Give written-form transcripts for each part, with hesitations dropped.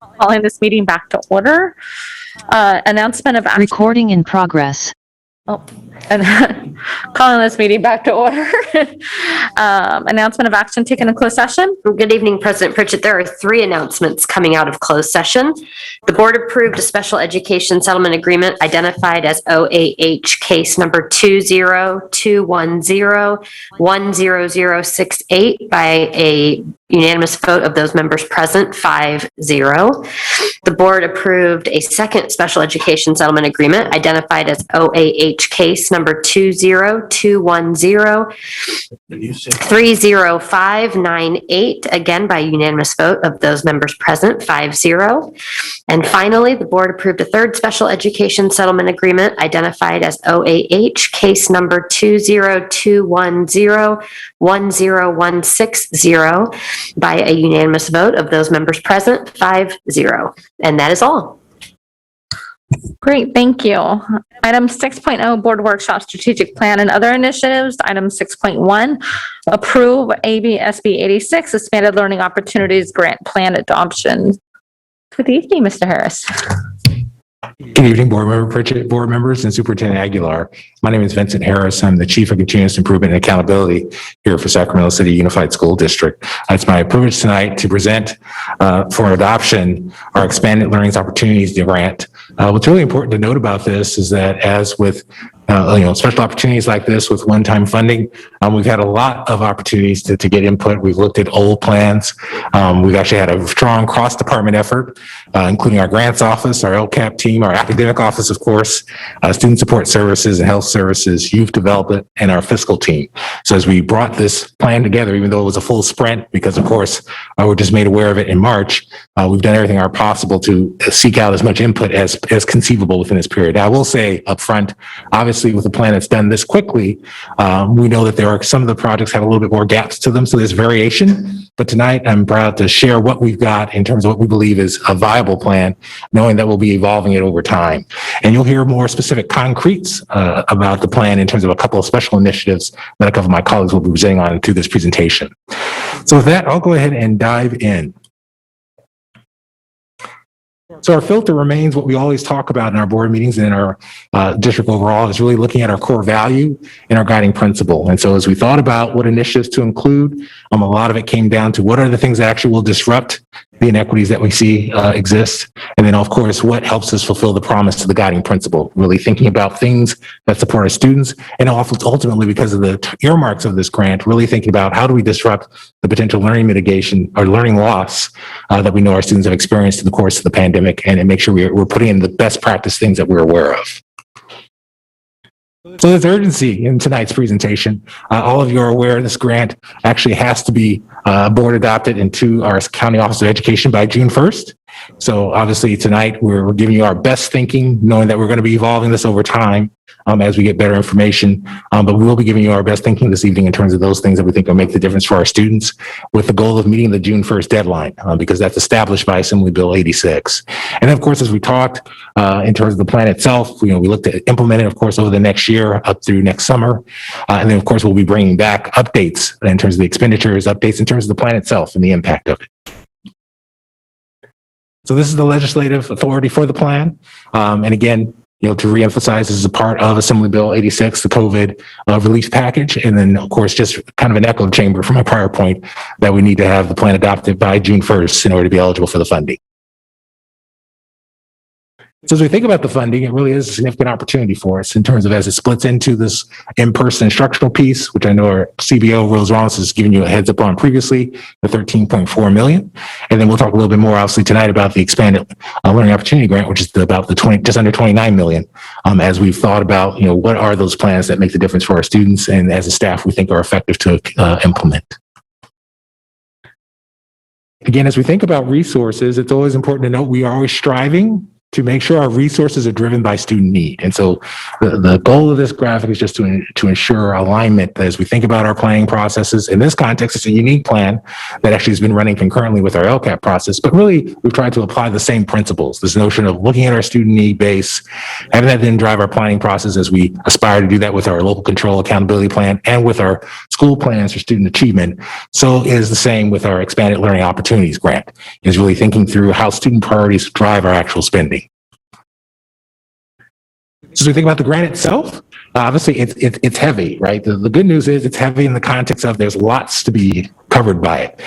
Calling this meeting back to order. Announcement of action. Recording in progress. And calling this meeting back to order. Announcement of action taken in closed session. Good evening, President Pritchett. There are 3 announcements coming out of closed session. The board approved a special education settlement agreement identified as OAH case number 20210-10068 by a unanimous vote of those members present, 5-0. The board approved a second special education settlement agreement identified as OAH case number 20210-30598, again by unanimous vote of those members present, 5-0. And finally, the board approved a third special education settlement agreement identified as OAH case number 20210-10160 by a unanimous vote of those members present, 5-0. And that is all. Great, thank you. Item 6.0, Board Workshop Strategic Plan and Other Initiatives. Item 6.1, approve ABSB 86 Expanded Learning Opportunities Grant Plan Adoption. Good evening, Mr. Harris. Good evening, Board Member Pritchett, board members, and Superintendent Aguilar. My name is Vincent Harris. I'm the Chief of Continuous Improvement and Accountability here for Sacramento City Unified School District. It's my privilege tonight to present for adoption our Expanded Learning Opportunities Grant. What's really important to note about this is that as with special opportunities like this with one-time funding, we've had a lot of opportunities to get input. We've looked at old plans. We've actually had a strong cross-department effort, including our grants office, our LCAP team, our academic office, of course, student support services and health services, youth development, and our fiscal team. So as we brought this plan together, even though it was a full sprint, because of course, we're just made aware of it in March, we've done everything possible to seek out as much input as conceivable within this period. Now, I will say up front, obviously, with a plan that's done this quickly, we know that there are some of the projects have a little bit more gaps to them, so there's variation. But tonight, I'm proud to share what we've got in terms of what we believe is a viable plan, knowing that we'll be evolving it over time. And you'll hear more specific concretes about the plan in terms of a couple of special initiatives that a couple of my colleagues will be presenting on through this presentation. So with that, I'll go ahead and dive in. So our filter remains what we always talk about in our board meetings and in our district overall, is really looking at our core value and our guiding principle. And so as we thought about what initiatives to include, a lot of it came down to what are the things that actually will disrupt the inequities that we see exist. And then, of course, what helps us fulfill the promise to the guiding principle, really thinking about things that support our students. And ultimately, because of the earmarks of this grant, really thinking about how do we disrupt the potential learning mitigation or learning loss that we know our students have experienced in the course of the pandemic, and make sure we're putting in the best practice things that we're aware of. So there's urgency in tonight's presentation. All of you are aware this grant actually has to be board adopted into our County Office of Education by June 1st. So obviously tonight we're giving you our best thinking, knowing that we're going to be evolving this over time as we get better information. But we will be giving you our best thinking this evening in terms of those things that we think will make the difference for our students, with the goal of meeting the June 1st deadline, because that's established by Assembly Bill 86. And then, of course, as we talked in terms of the plan itself, we looked at implementing, of course, over the next year up through next summer. And then, of course, we'll be bringing back updates in terms of the expenditures, updates in terms of the plan itself and the impact of it. So this is the legislative authority for the plan. And again, to reemphasize, this is a part of Assembly Bill 86, the COVID relief package. And then, of course, just kind of an echo chamber from my prior point that we need to have the plan adopted by June 1st in order to be eligible for the funding. So as we think about the funding, it really is a significant opportunity for us in terms of as it splits into this in-person instructional piece, which I know our CBO, Rose Rollins, has given you a heads up on previously, the $13.4 million. And then we'll talk a little bit more, obviously, tonight about the Expanded Learning Opportunity Grant, which is about just under $29 million, as we've thought about, what are those plans that make the difference for our students and as a staff we think are effective to implement. Again, as we think about resources, it's always important to note we are always striving to make sure our resources are driven by student need. And so the goal of this graphic is just to ensure alignment as we think about our planning processes. In this context, it's a unique plan that actually has been running concurrently with our LCAP process, but really we've tried to apply the same principles, this notion of looking at our student need base, having that then drive our planning process as we aspire to do that with our local control accountability plan and with our school plans for student achievement, so is the same with our expanded learning opportunities grant, is really thinking through how student priorities drive our actual spending. So as we think about the grant itself, obviously it's heavy, right? The good news is it's heavy in the context of there's lots to be covered by it.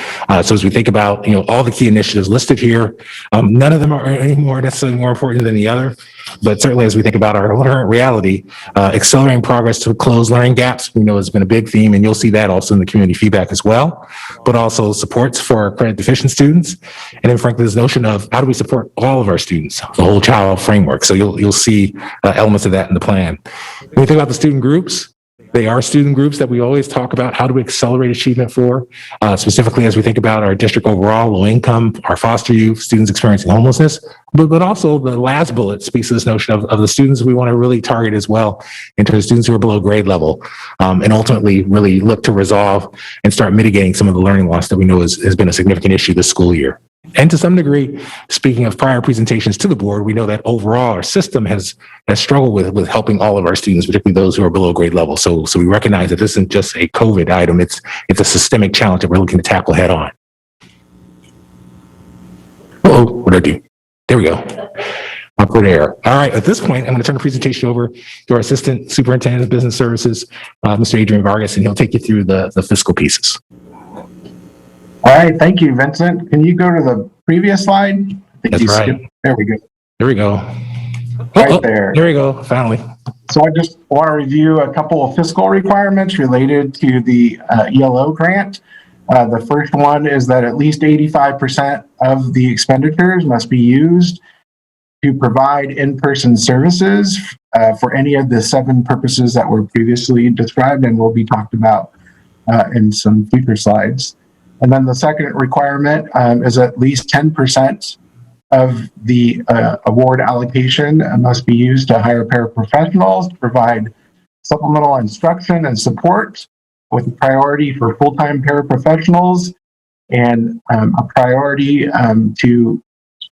So as we think about, all the key initiatives listed here, none of them are any more necessarily more important than the other, but certainly as we think about our current reality, accelerating progress to close learning gaps, we know has been a big theme, and you'll see that also in the community feedback as well, but also supports for our credit deficient students. And then frankly, this notion of how do we support all of our students, the whole child framework. So you'll see elements of that in the plan. When we think about the student groups, they are student groups that we always talk about how do we accelerate achievement for, specifically as we think about our district overall, low income, our foster youth, students experiencing homelessness, but also the last bullet speaks to this notion of the students we want to really target as well, in terms of students who are below grade level, and ultimately really look to resolve and start mitigating some of the learning loss that we know has been a significant issue this school year. And to some degree, speaking of prior presentations to the board, we know that overall our system has struggled with helping all of our students, particularly those who are below grade level. So we recognize that this isn't just a COVID item, it's a systemic challenge that we're looking to tackle head on. What did I do? There we go. Awkward error. All right, at this point, I'm going to turn the presentation over to our Assistant Superintendent of Business Services, Mr. Adrian Vargas, and he'll take you through the fiscal pieces. All right, thank you, Vincent. Can you go to the previous slide? That's right. There we go. There we go. Right there. There we go, finally. So I just want to review a couple of fiscal requirements related to the ELO grant. The first one is that at least 85% of the expenditures must be used to provide in-person services for any of the 7 purposes that were previously described and will be talked about in some future slides. And then the second requirement is at least 10% of the award allocation must be used to hire paraprofessionals to provide supplemental instruction and support, with a priority for full-time paraprofessionals and a priority to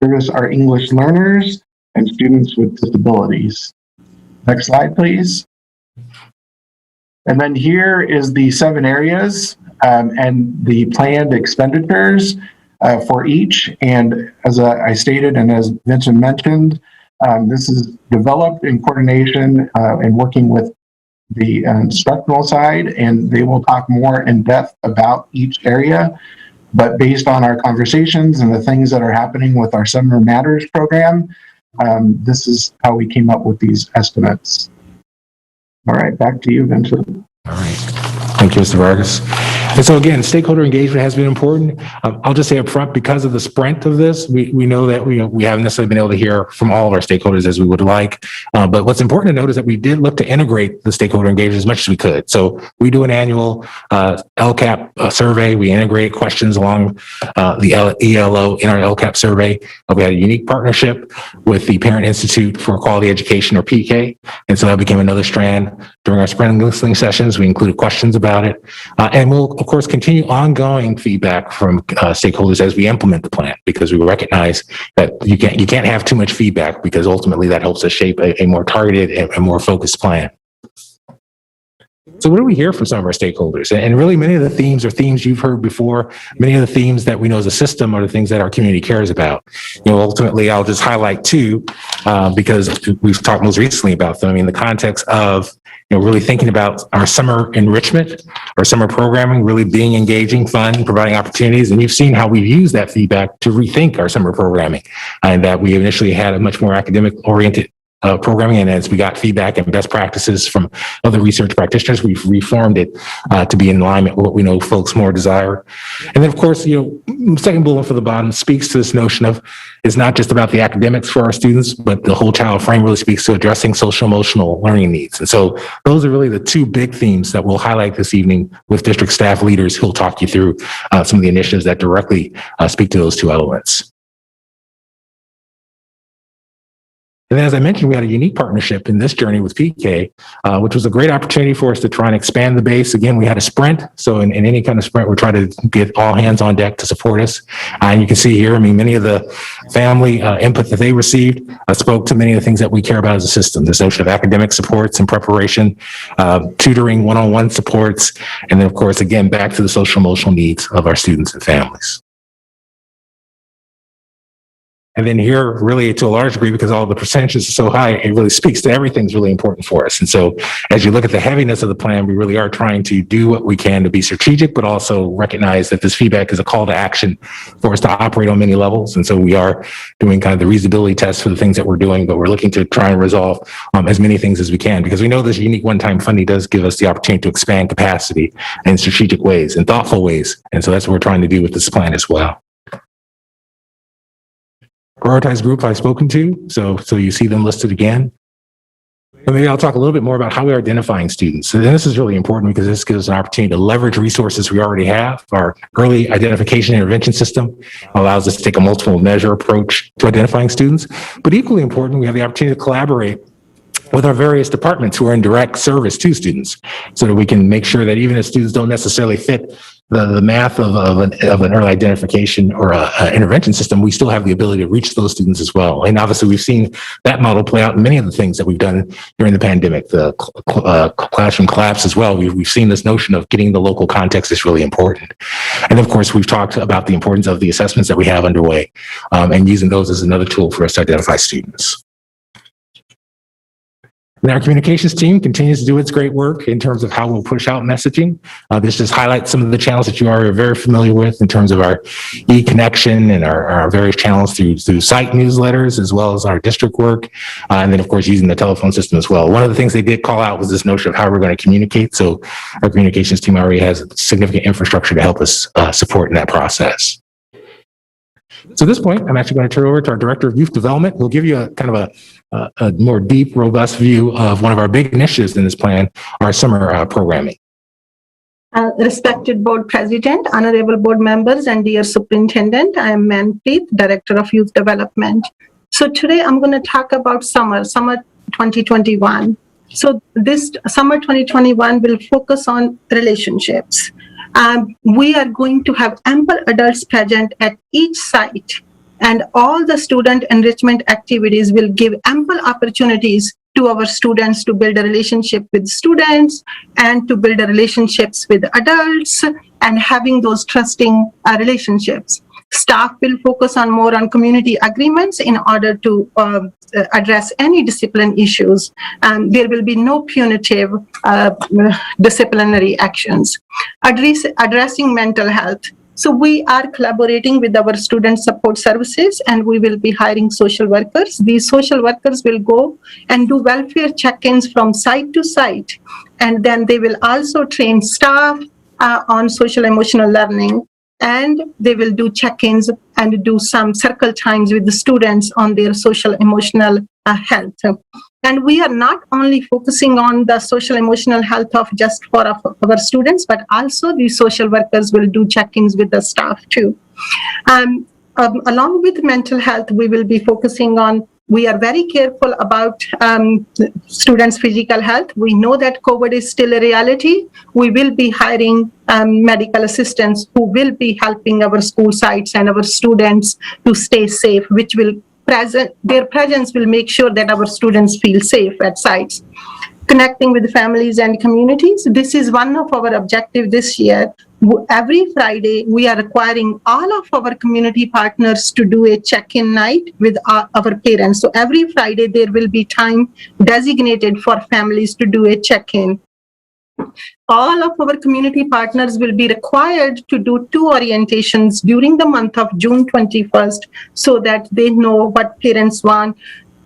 service our English learners and students with disabilities. Next slide, please. And then here is the 7 areas and the planned expenditures for each. And as I stated, and as Vincent mentioned, this is developed in coordination and working with the instructional side, and they will talk more in depth about each area. But based on our conversations and the things that are happening with our Summer Matters program, this is how we came up with these estimates. All right, back to you, Vincent. All right. Thank you, Mr. Vargas. And so again, stakeholder engagement has been important. I'll just say up front, because of the sprint of this, we know that we haven't necessarily been able to hear from all of our stakeholders as we would like. But what's important to note is that we did look to integrate the stakeholder engagement as much as we could. So we do an annual LCAP survey. We integrate questions along the ELO in our LCAP survey. We had a unique partnership with the Parent Institute for Quality Education, or PK. And so that became another strand. During our sprint listening sessions, we included questions about it. And we'll, of course, continue ongoing feedback from stakeholders as we implement the plan, because we recognize that you can't have too much feedback, because ultimately that helps us shape a more targeted and more focused plan. So what do we hear from some of our stakeholders? And really many of the themes are themes you've heard before. Many of the themes that we know as a system are the things that our community cares about. Ultimately, I'll just highlight 2 because we've talked most recently about them. I mean, the context of really thinking about our summer enrichment, our summer programming, really being engaging, fun, providing opportunities. And you've seen how we've used that feedback to rethink our summer programming, and that we initially had a much more academic oriented programming. And as we got feedback and best practices from other research practitioners, we've reformed it to be in alignment with what we know folks more desire. And then, of course, second bullet for the bottom speaks to this notion of it's not just about the academics for our students, but the whole child frame really speaks to addressing social emotional learning needs. And so those are really the 2 big themes that we'll highlight this evening with district staff leaders who'll talk you through some of the initiatives that directly speak to those 2 elements. And then, as I mentioned, we had a unique partnership in this journey with PK, which was a great opportunity for us to try and expand the base. Again, we had a sprint. So in any kind of sprint, we're trying to get all hands on deck to support us. And you can see here, I mean, many of the family input that they received spoke to many of the things that we care about as a system. This notion of academic supports and preparation, tutoring, one-on-one supports, and then, of course, again, back to the social emotional needs of our students and families. And then here, really, to a large degree, because all the percentages are so high, it really speaks to everything's really important for us. And so as you look at the heaviness of the plan, we really are trying to do what we can to be strategic, but also recognize that this feedback is a call to action for us to operate on many levels. And so we are doing kind of the reasonability tests for the things that we're doing, but we're looking to try and resolve as many things as we can, because we know this unique one-time funding does give us the opportunity to expand capacity in strategic ways and thoughtful ways. And so that's what we're trying to do with this plan as well. Prioritized group I've spoken to, so you see them listed again. And maybe I'll talk a little bit more about how we're identifying students. So this is really important because this gives us an opportunity to leverage resources we already have. Our early identification intervention system allows us to take a multiple measure approach to identifying students. But equally important, we have the opportunity to collaborate with our various departments who are in direct service to students, so that we can make sure that even if students don't necessarily fit the math of an early identification or an intervention system, we still have the ability to reach those students as well. And obviously, we've seen that model play out in many of the things that we've done during the pandemic, the classroom collapse as well. We've seen this notion of getting the local context is really important. And of course, we've talked about the importance of the assessments that we have underway, and using those as another tool for us to identify students. And our communications team continues to do its great work in terms of how we'll push out messaging. This just highlights some of the channels that you are very familiar with in terms of our e-connection and our various channels through site newsletters, as well as our district work. And then, of course, using the telephone system as well. One of the things they did call out was this notion of how we're going to communicate. So our communications team already has significant infrastructure to help us support in that process. So at this point, I'm actually going to turn over to our Director of Youth Development. We'll give you a kind of a more deep, robust view of one of our big initiatives in this plan, our summer programming. Respected Board President, Honorable Board Members, and dear Superintendent, I am Manpreet, Director of Youth Development. So today I'm going to talk about summer 2021. So this summer 2021 will focus on relationships. We are going to have ample adults present at each site, and all the student enrichment activities will give ample opportunities to our students to build a relationship with students and to build a relationships with adults and having those trusting relationships. Staff will focus more on community agreements in order to address any discipline issues. There will be no punitive disciplinary actions. Addressing mental health. So we are collaborating with our student support services, and we will be hiring social workers. These social workers will go and do welfare check-ins from site to site, and then they will also train staff on social emotional learning, and they will do check-ins and do some circle times with the students on their social emotional health. And we are not only focusing on the social emotional health of just for our students, but also the social workers will do check-ins with the staff too. Along with mental health, we will be focusing on, we are very careful about students' physical health. We know that COVID is still a reality. We will be hiring medical assistants who will be helping our school sites and our students to stay safe, which will their presence will make sure that our students feel safe at sites. Connecting with families and communities. This is one of our objectives this year. Every Friday, we are requiring all of our community partners to do a check-in night with our parents. So every Friday, there will be time designated for families to do a check-in. All of our community partners will be required to do 2 orientations during the month of June 21st so that they know what parents want,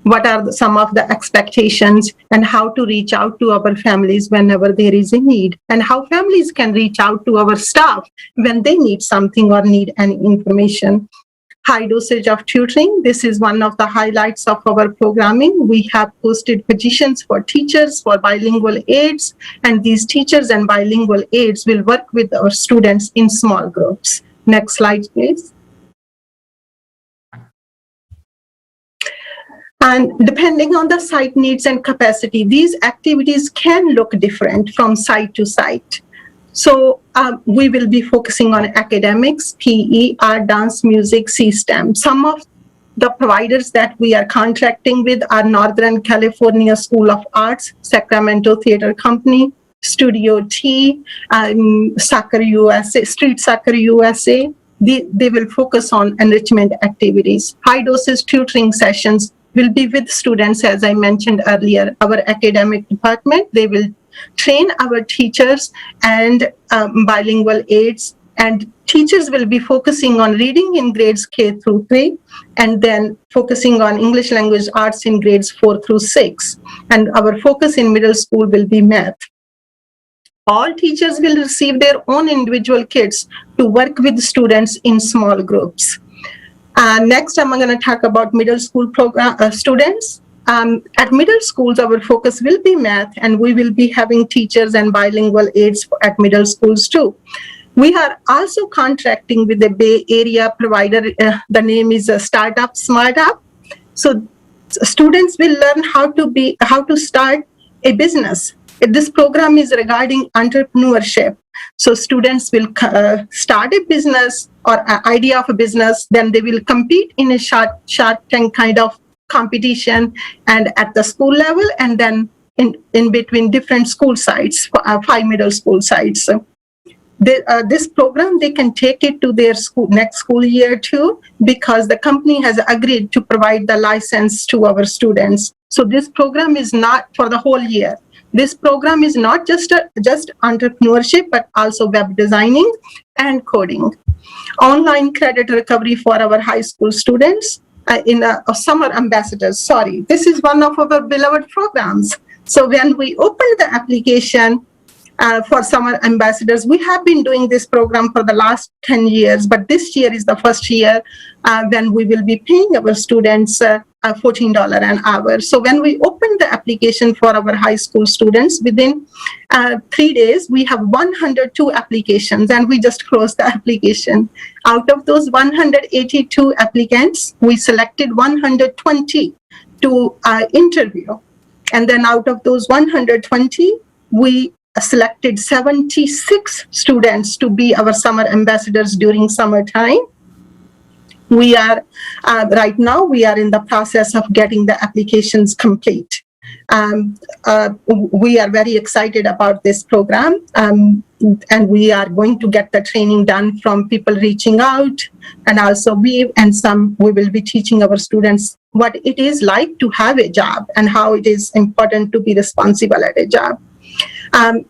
what are some of the expectations, and how to reach out to our families whenever there is a need, and how families can reach out to our staff when they need something or need any information. High dosage of tutoring. This is one of the highlights of our programming. We have posted positions for teachers for bilingual aides, and these teachers and bilingual aides will work with our students in small groups. Next slide, please. And depending on the site needs and capacity, these activities can look different from site to site. So we will be focusing on academics, PE, art, dance, music, C-STEM. Some of the providers that we are contracting with are Northern California School of Arts, Sacramento Theater Company, Studio T, Soccer USA, Street Soccer USA. They will focus on enrichment activities. High dosage tutoring sessions will be with students, as I mentioned earlier. Our academic department, they will train our teachers and bilingual aides, and teachers will be focusing on reading in grades K through 3, and then focusing on English language arts in grades 4 through 6. And our focus in middle school will be math. All teachers will receive their own individual kits to work with students in small groups. Next, I'm going to talk about middle school program students. At middle schools, our focus will be math, and we will be having teachers and bilingual aides at middle schools too. We are also contracting with the Bay Area provider. The name is Startup Smart Up. So students will learn how to start a business. This program is regarding entrepreneurship. So students will start a business or an idea of a business, then they will compete in a Shark Tank kind of competition, and at the school level, and then in between different school sites, 5 middle school sites. This program, they can take it to their next school year too, because the company has agreed to provide the license to our students. So this program is not for the whole year. This program is not just entrepreneurship, but also web designing and coding. Online credit recovery for our high school students. In summer ambassadors, this is one of our beloved programs. So when we opened the application for summer ambassadors, we have been doing this program for the last 10 years, but this year is the first year when we will be paying our students $14 an hour. So when we opened the application for our high school students, within 3 days, we have 102 applications, and we just closed the application. Out of those 182 applicants, we selected 120 to interview. And then out of those 120, we selected 76 students to be our summer ambassadors during summertime. We are, right now, we are in the process of getting the applications complete. We are very excited about this program, and we are going to get the training done from people reaching out, and also we will be teaching our students what it is like to have a job and how it is important to be responsible at a job.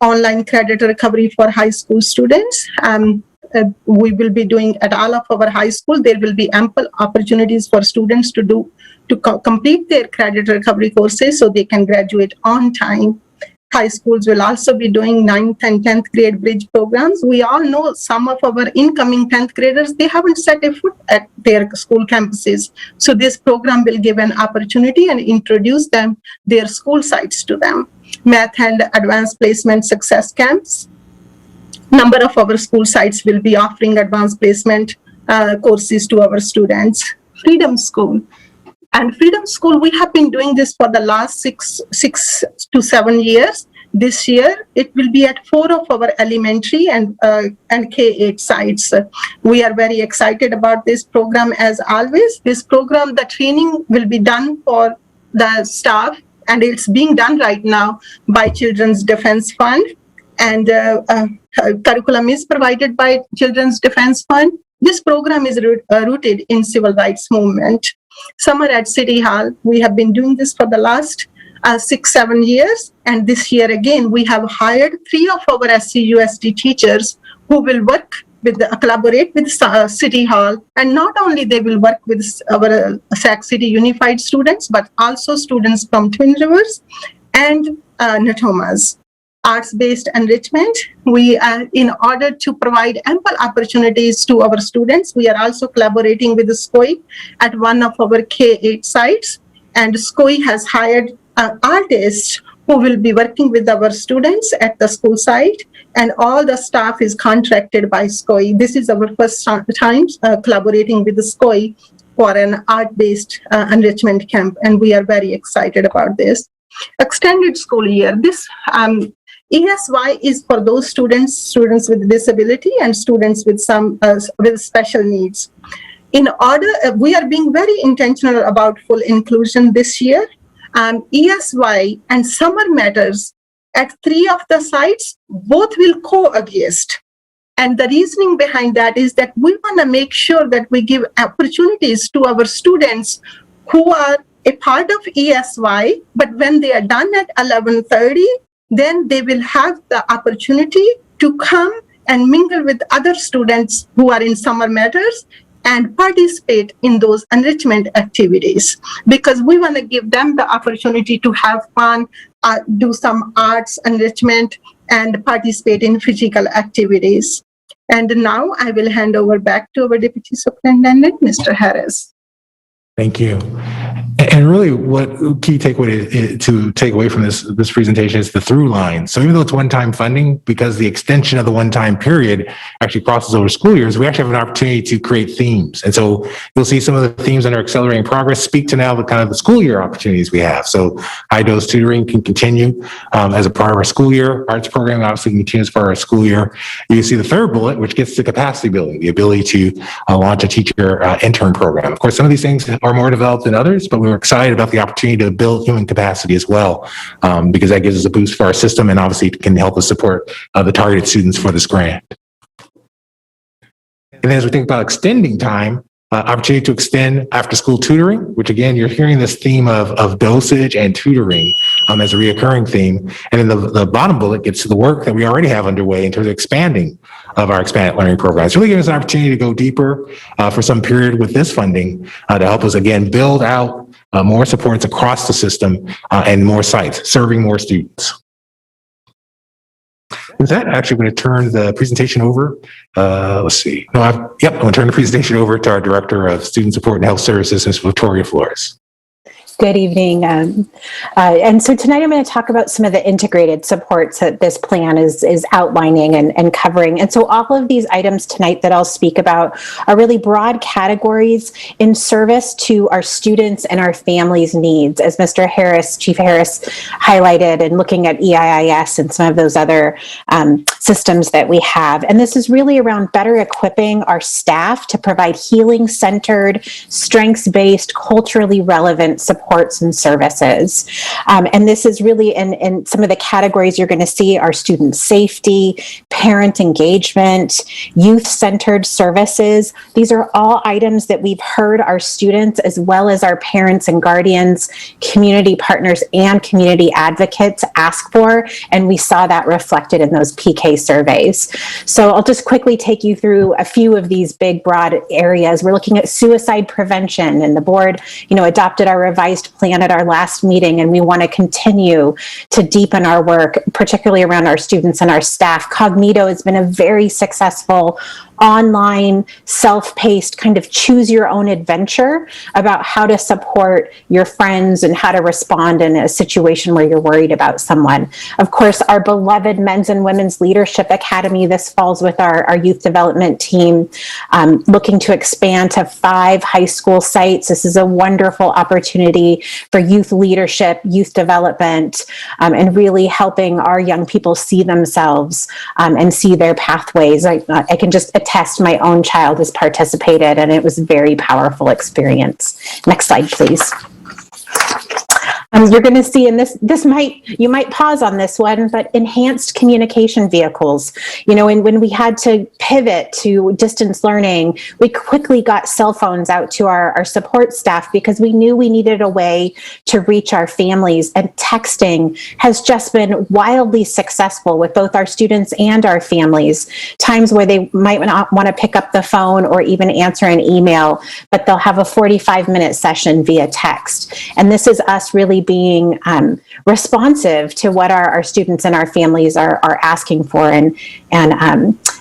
Online credit recovery for high school students. We will be doing at all of our high school. There will be ample opportunities for students to complete their credit recovery courses so they can graduate on time. High schools will also be doing 9th and 10th grade bridge programs. We all know some of our incoming 10th graders, they haven't set a foot at their school campuses. So this program will give an opportunity and introduce their school sites to them. Math and advanced placement success camps. Number of our school sites will be offering advanced placement courses to our students. Freedom School. And Freedom School, we have been doing this for the last 6 to 7 years. This year, it will be at 4 of our elementary and K-8 sites. We are very excited about this program as always. This program, the training will be done for the staff, and it's being done right now by Children's Defense Fund. And curriculum is provided by Children's Defense Fund. This program is rooted in civil rights movement. Summer at City Hall, we have been doing this for the last 6-7 years. And this year again, we have hired 3 of our SCUSD teachers who will collaborate with City Hall. And not only they will work with our Sac City Unified students, but also students from Twin Rivers and Natomas. Arts-based enrichment, in order to provide ample opportunities to our students, we are also collaborating with the SCOI at one of our K-8 sites. And SCOI has hired artists who will be working with our students at the school site, and all the staff is contracted by SCOI. This is our first time collaborating with the SCOI for an art-based enrichment camp, and we are very excited about this. Extended school year. This ESY is for those students with disability and students with some with special needs. In order, we are being very intentional about full inclusion this year. ESY and summer matters at 3 of the sites, both will coexist. And the reasoning behind that is that we want to make sure that we give opportunities to our students who are a part of ESY, but when they are done at 11:30, then they will have the opportunity to come and mingle with other students who are in summer matters and participate in those enrichment activities, because we want to give them the opportunity to have fun, do some arts enrichment, and participate in physical activities. And now I will hand over back to our Deputy Superintendent, Mr. Harris. Thank you. And really what key takeaway to take away from this presentation is the through line. So even though it's one-time funding, because the extension of the one-time period actually crosses over school years, we actually have an opportunity to create themes. And so you'll see some of the themes under Accelerating Progress speak to now the kind of the school year opportunities we have. So high dose tutoring can continue as a part of our school year. Arts programming obviously continues for our school year. You see the third bullet, which gets to capacity building, the ability to launch a teacher intern program. Of course, some of these things are more developed than others, but we're excited about the opportunity to build human capacity as well, because that gives us a boost for our system and obviously can help us support the targeted students for this grant. And then as we think about extending time, opportunity to extend after school tutoring, which again, you're hearing this theme of dosage and tutoring as a reoccurring theme. And then the bottom bullet gets to the work that we already have underway in terms of expanding of our expanded learning programs. Really giving us an opportunity to go deeper for some period with this funding to help us again build out more supports across the system and more sites, serving more students. With that, actually, I'm going to turn the presentation over. Let's see. I'm going to turn the presentation over to our Director of Student Support and Health Services, Ms. Victoria Flores. Good evening. And so tonight I'm going to talk about some of the integrated supports that this plan is outlining and covering. And so all of these items tonight that I'll speak about are really broad categories in service to our students and our families' needs, as Mr. Harris, Chief Harris highlighted, and looking at EIIS and some of those other systems that we have. And this is really around better equipping our staff to provide healing-centered, strengths-based, culturally relevant supports and services. And this is really in some of the categories you're going to see are student safety, parent engagement, youth-centered services. These are all items that we've heard our students, as well as our parents and guardians, community partners, and community advocates ask for, and we saw that reflected in those PK surveys. So I'll just quickly take you through a few of these big, broad areas. We're looking at suicide prevention, and the board, adopted our revised plan at our last meeting, and we want to continue to deepen our work, particularly around our students and our staff. Cognito has been a very successful online, self-paced, kind of choose your own adventure about how to support your friends and how to respond in a situation where you're worried about someone. Of course, our beloved Men's and Women's Leadership Academy, this falls with our youth development team, looking to expand to 5 high school sites. This is a wonderful opportunity for youth leadership, youth development, and really helping our young people see themselves and see their pathways. I can just attest my own child has participated, and it was a very powerful experience. Next slide, please. You're going to see, and you might pause on this one, but enhanced communication vehicles. And when we had to pivot to distance learning, we quickly got cell phones out to our support staff because we knew we needed a way to reach our families. And texting has just been wildly successful with both our students and our families. Times where they might not want to pick up the phone or even answer an email, but they'll have a 45-minute session via text. And this is us really being responsive to what our students and our families are asking for, and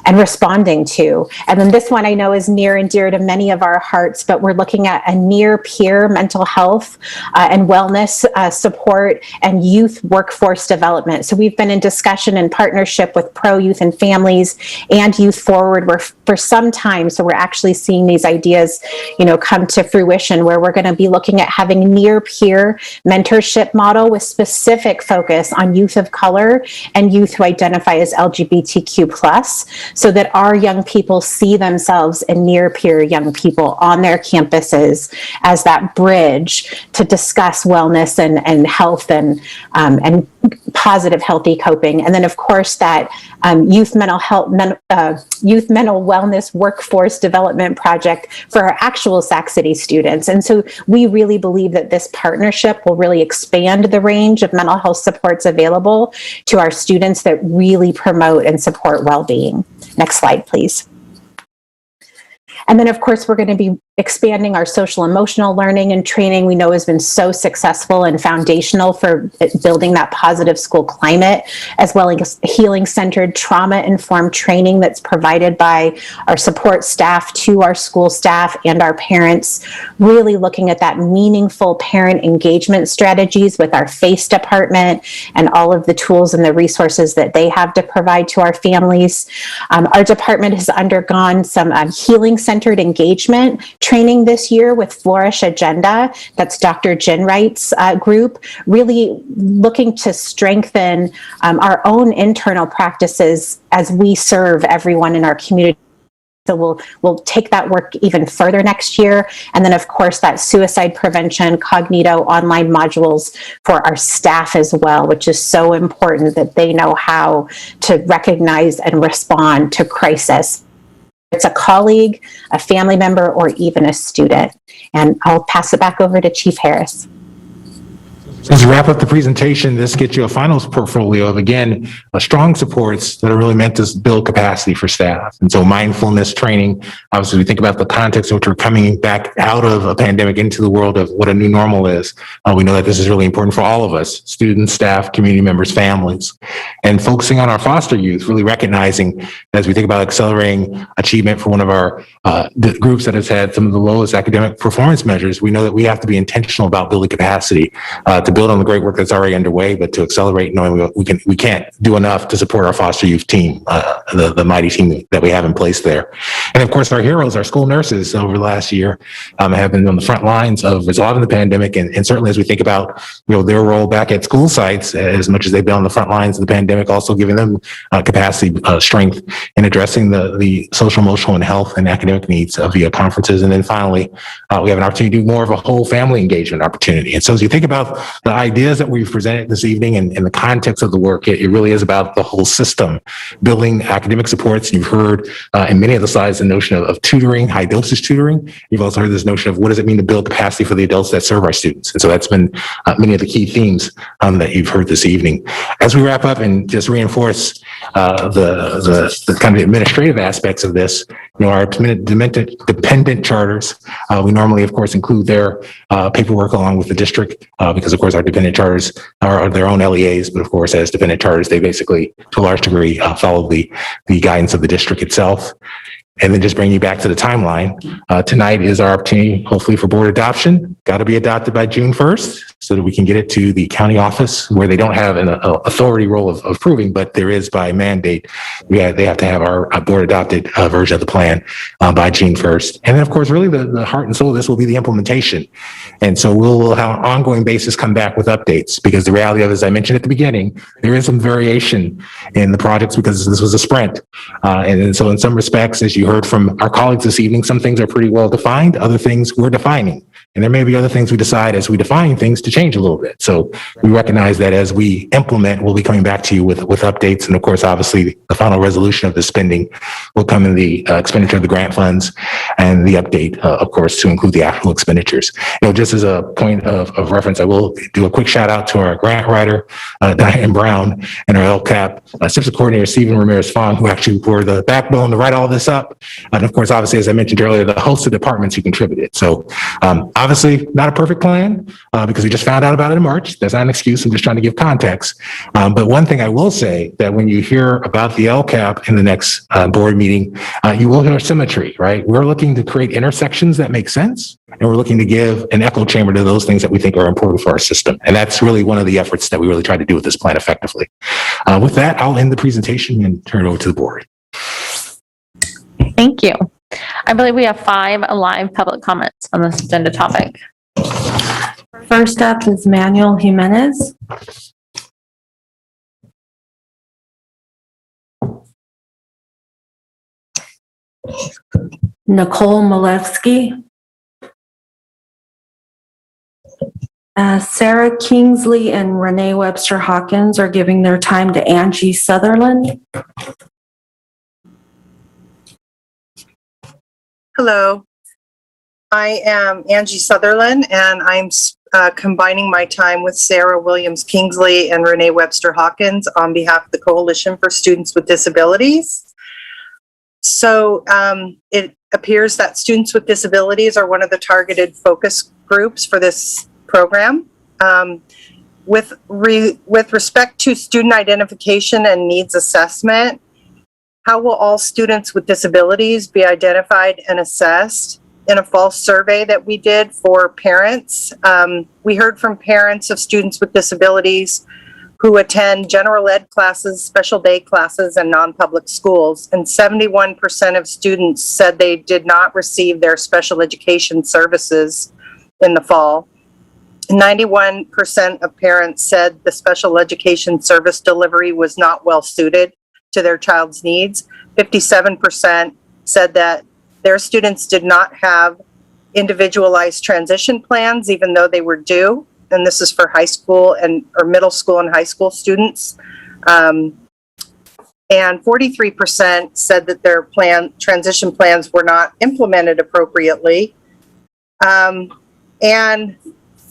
and responding to. And then this one I know is near and dear to many of our hearts, but we're looking at a near-peer mental health and wellness support and youth workforce development. So we've been in discussion and partnership with Pro Youth and Families and Youth Forward for some time. So we're actually seeing these ideas, come to fruition, where we're going to be looking at having near-peer mentorship model with specific focus on youth of color and youth who identify as LGBTQ+, so that our young people see themselves in near-peer young people on their campuses as that bridge to discuss wellness and health and positive, healthy coping. And then, of course, that youth mental wellness workforce development project for our actual Sac City students. And so we really believe that this partnership will really expand the range of mental health supports available to our students that really promote and support well-being. Next slide, please. And then, of course, we're going to be expanding our social emotional learning and training we know has been so successful and foundational for building that positive school climate, as well as healing-centered, trauma-informed training that's provided by our support staff to our school staff and our parents, really looking at that meaningful parent engagement strategies with our FACE department and all of the tools and the resources that they have to provide to our families. Our department has undergone some healing-centered engagement training this year with Flourish Agenda. That's Dr. Jen Wright's group, really looking to strengthen our own internal practices as we serve everyone in our community. So we'll take that work even further next year. And then, of course, that suicide prevention, Cognito online modules for our staff as well, which is so important that they know how to recognize and respond to crisis. It's a colleague, a family member, or even a student. And I'll pass it back over to Chief Harris. As we wrap up the presentation, this gets you a finals portfolio of, again, strong supports that are really meant to build capacity for staff. And so mindfulness training, obviously we think about the context in which we're coming back out of a pandemic into the world of what a new normal is. We know that this is really important for all of us, students, staff, community members, families, and focusing on our foster youth, really recognizing as we think about accelerating achievement for one of our the groups that has had some of the lowest academic performance measures, we know that we have to be intentional about building capacity to build on the great work that's already underway, but to accelerate, knowing we can't do enough to support our foster youth team, the mighty team that we have in place there. And of course, our heroes, our school nurses over the last year have been on the front lines of resolving the pandemic. And certainly as we think about, their role back at school sites, as much as they've been on the front lines of the pandemic, also giving them capacity, strength in addressing the social, emotional, and health and academic needs via conferences. And then finally, we have an opportunity to do more of a whole family engagement opportunity. And so as you think about the ideas that we've presented this evening and the context of the work, it really is about the whole system, building academic supports. You've heard in many of the slides the notion of tutoring, high dosage tutoring. You've also heard this notion of what does it mean to build capacity for the adults that serve our students. And so that's been many of the key themes that you've heard this evening. As we wrap up and just reinforce the kind of administrative aspects of this, our dependent charters, we normally, of course, include their paperwork along with the district because, of course, our dependent charters are their own LEAs, but of course, as dependent charters, they basically, to a large degree, follow the guidance of the district itself. And then just bring you back to the timeline. Tonight is our opportunity, hopefully, for board adoption. Got to be adopted by June 1st so that we can get it to the county office where they don't have an authority role of approving, but there is by mandate. They have to have our board adopted version of the plan by June 1st. And then, of course, really the heart and soul of this will be the implementation. And so we'll have an ongoing basis come back with updates because the reality of it, as I mentioned at the beginning, there is some variation in the projects because this was a sprint. And so in some respects, as you heard from our colleagues this evening, some things are pretty well defined, other things we're defining. And there may be other things we decide as we define things to change a little bit. So we recognize that as we implement, we'll be coming back to you with updates. And of course, obviously, the final resolution of the spending will come in the expenditure of the grant funds and the update, of course, to include the actual expenditures. Just as a point of reference, I will do a quick shout out to our grant writer, Diane Brown, and our LCAP assistant coordinator, Stephen Ramirez-Fong, who actually were the backbone to write all this up. up. And of course, obviously, as I mentioned earlier, the host of departments who contributed. So obviously not a perfect plan because we just found out about it in March. That's not an excuse. I'm just trying to give context. But one thing I will say that when you hear about the LCAP in the next board meeting, you will hear symmetry, right? We're looking to create intersections that make sense. And we're looking to give an echo chamber to those things that we think are important for our system. And that's really one of the efforts that we really try to do with this plan effectively. With that, I'll end the presentation and turn it over to the board. Thank you. I believe we have 5 live public comments on this agenda topic. First up is Manuel Jimenez. Nicole Malevsky. Sarah Kingsley and Renee Webster Hawkins are giving their time to Angie Sutherland. Hello, I am Angie Sutherland, and I'm combining my time with Sarah Williams Kingsley and Renee Webster Hawkins on behalf of the Coalition for Students with Disabilities. So it appears that students with disabilities are one of the targeted focus groups for this program. With respect to student identification and needs assessment, how will all students with disabilities be identified and assessed? In a fall survey that we did for parents, we heard from parents of students with disabilities who attend general ed classes, special day classes, and non-public schools. And 71% of students said they did not receive their special education services in the fall. 91% of parents said the special education service delivery was not well suited to their child's needs. 57% said that their students did not have individualized transition plans, even though they were due. And this is for high school or middle school and high school students. And 43% said that their transition plans were not implemented appropriately. And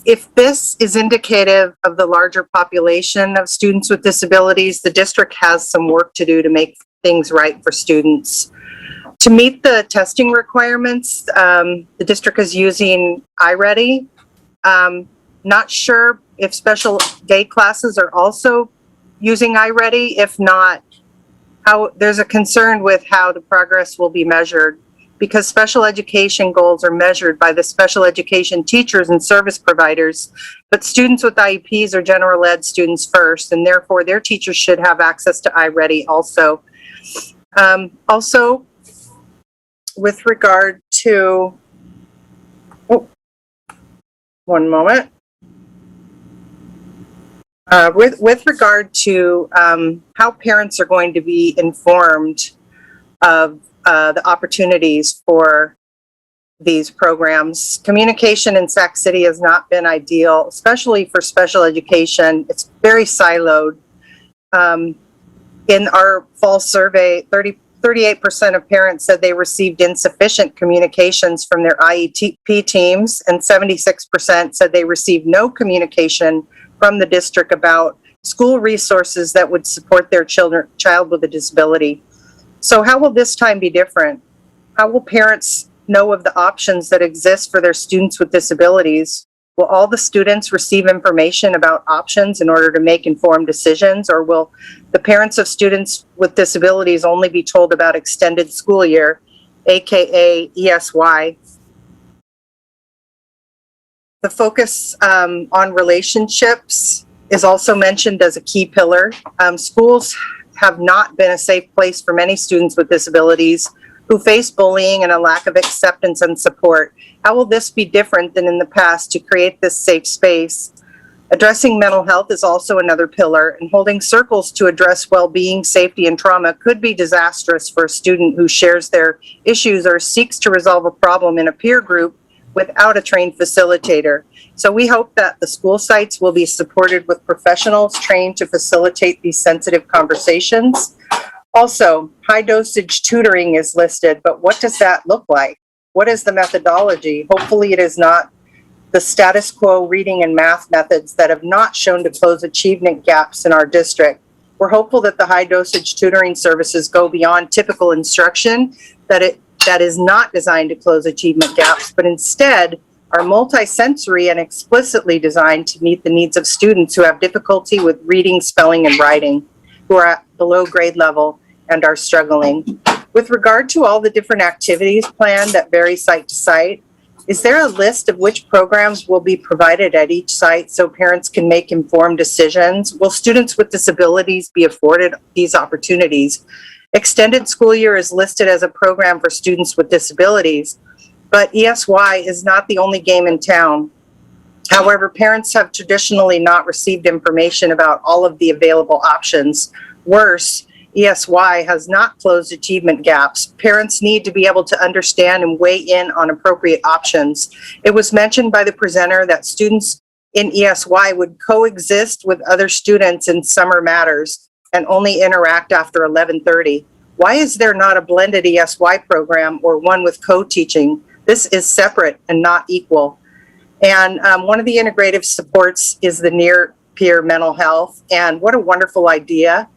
if this is indicative of the larger population of students with disabilities, the district has some work to do to make things right for students. To meet the testing requirements, the district is using iReady. Not sure if special day classes are also using iReady. If not, there's a concern with how the progress will be measured, because special education goals are measured by the special education teachers and service providers, but students with IEPs are general ed students first, and therefore their teachers should have access to iReady also. Also, with regard to, one moment. With regard to how parents are going to be informed of the opportunities for these programs. Communication in Sac City has not been ideal, especially for special education. It's very siloed. In our fall survey, 38% of parents said they received insufficient communications from their IEP teams, and 76% said they received no communication from the district about school resources that would support their child with a disability. So how will this time be different? How will parents know of the options that exist for their students with disabilities? Will all the students receive information about options in order to make informed decisions, or will the parents of students with disabilities only be told about extended school year, aka ESY? The focus on relationships is also mentioned as a key pillar. Schools have not been a safe place for many students with disabilities who face bullying and a lack of acceptance and support. How will this be different than in the past to create this safe space? Addressing mental health is also another pillar, and holding circles to address well-being, safety, and trauma could be disastrous for a student who shares their issues or seeks to resolve a problem in a peer group without a trained facilitator. So we hope that the school sites will be supported with professionals trained to facilitate these sensitive conversations. Also, high dosage tutoring is listed, but what does that look like? What is the methodology? Hopefully it is not the status quo reading and math methods that have not shown to close achievement gaps in our district. We're hopeful that the high dosage tutoring services go beyond typical instruction that is not designed to close achievement gaps, but instead are multisensory and explicitly designed to meet the needs of students who have difficulty with reading, spelling, and writing, who are at below grade level and are struggling. With regard to all the different activities planned that vary site to site, is there a list of which programs will be provided at each site so parents can make informed decisions? Will students with disabilities be afforded these opportunities? Extended school year is listed as a program for students with disabilities, but ESY is not the only game in town. However, parents have traditionally not received information about all of the available options. Worse, ESY has not closed achievement gaps. Parents need to be able to understand and weigh in on appropriate options. It was mentioned by the presenter that students in ESY would coexist with other students in summer matters and only interact after 11:30. Why is there not a blended ESY program or one with co-teaching? This is separate and not equal. And one of the integrative supports is the near peer mental health. And what a wonderful idea.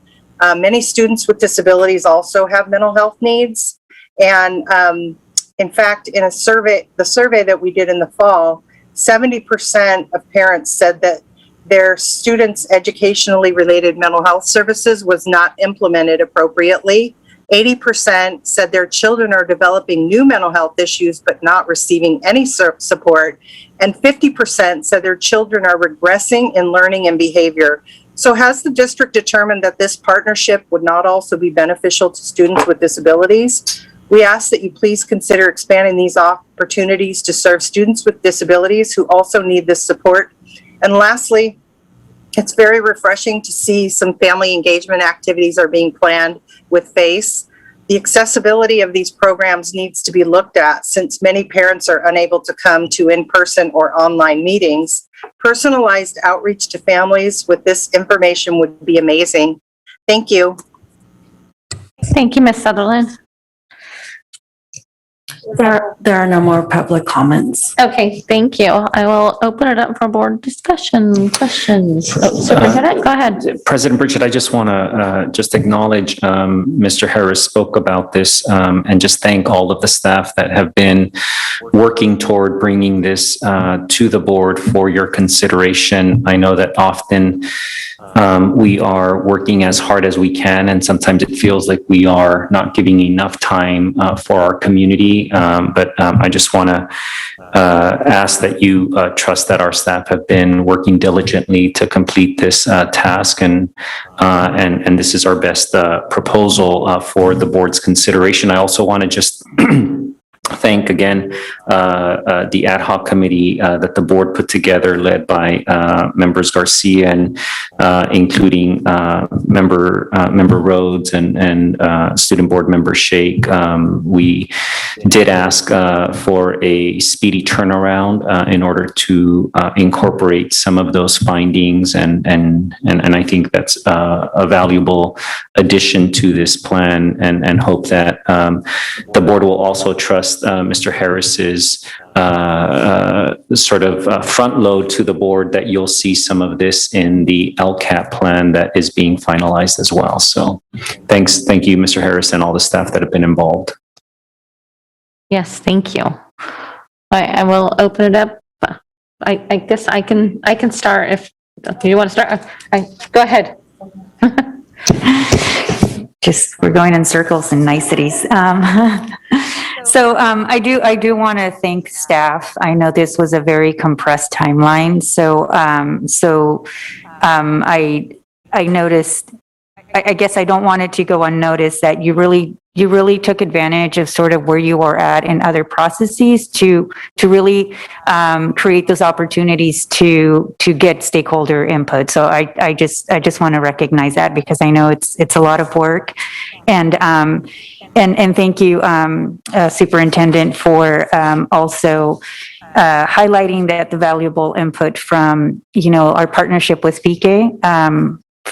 Many students with disabilities also have mental health needs. And in fact, in the survey that we did in the fall, 70% of parents said that their students' educationally related mental health services was not implemented appropriately. 80% said their children are developing new mental health issues but not receiving any support. And 50% said their children are regressing in learning and behavior. So has the district determined that this partnership would not also be beneficial to students with disabilities? We ask that you please consider expanding these opportunities to serve students with disabilities who also need this support. And lastly, it's very refreshing to see some family engagement activities are being planned with FACE. The accessibility of these programs needs to be looked at since many parents are unable to come to in-person or online meetings. Personalized outreach to families with this information would be amazing. Thank you. Thank you, Ms. Sutherland. There are no more public comments. Okay, thank you. I will open it up for board discussion, questions. Superintendent, go ahead. President Bridget, I just want to just acknowledge Mr. Harris spoke about this and just thank all of the staff that have been working toward bringing this to the board for your consideration. I know that often we are working as hard as we can, and sometimes it feels like we are not giving enough time for our community. But I just want to ask that you trust that our staff have been working diligently to complete this task, and this is our best proposal for the board's consideration. I also want to just thank again the ad hoc committee that the board put together, led by members Garcia and including member Rhodes and student board member Sheikh. We did ask for a speedy turnaround in order to incorporate some of those findings, and I think that's a valuable addition to this plan, and hope that the board will also trust Mr. Harris's sort of front load to the board that you'll see some of this in the LCAP plan that is being finalized as well. So thank you, Mr. Harris, and all the staff that have been involved. Yes, thank you. I will open it up. I guess I can start if you want to start. Go ahead. Just we're going in circles and niceties. So I do want to thank staff. I know this was a very compressed timeline. So I noticed. I guess I don't want it to go unnoticed that you really took advantage of sort of where you are at in other processes to really create those opportunities to get stakeholder input. So I just want to recognize that, because I know it's a lot of work, and thank you, Superintendent, for also highlighting that the valuable input from our partnership with FICE,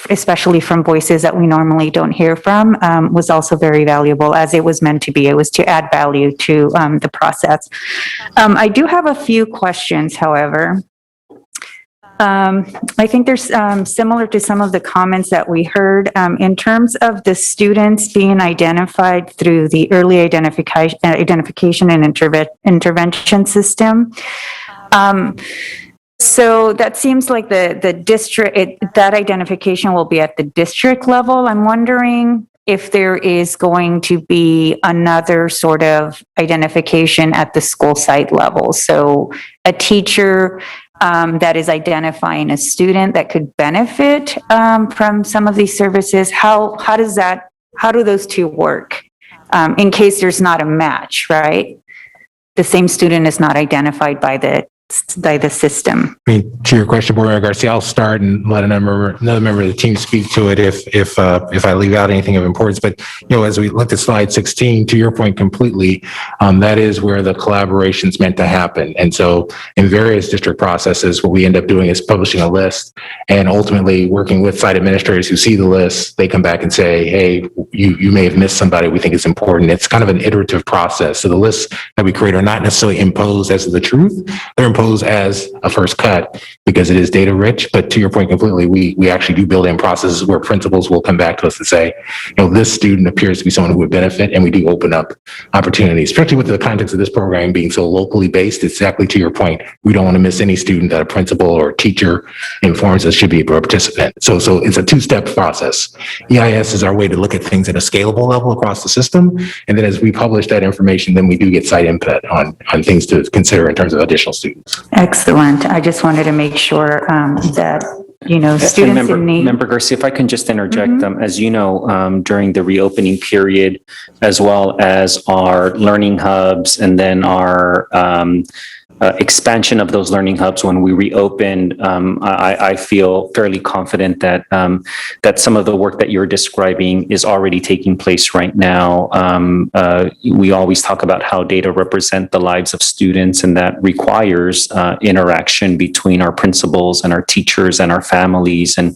especially from voices that we normally don't hear from, was also very valuable, as it was meant to be. It was to add value to the process. I do have a few questions, however. I think there's similar to some of the comments that we heard in terms of the students being identified through the early identification and intervention system. So that seems like the district, that identification will be at the district level. I'm wondering if there is going to be another sort of identification at the school site level. So a teacher that is identifying a student that could benefit from some of these services. How do those two work? In case there's not a match, right? The same student is not identified by the system. I mean, to your question, Board Member Garcia, I'll start and let another member of the team speak to it if I leave out anything of importance. But, as we looked at slide 16, to your point completely, that is where the collaboration is meant to happen. And so in various district processes, what we end up doing is publishing a list and ultimately working with site administrators who see the list. They come back and say, hey, you may have missed somebody. We think it's important. It's kind of an iterative process. So the lists that we create are not necessarily imposed as the truth. They're imposed as a first cut because it is data rich. But to your point completely, we actually do build in processes where principals will come back to us and say, this student appears to be someone who would benefit, and we do open up opportunities, especially with the context of this program being so locally based. Exactly to your point, we don't want to miss any student that a principal or teacher informs us should be a participant. So it's a two-step process. EIS is our way to look at things at a scalable level across the system. And then as we publish that information, then we do get site input on things to consider in terms of additional students. Excellent. I just wanted to make sure that, students in need. Member Garcia, if I can just interject, as you know, during the reopening period, as well as our learning hubs and then our expansion of those learning hubs when we reopened, I feel fairly confident that that some of the work that you're describing is already taking place right now. We always talk about how data represent the lives of students, and that requires interaction between our principals and our teachers and our families, and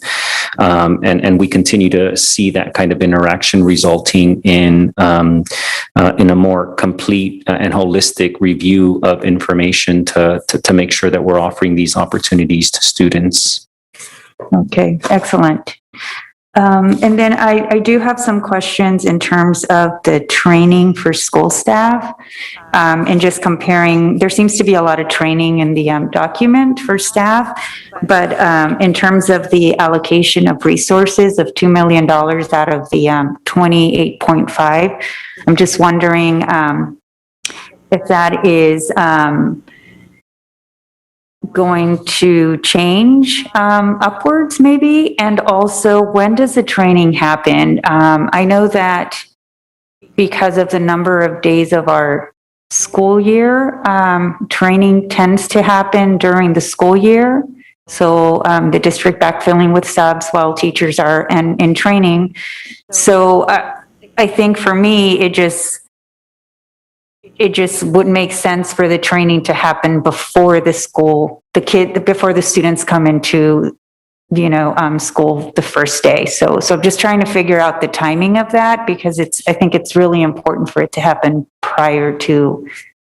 we continue to see that kind of interaction resulting in a more complete and holistic review of information to make sure that we're offering these opportunities to students. Okay, excellent. And then I do have some questions in terms of the training for school staff, and just comparing. There seems to be a lot of training in the document for staff, but in terms of the allocation of resources of $2 million out of the 28.5, I'm just wondering if that is going to change upwards maybe? And also, when does the training happen? I know that because of the number of days of our school year, training tends to happen during the school year. So the district backfilling with subs while teachers are in training. So I think for me, it just would make sense for the training to happen before before the students come into, school the first day. So I'm just trying to figure out the timing of that, because I think it's really important for it to happen prior to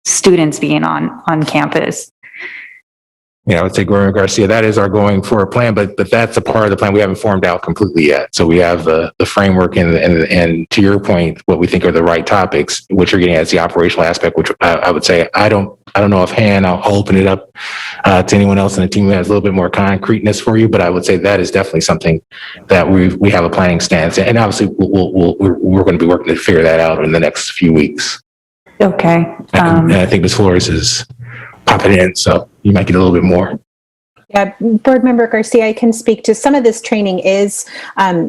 students being on campus. I would say, Governor Garcia, that is our going forward plan, but that's a part of the plan we haven't formed out completely yet. So we have the framework and to your point, what we think are the right topics, which you're getting as the operational aspect, which I would say, I don't know offhand. I'll open it up to anyone else in the team who has a little bit more concreteness for you, but I would say that is definitely something that we have a planning stance. And obviously we're going to be working to figure that out in the next few weeks. Okay. And I think Ms. Flores is popping in, so you might get a little bit more. Yeah, Board Member Garcia, I can speak to some of this training is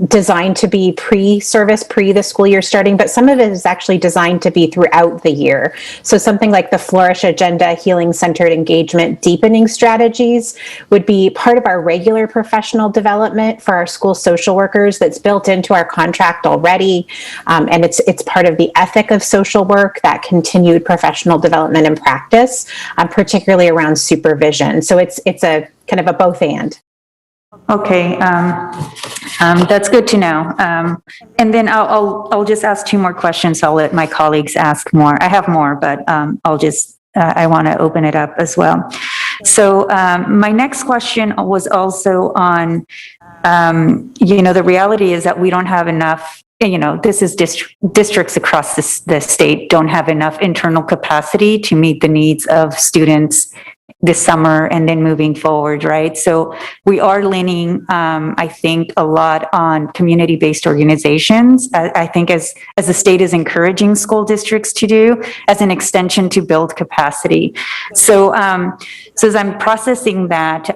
designed to be pre-service, the school year starting, but some of it is actually designed to be throughout the year. So something like the Flourish Agenda, Healing-Centered Engagement, Deepening Strategies would be part of our regular professional development for our school social workers that's built into our contract already. And it's part of the ethic of social work, that continued professional development and practice, particularly around supervision. So it's a kind of a both and. Okay, that's good to know. And then I'll just ask two more questions. I'll let my colleagues ask more. I have more, but I want to open it up as well. So my next question was also on, the reality is that we don't have enough, this is districts across the state don't have enough internal capacity to meet the needs of students this summer and then moving forward, right? So we are leaning, I think, a lot on community-based organizations. I think as the state is encouraging school districts to do, as an extension to build capacity. So as I'm processing that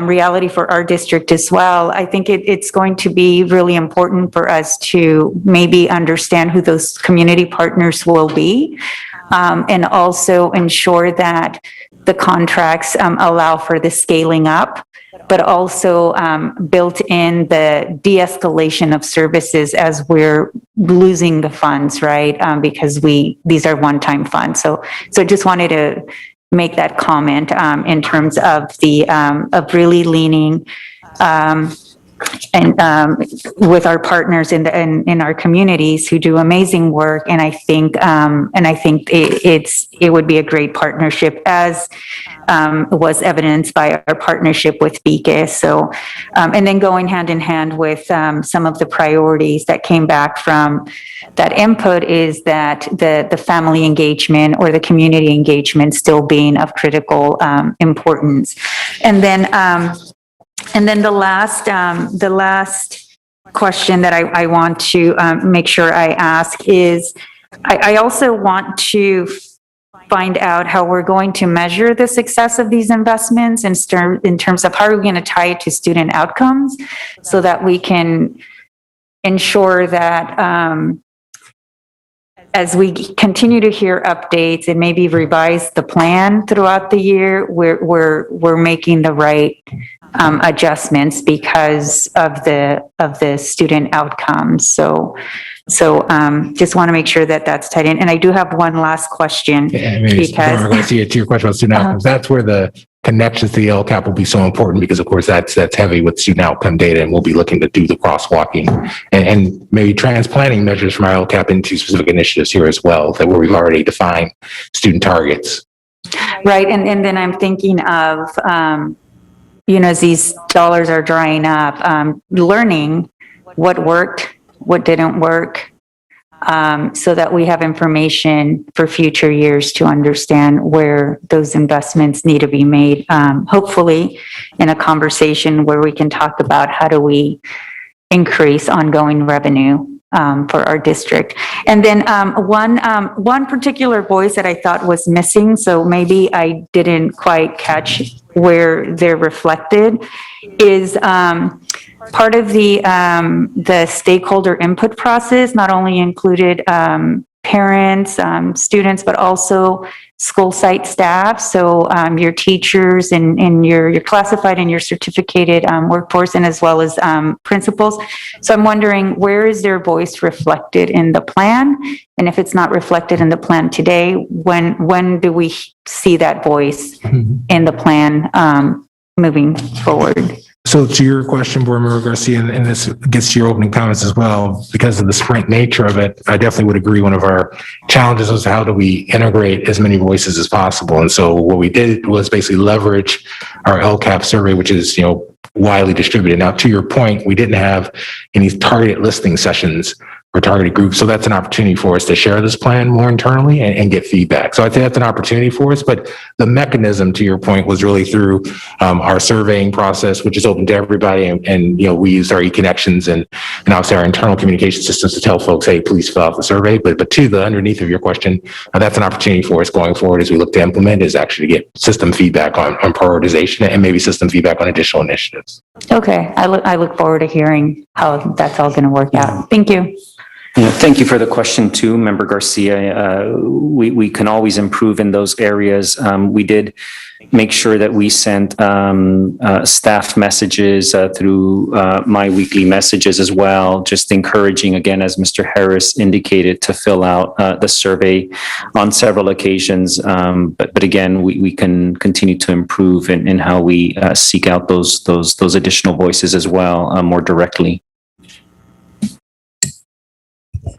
reality for our district as well, I think it's going to be really important for us to maybe understand who those community partners will be, and also ensure that the contracts allow for the scaling up, but also built in the de-escalation of services as we're losing the funds, right? Because these are one-time funds. So just wanted to make that comment in terms of of really leaning and with our partners in our communities who do amazing work. And I think it would be a great partnership, as was evidenced by our partnership with BECA. So, and then going hand in hand with some of the priorities that came back from that input is that the family engagement or the community engagement still being of critical importance. And then the last question that I want to make sure I ask is, I also want to find out how we're going to measure the success of these investments in terms of how are we going to tie it to student outcomes, so that we can ensure that as we continue to hear updates and maybe revise the plan throughout the year, we're making the right adjustments because of the student outcomes. So just want to make sure that that's tied in. And I do have one last question. Yeah, because we're going to see it to your question about student outcomes. That's where the connections to the LCAP will be so important, because of course that's heavy with student outcome data, and we'll be looking to do the crosswalking and maybe transplanting measures from our LCAP into specific initiatives here as well, that where we've already defined student targets. Right. And then I'm thinking of, as these dollars are drying up, learning what worked, what didn't work, so that we have information for future years to understand where those investments need to be made. Hopefully in a conversation where we can talk about how do we increase ongoing revenue for our district. And then one particular voice that I thought was missing, so maybe I didn't quite catch where they're reflected, is part of the stakeholder input process not only included parents, students, but also school site staff. So your teachers and your classified and your certificated workforce, and as well as principals. So I'm wondering, where is their voice reflected in the plan? And if it's not reflected in the plan today, when do we see that voice in the plan moving forward? So to your question, Board Member Garcia, and this gets to your opening comments as well, because of the sprint nature of it, I definitely would agree. One of our challenges was how do we integrate as many voices as possible? And so what we did was basically leverage our LCAP survey, which is, widely distributed. Now, to your point, we didn't have any targeted listening sessions or targeted groups. So that's an opportunity for us to share this plan more internally and get feedback. So I think that's an opportunity for us, but the mechanism, to your point, was really through our surveying process, which is open to everybody. And we use our e-connections and obviously our internal communication systems to tell folks, hey, please fill out the survey. But to the underneath of your question, that's an opportunity for us going forward as we look to implement, is actually to get system feedback on prioritization and maybe system feedback on additional initiatives. Okay. I look forward to hearing how that's all going to work out. Thank you. Thank you for the question too, Member Garcia. We can always improve in those areas. We did make sure that we sent staff messages through my weekly messages as well, just encouraging, again, as Mr. Harris indicated, to fill out the survey on several occasions. But again, we can continue to improve in how we seek out those additional voices as well, more directly.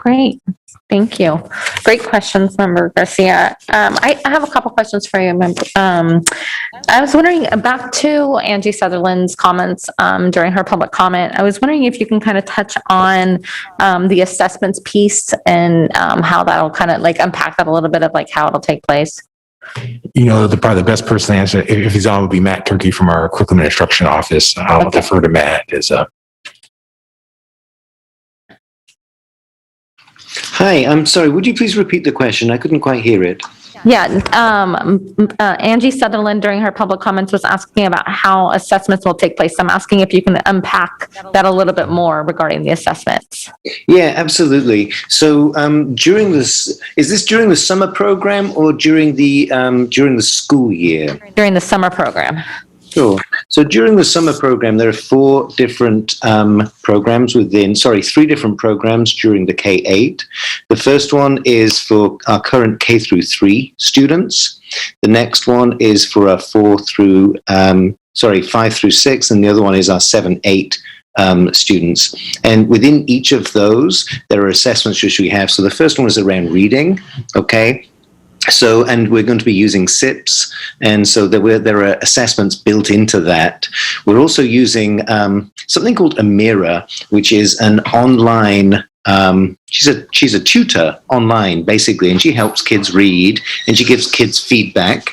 Great. Thank you. Great questions, Member Garcia. I have a couple questions for you, Member. I was wondering, back to Angie Sutherland's comments during her public comment, I was wondering if you can kind of touch on the assessments piece and how that'll kind of like unpack that a little bit of like how it'll take place. Probably the best person to answer, if he's on, would be Matt Turkey from our curriculum and instruction office. I'll defer to Matt. Hi, I'm sorry. Would you please repeat the question? I couldn't quite hear it. Yeah, Angie Sutherland during her public comments was asking about how assessments will take place. I'm asking if you can unpack that a little bit more regarding the assessments. Yeah, absolutely. So during this, is this during the summer program or during the school year? During the summer program. Sure. So during the summer program, there are three different programs during the K-8. The first one is for our current K through 3 students. The next one is for our 5 through 6, and the other one is our 7-8 students. And within each of those, there are assessments which we have. So the first one is around reading, okay? So, and we're going to be using SIPs, and so there are assessments built into that. We're also using something called Amira, which is an online. She's a tutor online, basically, and she helps kids read, and she gives kids feedback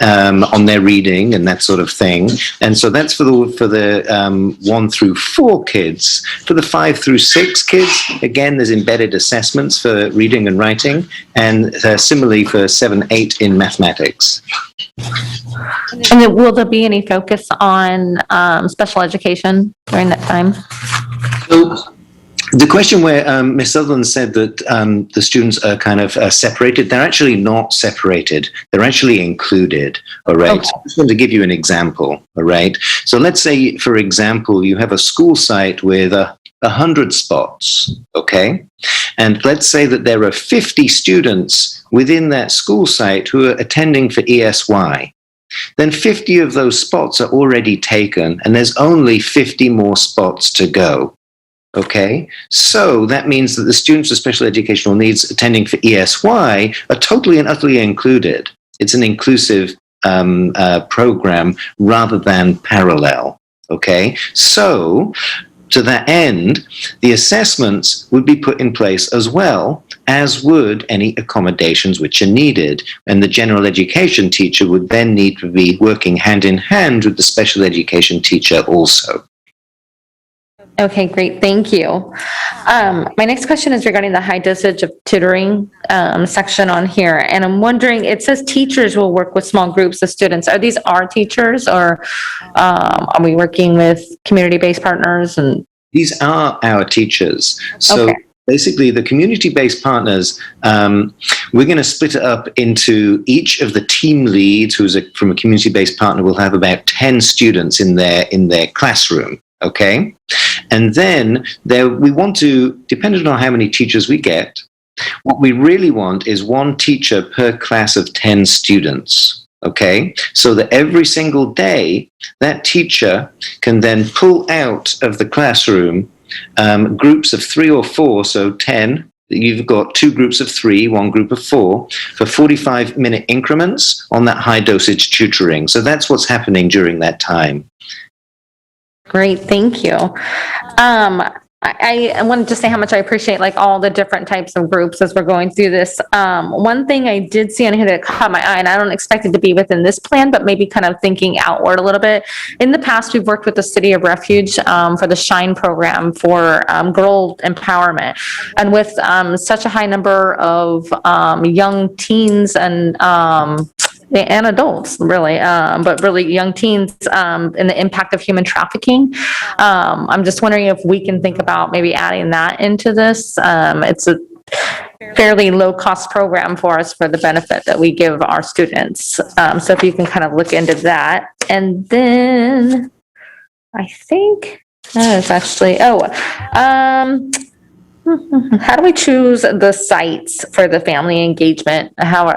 on their reading and that sort of thing. And so that's for the 1 through 4 kids. For the 5 through 6 kids, again, there's embedded assessments for reading and writing, and similarly for 7-8 in mathematics. And then will there be any focus on special education during that time? So, the question where Ms. Sutherland said that the students are kind of separated, they're actually not separated. They're actually included, all right? Okay. So I just want to give you an example, all right? So let's say, for example, you have a school site with 100 spots, okay? And let's say that there are 50 students within that school site who are attending for ESY. Then 50 of those spots are already taken, and there's only 50 more spots to go. Okay, so that means that the students with special educational needs attending for ESY are totally and utterly included. It's an inclusive program rather than parallel. Okay, so to that end, the assessments would be put in place as well, as would any accommodations which are needed. And the general education teacher would then need to be working hand in hand with the special education teacher also. Okay, great. Thank you. My next question is regarding the high dosage of tutoring section on here. And I'm wondering, it says teachers will work with small groups of students. Are these our teachers, or are we working with community-based partners? And these are our teachers. So okay. Basically, the community-based partners, we're going to split it up into each of the team leads, from a community-based partner, will have about 10 students in their classroom. Okay, and then we want to, depending on how many teachers we get, what we really want is 1 teacher per class of 10 students. Okay, so that every single day that teacher can then pull out of the classroom groups of 3 or 4, so 10. You've got 2 groups of 3, 1 group of 4, for 45-minute increments on that high dosage tutoring. So that's what's happening during that time. Great, thank you. I wanted to say how much I appreciate like all the different types of groups as we're going through this. One thing I did see on here that caught my eye, and I don't expect it to be within this plan, but maybe kind of thinking outward a little bit. In the past, we've worked with the City of Refuge for the SHINE program for girl empowerment. And with such a high number of young teens and adults, really, but really young teens and the impact of human trafficking. I'm just wondering if we can think about maybe adding that into this. It's a fairly low-cost program for us for the benefit that we give our students. So if you can kind of look into that. And then I think that is actually, how do we choose the sites for the family engagement? How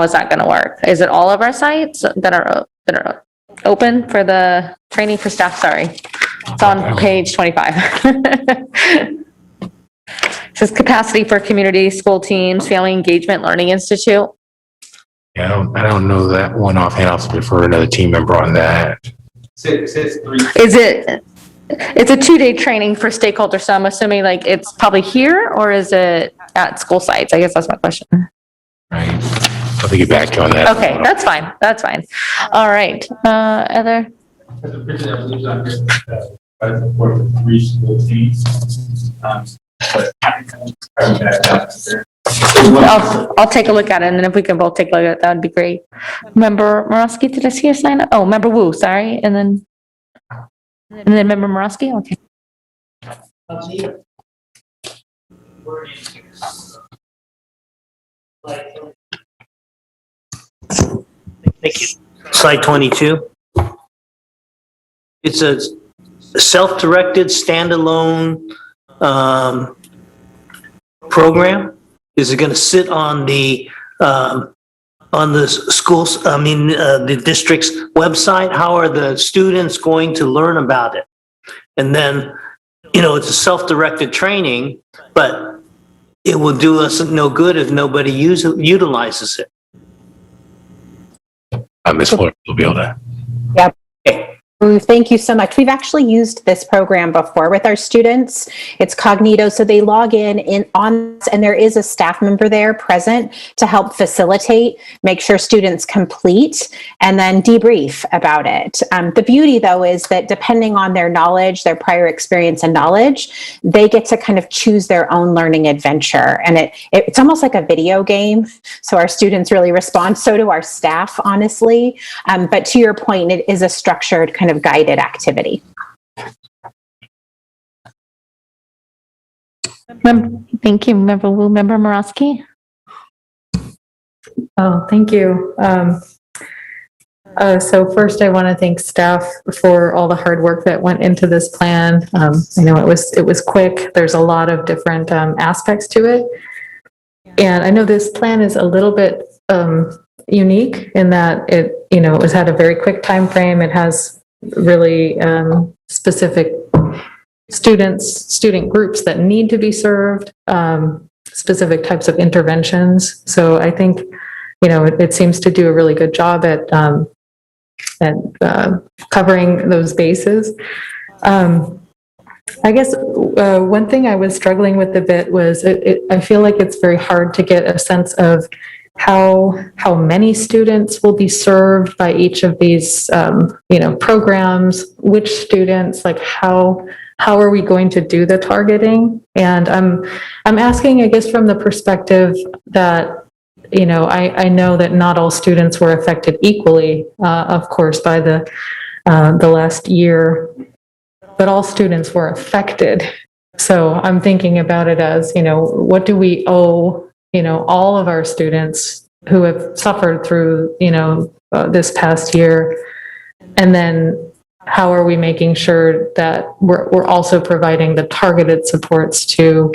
is that going to work? Is it all of our sites that are open for the training for staff? Sorry, it's on page 25. says capacity for community, school teams, family engagement, learning institute. Yeah, I don't know that one offhand. I'll defer another team member on that. Is it, it's a 2-day training for stakeholders, so I'm assuming like it's probably here, or is it at school sites? I guess that's my question. Right. I'll get back to you on that. Okay, that's fine, that's fine. All right, other? I'll take a look at it, and then if we can both take a look at it, that would be great. Member Morosky, did I see your sign up? Oh, Member Wu, sorry, and then Member Morosky, okay. Thank you. Slide 22. It's a self-directed, standalone program. Is it going to sit on the schools, the district's website? How are the students going to learn about it? And then, it's a self-directed training, but it will do us no good if nobody utilizes it. Ms. Floyd will be able to. Yep. Thank you so much. We've actually used this program before with our students. It's Cognito, so they log in on, and there is a staff member there present to help facilitate, make sure students complete, and then debrief about it. The beauty, though, is that depending on their knowledge, their prior experience and knowledge, they get to kind of choose their own learning adventure. And it's almost like a video game. So our students really respond. So do our staff, honestly. But to your point, it is a structured kind of guided activity. Thank you, Member Wu. Member Morosky? Oh, thank you. So first I want to thank staff for all the hard work that went into this plan. I know it was quick. There's a lot of different aspects to it. And I know this plan is a little bit unique in that it was had a very quick time frame. It has really specific student groups that need to be served, specific types of interventions. So I think, it seems to do a really good job at covering those bases. I guess one thing I was struggling with a bit was I feel like it's very hard to get a sense of how many students will be served by each of these programs, which students, like how are we going to do the targeting? And I'm asking, I guess, from the perspective that I know that not all students were affected equally, of course, by the last year, but all students were affected. So I'm thinking about it as, what do we owe all of our students who have suffered through, this past year? And then how are we making sure that we're also providing the targeted supports to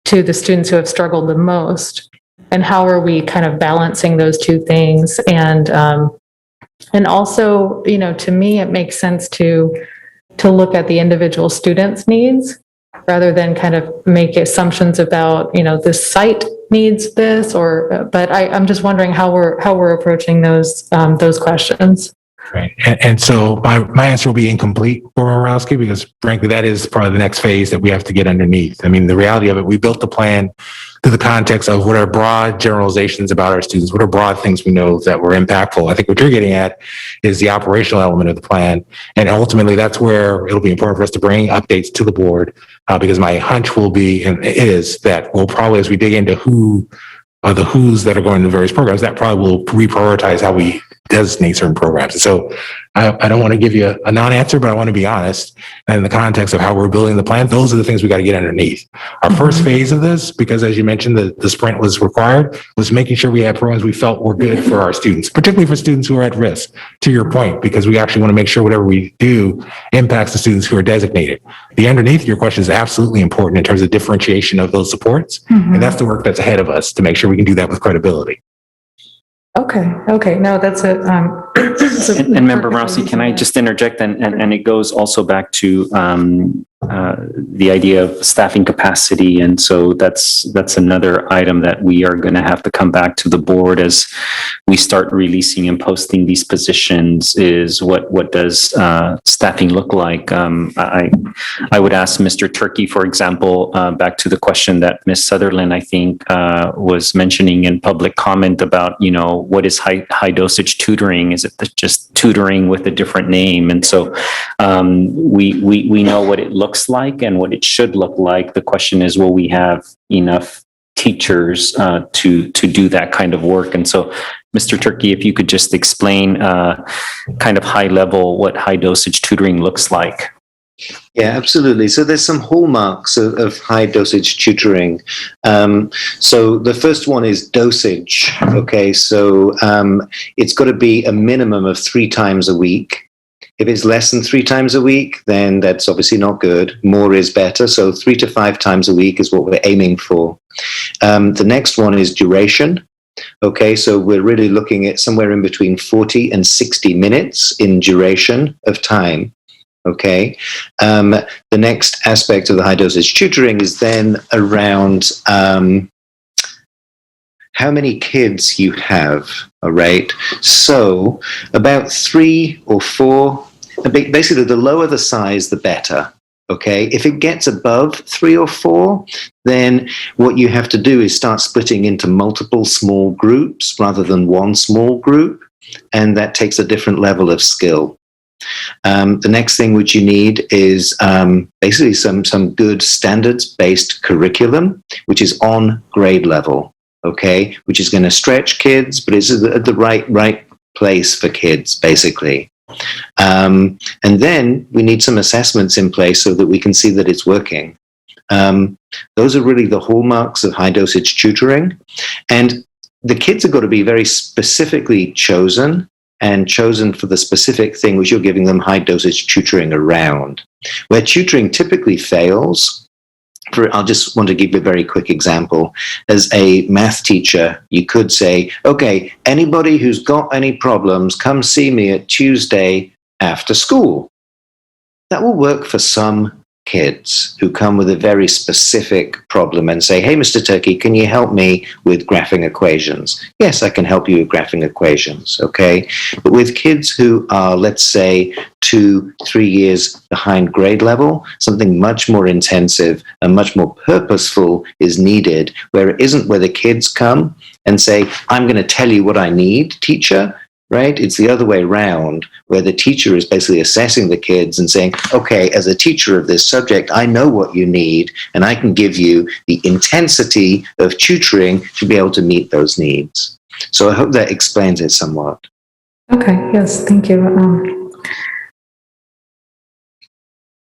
the students who have struggled the most? And how are we kind of balancing those two things? And also, to me, it makes sense to look at the individual students' needs rather than kind of make assumptions about, this site needs this, but I'm just wondering how we're approaching those questions. Right. And so my answer will be incomplete for Morosky, because frankly, that is probably the next phase that we have to get underneath. I mean, the reality of it, we built the plan to the context of what are broad generalizations about our students, what are broad things we know that were impactful. I think what you're getting at is the operational element of the plan. And ultimately, that's where it'll be important for us to bring updates to the board, because my hunch will be, and it is, that we'll probably, as we dig into who are the who's that are going to various programs, that probably will reprioritize how we designate certain programs. And so I don't want to give you a non-answer, but I want to be honest. And in the context of how we're building the plan, those are the things we got to get underneath. Our first phase of this, because as you mentioned, the sprint was required, was making sure we had programs we felt were good for our students, particularly for students who are at risk, to your point, because we actually want to make sure whatever we do impacts the students who are designated. The underneath your question is absolutely important in terms of differentiation of those supports. And that's the work that's ahead of us to make sure we can do that with credibility. Okay. No, that's it. And Member Morosky, can I just interject? And it goes also back to the idea of staffing capacity. And so that's another item that we are going to have to come back to the board as we start releasing and posting these positions, is what does staffing look like? I would ask Mr. Turkey, for example, back to the question that Ms. Sutherland, I think, was mentioning in public comment about, what is high dosage tutoring? Is it just tutoring with a different name? And so we know what it looks like and what it should look like. The question is, will we have enough teachers to do that kind of work? And so, Mr. Turkey, if you could just explain kind of high level what high dosage tutoring looks like. Yeah, absolutely. So there's some hallmarks of high dosage tutoring. So the first one is dosage. Okay, so it's got to be a minimum of 3 times a week. If it's less than 3 times a week, then that's obviously not good. More is better. So 3 to 5 times a week is what we're aiming for. The next one is duration. Okay, so we're really looking at somewhere in between 40 and 60 minutes in duration of time. Okay. The next aspect of the high dosage tutoring is then around how many kids you have. All right. So about 3 or 4, basically the lower the size, the better. Okay. If it gets above 3 or 4, then what you have to do is start splitting into multiple small groups rather than one small group. And that takes a different level of skill. The next thing which you need is basically some good standards-based curriculum, which is on grade level, okay, which is going to stretch kids, but it's at the right place for kids, basically. And then we need some assessments in place so that we can see that it's working. Those are really the hallmarks of high-dosage tutoring. And the kids have got to be very specifically chosen for the specific thing which you're giving them high dosage tutoring around. Where tutoring typically fails, I'll just want to give you a very quick example. As a math teacher, you could say, okay, anybody who's got any problems, come see me at Tuesday after school. That will work for some kids who come with a very specific problem and say, hey, Mr. Turkey, can you help me with graphing equations? Yes, I can help you with graphing equations, okay? But with kids who are, let's say, 2-3 years behind grade level, something much more intensive and much more purposeful is needed, where it isn't where the kids come and say, I'm going to tell you what I need, teacher. Right? It's the other way around, where the teacher is basically assessing the kids and saying, okay, as a teacher of this subject, I know what you need, and I can give you the intensity of tutoring to be able to meet those needs. So I hope that explains it somewhat. Okay, yes, thank you.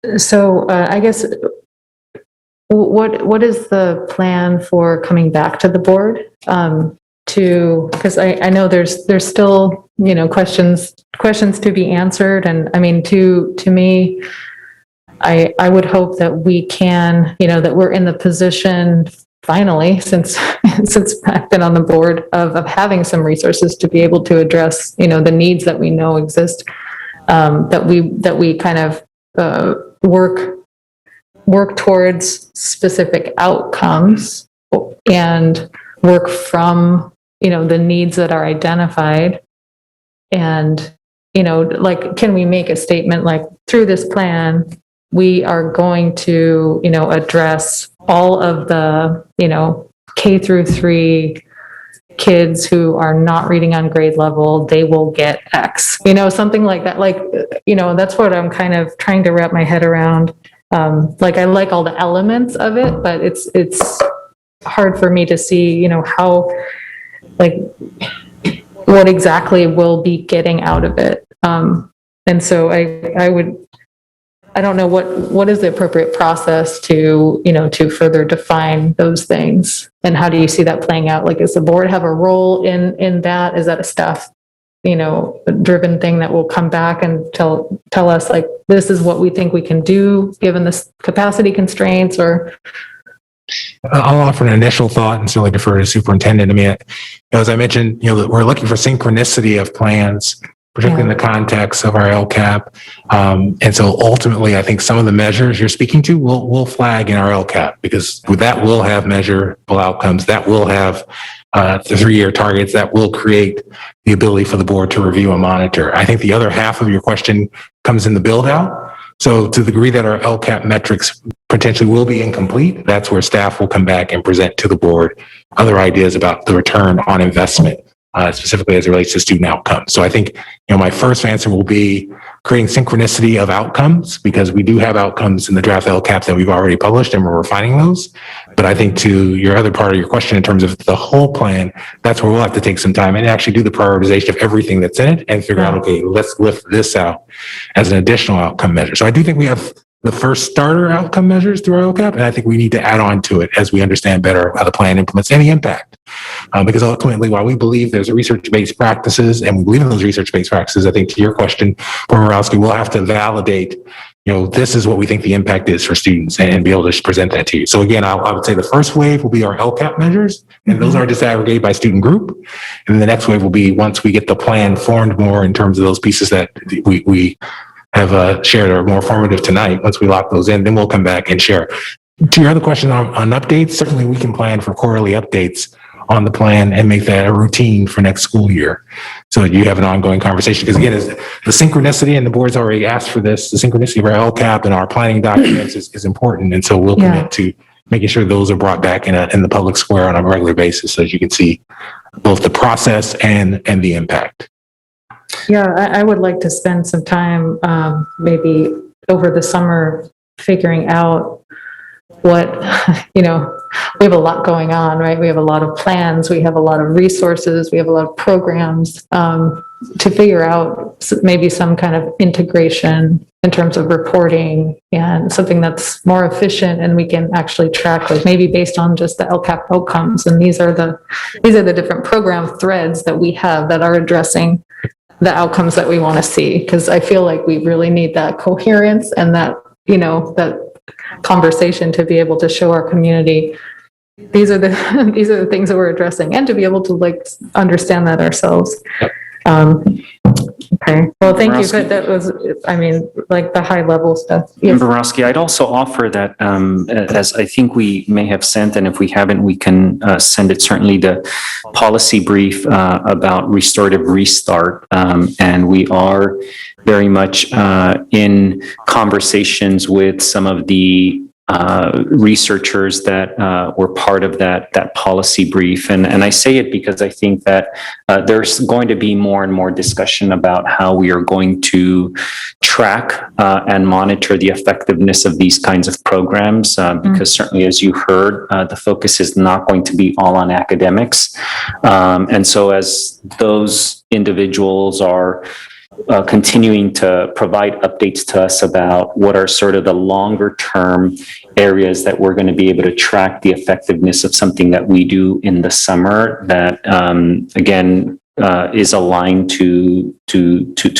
I guess, what is the plan for coming back to the board? Because I know there's still, questions to be answered. And I mean, to me, I would hope that we can, that we're in the position finally, since I've been on the board, of having some resources to be able to address, the needs that we know exist, that we kind of work towards specific outcomes and work from the needs that are identified. And, can we make a statement like, through this plan, we are going to, address all of the, K through 3 kids who are not reading on grade level, they will get X, something like that. That's what I'm kind of trying to wrap my head around. I like all the elements of it, but it's hard for me to see, how, what exactly we'll be getting out of it. And so I don't know what is the appropriate process to, to further define those things, and how do you see that playing out? Does the board have a role in that? Is that a staff, driven thing that will come back and tell us this is what we think we can do given the capacity constraints? Or I'll offer an initial thought and certainly defer to the superintendent. I mean, as I mentioned, we're looking for synchronicity of plans particularly in the context of our LCAP. And so ultimately, I think some of the measures you're speaking to will flag in our LCAP, because that will have measurable outcomes, that will have the 3-year targets, that will create the ability for the board to review and monitor. I think the other half of your question comes in the build out. So to the degree that our LCAP metrics potentially will be incomplete, that's where staff will come back and present to the board other ideas about the return on investment, specifically as it relates to student outcomes. So I think, my first answer will be creating synchronicity of outcomes, because we do have outcomes in the draft LCAP that we've already published and we're refining those. But I think to your other part of your question in terms of the whole plan, that's where we'll have to take some time and actually do the prioritization of everything that's in it and figure out, okay, let's lift this out as an additional outcome measure. So I do think we have the first starter outcome measures through our LCAP, and I think we need to add on to it as we understand better how the plan implements any impact. Because ultimately, while we believe there's research-based practices, and we believe in those research-based practices, I think to your question, Borowski, we'll have to validate, this is what we think the impact is for students, and be able to present that to you. So again, I would say the first wave will be our LCAP measures, and those are disaggregated by student group. And then the next wave will be once we get the plan formed more in terms of those pieces that we have shared are more formative tonight. Once we lock those in, then we'll come back and share. To your other question on updates, certainly we can plan for quarterly updates on the plan and make that a routine for next school year, so that you have an ongoing conversation. Because again, the synchronicity, and the board's already asked for this, the synchronicity of our LCAP and our planning documents is important. And so we'll commit to making sure those are brought back in the public square on a regular basis, so that you can see both the process and the impact. Yeah, I would like to spend some time, maybe over the summer, figuring out what, we have a lot going on, right? We have a lot of plans, we have a lot of resources, we have a lot of programs, to figure out maybe some kind of integration in terms of reporting, and something that's more efficient and we can actually track, like maybe based on just the LCAP outcomes. And these are the different program threads that we have that are addressing the outcomes that we want to see. Because I feel like we really need that coherence and that, that conversation to be able to show our community these are the things that we're addressing, and to be able to understand that ourselves. Okay. Well, thank you. But that was, the high level stuff. Yes. Borowski, I'd also offer that, as I think we may have sent, and if we haven't, we can send it, certainly the policy brief about restorative restart. And we are very much in conversations with some of the researchers that were part of that policy brief. And I say it because I think that there's going to be more and more discussion about how we are going to track and monitor the effectiveness of these kinds of programs, because certainly, as you heard, the focus is not going to be all on academics. And so as those individuals are continuing to provide updates to us about what are sort of the longer term areas that we're going to be able to track the effectiveness of something that we do in the summer that, again, is aligned to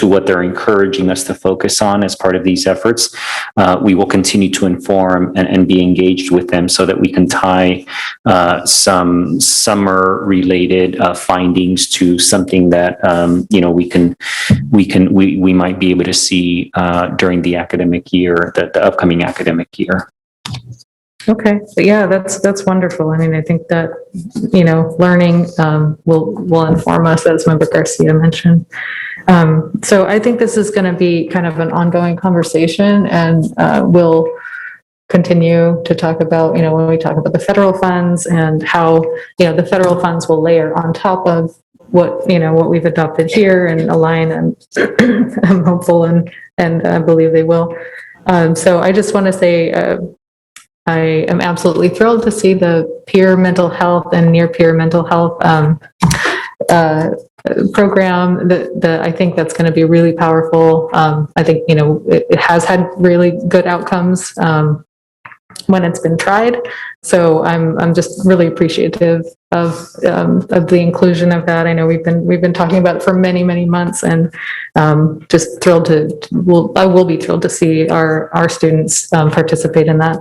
what they're encouraging us to focus on as part of these efforts. We will continue to inform and be engaged with them so that we can tie some summer related findings to something that we might be able to see during the academic year, the upcoming academic year. Okay. But yeah, that's wonderful. I think that, learning will inform us, as Member Garcia mentioned. So I think this is going to be kind of an ongoing conversation, and we'll continue to talk about, when we talk about the federal funds and how, the federal funds will layer on top of what we've adopted here and align, and I'm hopeful and I believe they will. So I just want to say, I am absolutely thrilled to see the peer mental health and near peer mental health program. That I think that's going to be really powerful. I think it has had really good outcomes when it's been tried. So I'm just really appreciative of the inclusion of that. I know we've been talking about it for many months, and just thrilled I will be thrilled to see our students participate in that.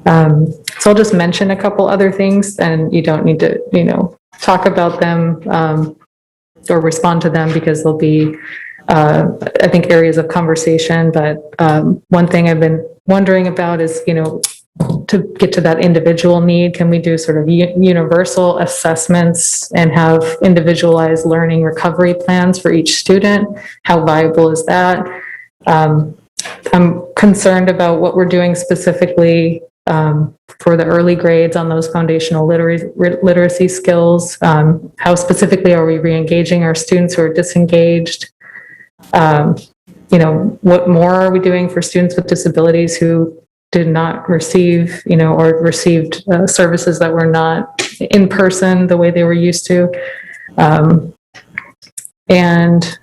So I'll just mention a couple other things, and you don't need to talk about them or respond to them, because they'll be I think, areas of conversation. But one thing I've been wondering about is, to get to that individual need, can we do sort of universal assessments and have individualized learning recovery plans for each student? How viable is that? I'm concerned about what we're doing specifically for the early grades on those foundational literacy skills. How specifically are we re-engaging our students who are disengaged? What more are we doing for students with disabilities who did not receive, or received services that were not in person the way they were used to? And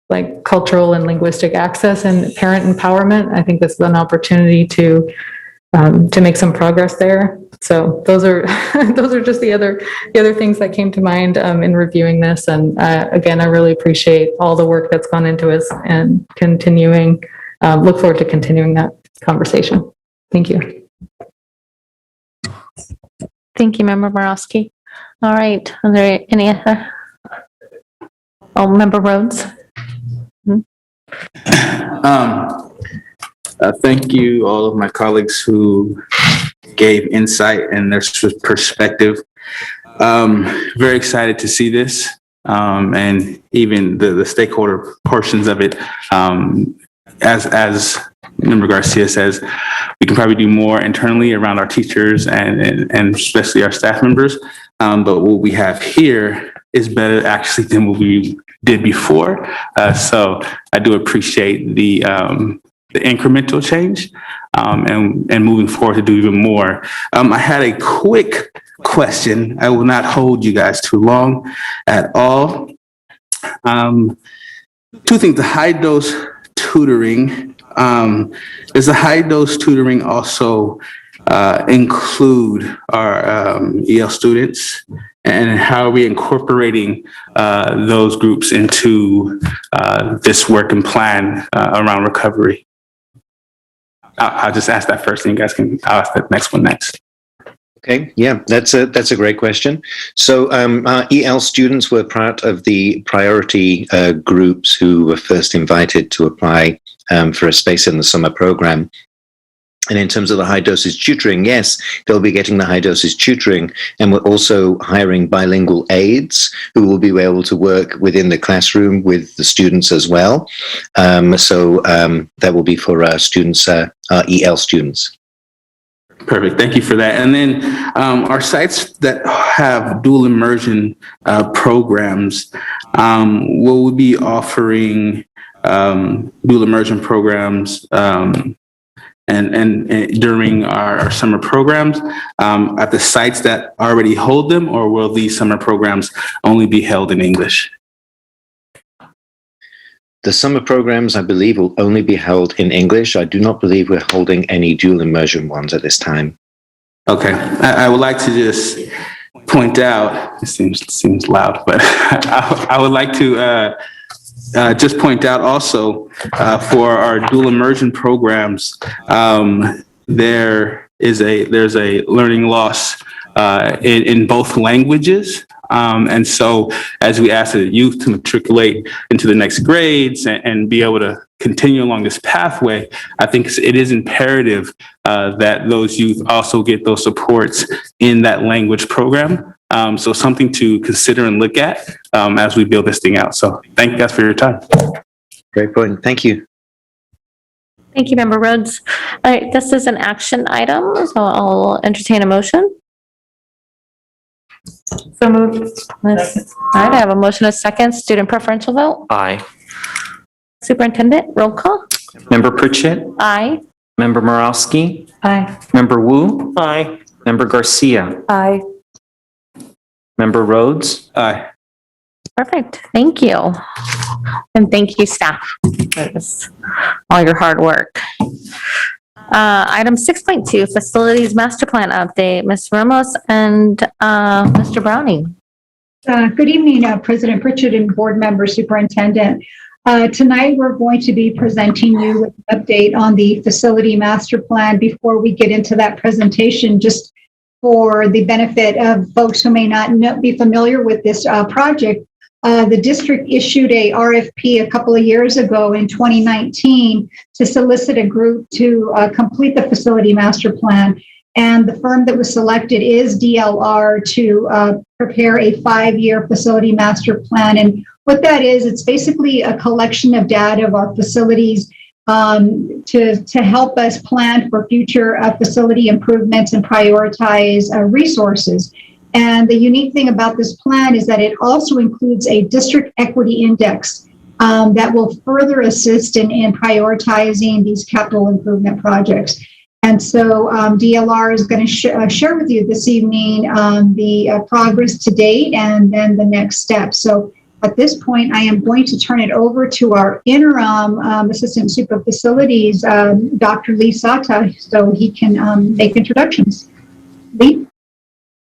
like cultural and linguistic access and parent empowerment, I think this is an opportunity to make some progress there. So those are just the other things that came to mind in reviewing this. And again, I really appreciate all the work that's gone into it and look forward to continuing that conversation. Thank you. Thank you, Member Borowski. All right, are there any other? Oh, Member Rhodes. Thank you, all of my colleagues who gave insight and their perspective. Very excited to see this, and even the stakeholder portions of it. As Member Garcia says, we can probably do more internally around our teachers and especially our staff members. But what we have here is better actually than what we did before. So I do appreciate the incremental change and moving forward to do even more. I had a quick question. I will not hold you guys too long at all. Two things, the high dose tutoring. Does the high dose tutoring also include our EL students? And how are we incorporating those groups into this work and plan around recovery? I'll just ask that first, and you guys I'll ask the next one next. Okay, yeah, that's a great question. So our EL students were part of the priority groups who were first invited to apply for a space in the summer program. And in terms of the high dosage tutoring, yes, they'll be getting the high dosage tutoring, and we're also hiring bilingual aides who will be able to work within the classroom with the students as well. So that will be for our students, our EL students. Perfect. Thank you for that. And then our sites that have dual immersion programs, will we be offering dual immersion programs and during our summer programs at the sites that already hold them, or will these summer programs only be held in English? The summer programs, I believe, will only be held in English. I do not believe we're holding any dual immersion ones at this time. Okay. I would like to just point out, it seems loud, but I would like to just point out also for our dual immersion programs, there's a learning loss in both languages. And so as we ask the youth to matriculate into the next grades and be able to continue along this pathway, I think it is imperative that those youth also get those supports in that language program. So something to consider and look at as we build this thing out. So thank you guys for your time. Great point. Thank you. Thank you, Member Rhodes. All right, this is an action item, so I'll entertain a motion. So moved. All right, I have a motion, a second. Student preferential vote. Aye. Superintendent, roll call. Member Pritchett? Aye. Member Morowski? Aye. Member Wu? Aye. Member Garcia? Aye. Member Rhodes? Aye. Perfect. Thank you. And thank you, staff, for this, all your hard work. Item 6.2, Facilities Master Plan Update. Ms. Ramos and Mr. Browning. Good evening, President Pritchett and board member superintendent. Tonight, we're going to be presenting you with an update on the facility master plan. Before we get into that presentation, just for the benefit of folks who may not be familiar with this project, The district issued a RFP a couple of years ago in 2019 to solicit a group to complete the facility master plan. And the firm that was selected is DLR to prepare a 5-year facility master plan. And what that is, it's basically a collection of data of our facilities to help us plan for future facility improvements and prioritize resources. And the unique thing about this plan is that it also includes a district equity index that will further assist in prioritizing these capital improvement projects. And so DLR is going to share with you this evening the progress to date and then the next step. So at this point, I am going to turn it over to our interim Assistant Super Facilities, Dr. Lee Sata, so he can make introductions. Lee?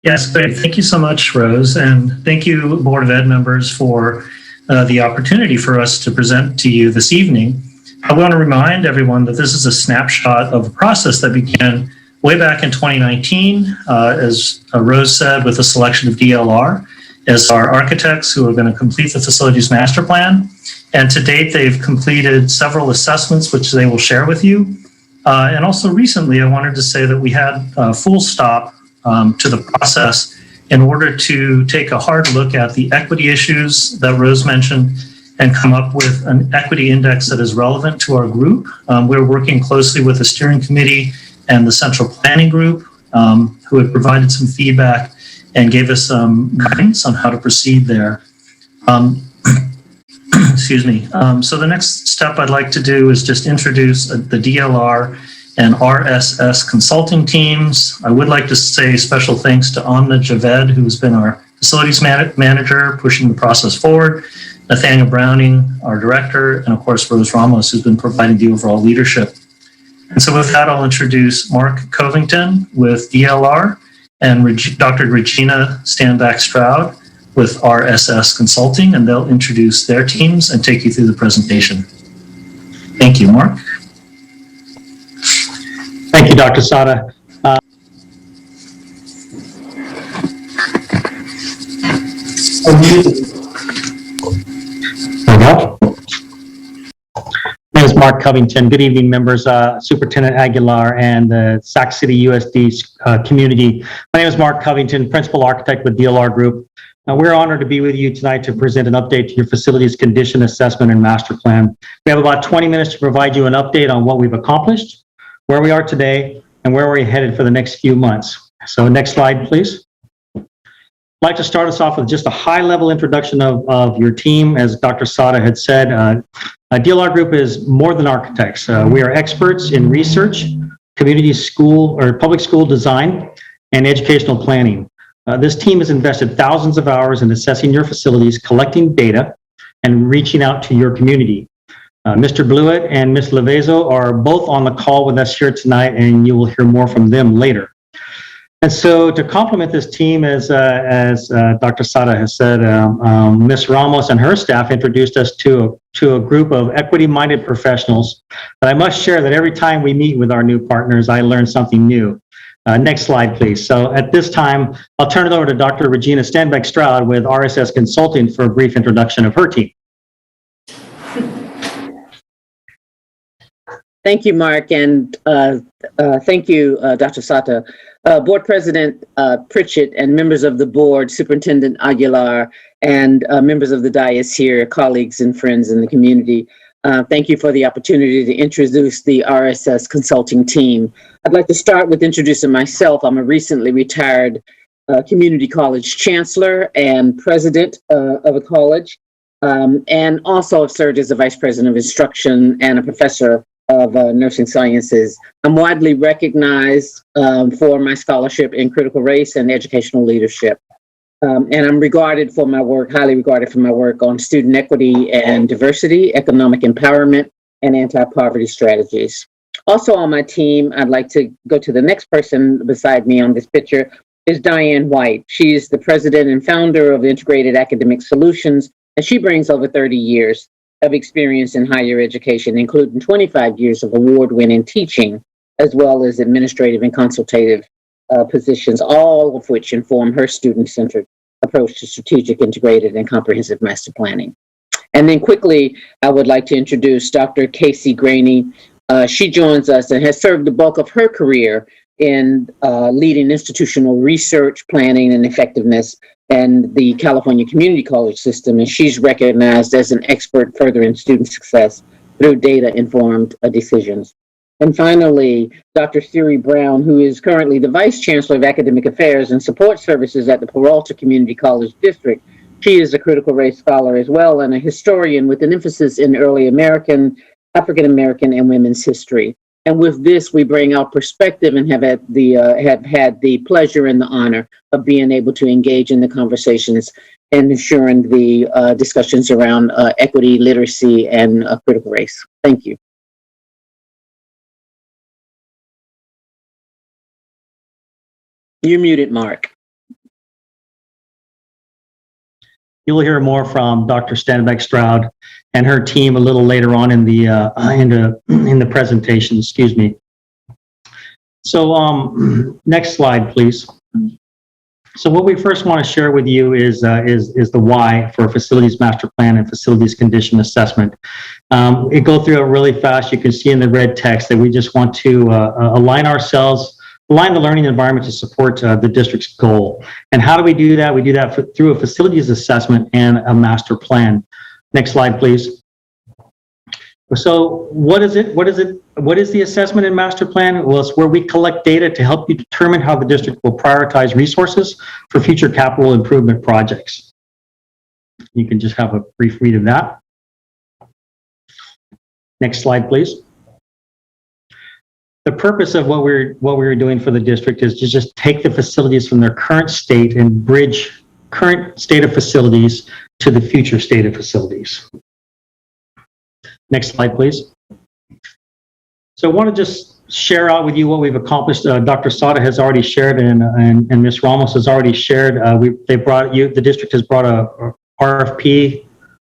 Yes, great. Thank you so much, Rose. And thank you, Board of Ed members, for the opportunity for us to present to you this evening. I want to remind everyone that this is a snapshot of a process that began way back in 2019, as Rose said, with the selection of DLR as our architects who are going to complete the facilities master plan. And to date, they've completed several assessments, which they will share with you. And also recently, I wanted to say that we had a full stop to the process in order to take a hard look at the equity issues that Rose mentioned and come up with an equity index that is relevant to our group. We're working closely with the steering committee and the central planning group who had provided some feedback and gave us some guidance on how to proceed there. Excuse me. So the next step I'd like to do is just introduce the DLR and RSS consulting teams. I would like to say special thanks to Amna Javed, who's been our facilities manager, pushing the process forward, Nathaniel Browning, our director, and of course, Rose Ramos, who's been providing the overall leadership. And so with that, I'll introduce Mark Covington with DLR and Dr. Regina Standback-Stroud with RSS Consulting, and they'll introduce their teams and take you through the presentation. Thank you, Mark. Thank you, Dr. Sada. My name is Mark Covington. Good evening, members, Superintendent Aguilar and the Sac City USD community. My name is Mark Covington, Principal Architect with DLR Group. We're honored to be with you tonight to present an update to your facilities condition assessment and master plan. We have about 20 minutes to provide you an update on what we've accomplished, where we are today, and where we're headed for the next few months. So next slide, please. I'd like to start us off with just a high-level introduction of your team. As Dr. Sada had said, DLR Group is more than architects. We are experts in research, community school or public school design, and educational planning. This team has invested thousands of hours in assessing your facilities, collecting data, and reaching out to your community. Mr. Blewett and Ms. Levezo are both on the call with us here tonight, and you will hear more from them later. And so to complement this team, as Dr. Sada has said, Ms. Ramos and her staff introduced us to a group of equity-minded professionals. But I must share that every time we meet with our new partners, I learn something new. Next slide, please. So at this time, I'll turn it over to Dr. Regina Standback-Stroud with RSS Consulting for a brief introduction of her team. Thank you, Mark, and thank you, Dr. Sata. Board President Pritchett and members of the board, Superintendent Aguilar, and members of the dais here, colleagues and friends in the community. Thank you for the opportunity to introduce the RSS consulting team. I'd like to start with introducing myself. I'm a recently retired community college chancellor and president of a college, and also have served as the vice president of instruction and a professor of nursing sciences. I'm widely recognized for my scholarship in critical race and educational leadership. And I'm regarded for my work, highly regarded for my work on student equity and diversity, economic empowerment, and anti-poverty strategies. Also on my team, I'd like to go to the next person beside me on this picture, is Diane White. She's the president and founder of Integrated Academic Solutions, and she brings over 30 years of experience in higher education, including 25 years of award-winning teaching, as well as administrative and consultative positions, all of which inform her student-centered approach to strategic, integrated, and comprehensive master planning. And then quickly, I would like to introduce Dr. Casey Graney. She joins us and has served the bulk of her career in leading institutional research, planning, and effectiveness and the California Community College system. And she's recognized as an expert furthering student success through data-informed decisions. And finally, Dr. Siri Brown, who is currently the Vice Chancellor of Academic Affairs and Support Services at the Peralta Community College District. She is a critical race scholar as well and a historian with an emphasis in early American, African American, and women's history. And with this, we bring our perspective and have had the pleasure and the honor of being able to engage in the conversations and ensuring the discussions around equity, literacy, and critical race. Thank you. You're muted, Mark. You'll hear more from Dr. Stanback Stroud and her team a little later on in the presentation. Excuse me. So, next slide, please. So, what we first want to share with you is the why for facilities master plan and facilities condition assessment. We go through it really fast. You can see in the red text that we just want to align the learning environment to support the district's goal. And how do we do that? We do that through a facilities assessment and a master plan. Next slide, please. So what is it? What is the assessment and master plan? Well, it's where we collect data to help you determine how the district will prioritize resources for future capital improvement projects. You can just have a brief read of that. Next slide, please. The purpose of what we're doing for the district is to just take the facilities from their current state and bridge current state of facilities to the future state of facilities. Next slide, please. So I want to just share out with you what we've accomplished. Dr. Sada has already shared and Ms. Ramos has already shared. The district has brought a RFP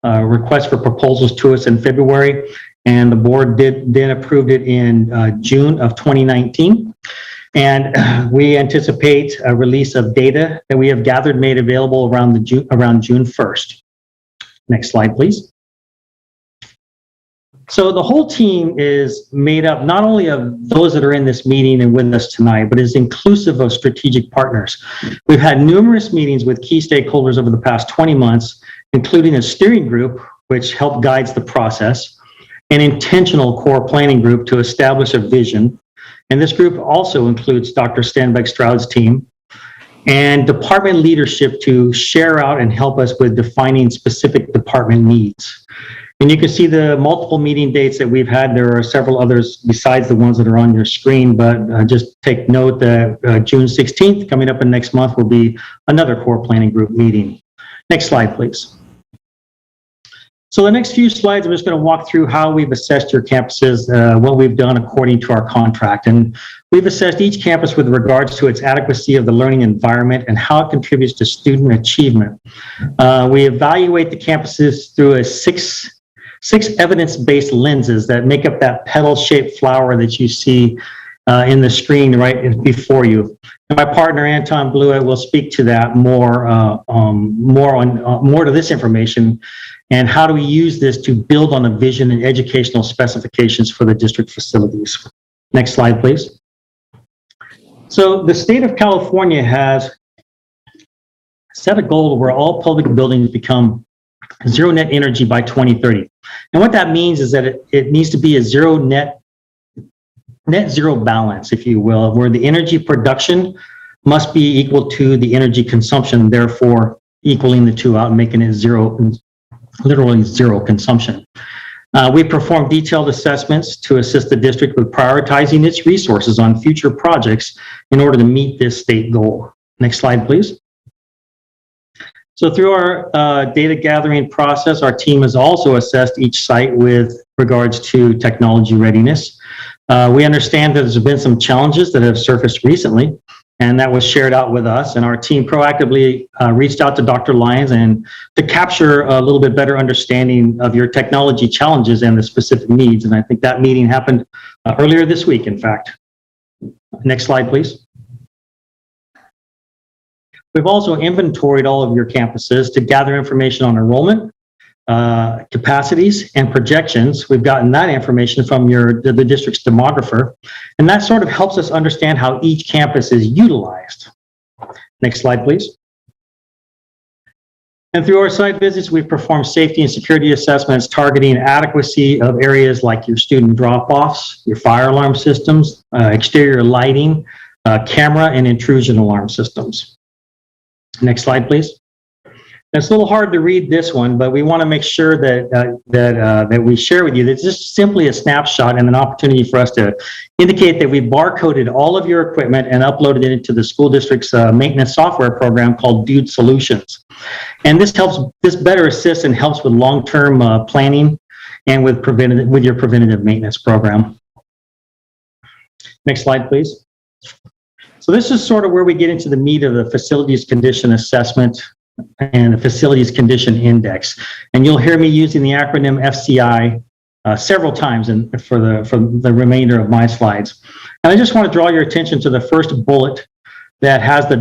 request for proposals to us in February. And the board then approved it in June of 2019. And we anticipate a release of data that we have gathered made available around June 1st. Next slide, please. So the whole team is made up not only of those that are in this meeting and with us tonight, but is inclusive of strategic partners. We've had numerous meetings with key stakeholders over the past 20 months, including a steering group, which helped guides the process, an intentional core planning group to establish a vision. And this group also includes Dr. Stanback Stroud's team and department leadership to share out and help us with defining specific department needs. And you can see the multiple meeting dates that we've had. There are several others besides the ones that are on your screen, but just take note that June 16th, coming up in next month, will be another core planning group meeting. Next slide, please. So the next few slides, I'm just going to walk through how we've assessed your campuses, what we've done according to our contract. And we've assessed each campus with regards to its adequacy of the learning environment and how it contributes to student achievement. We evaluate the campuses through six evidence-based lenses that make up that petal-shaped flower that you see in the screen right before you. And my partner, Anton Blewett, will speak to that more to this information. And how do we use this to build on the vision and educational specifications for the district facilities? Next slide, please. So the state of California has set a goal where all public buildings become zero net energy by 2030. And what that means is that it needs to be a net zero balance, if you will, where the energy production must be equal to the energy consumption, therefore equaling the two out and making it literally zero consumption. We perform detailed assessments to assist the district with prioritizing its resources on future projects in order to meet this state goal. Next slide, please. So through our data gathering process, our team has also assessed each site with regards to technology readiness. We understand that there's been some challenges that have surfaced recently, and that was shared out with us. And our team proactively reached out to Dr. Lyons and to capture a little bit better understanding of your technology challenges and the specific needs. And I think that meeting happened earlier this week, in fact. Next slide, please. We've also inventoried all of your campuses to gather information on enrollment, capacities, and projections. We've gotten that information from the district's demographer, and that sort of helps us understand how each campus is utilized. Next slide, please. And through our site visits, we've performed safety and security assessments targeting adequacy of areas like your student drop-offs, your fire alarm systems, exterior lighting, camera and intrusion alarm systems. Next slide, please. It's a little hard to read this one, but we want to make sure that we share with you that it's just simply a snapshot and an opportunity for us to indicate that we barcoded all of your equipment and uploaded it into the school district's maintenance software program called Dude Solutions. And this better assists and helps with long-term planning and with your preventative maintenance program. Next slide, please. So this is sort of where we get into the meat of the facilities condition assessment and the Facilities Condition Index. And you'll hear me using the acronym FCI several times for the remainder of my slides. And I just want to draw your attention to the first bullet that has the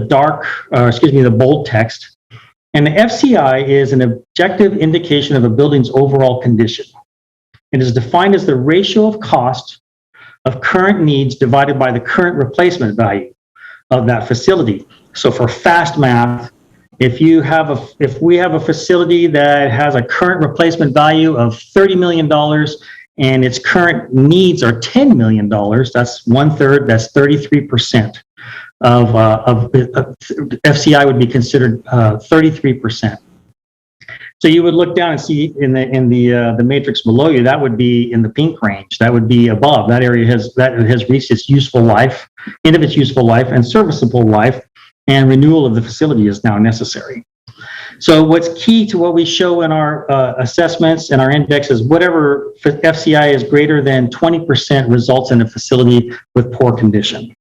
bold text. And the FCI is an objective indication of a building's overall condition. It is defined as the ratio of cost of current needs divided by the current replacement value of that facility. So for fast math, if we have a facility that has a current replacement value of $30 million and its current needs are $10 million, that's 1/3, that's 33% of FCI would be considered 33%. So you would look down and see in the matrix below you, that would be in the pink range. That would be above. That area has reached its useful life, end of its useful life and serviceable life, and renewal of the facility is now necessary. So what's key to what we show in our assessments and our index is whatever FCI is greater than 20% results in a facility with poor condition.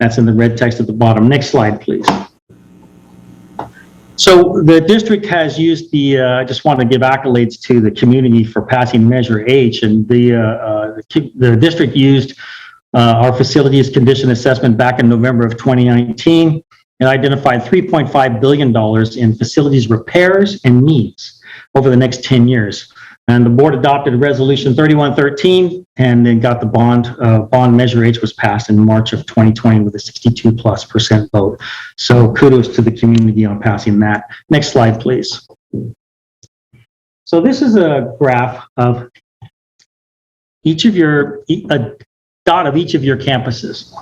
That's in the red text at the bottom. Next slide, please. So the district has used I just want to give accolades to the community for passing Measure H, and the district used our facilities condition assessment back in November of 2019. And identified $3.5 billion in facilities repairs and needs over the next 10 years. And the board adopted Resolution 3113 and then got the bond Measure H was passed in March of 2020 with a 62+% vote. So kudos to the community on passing that. Next slide, please. So this is a graph of a dot of each of your campuses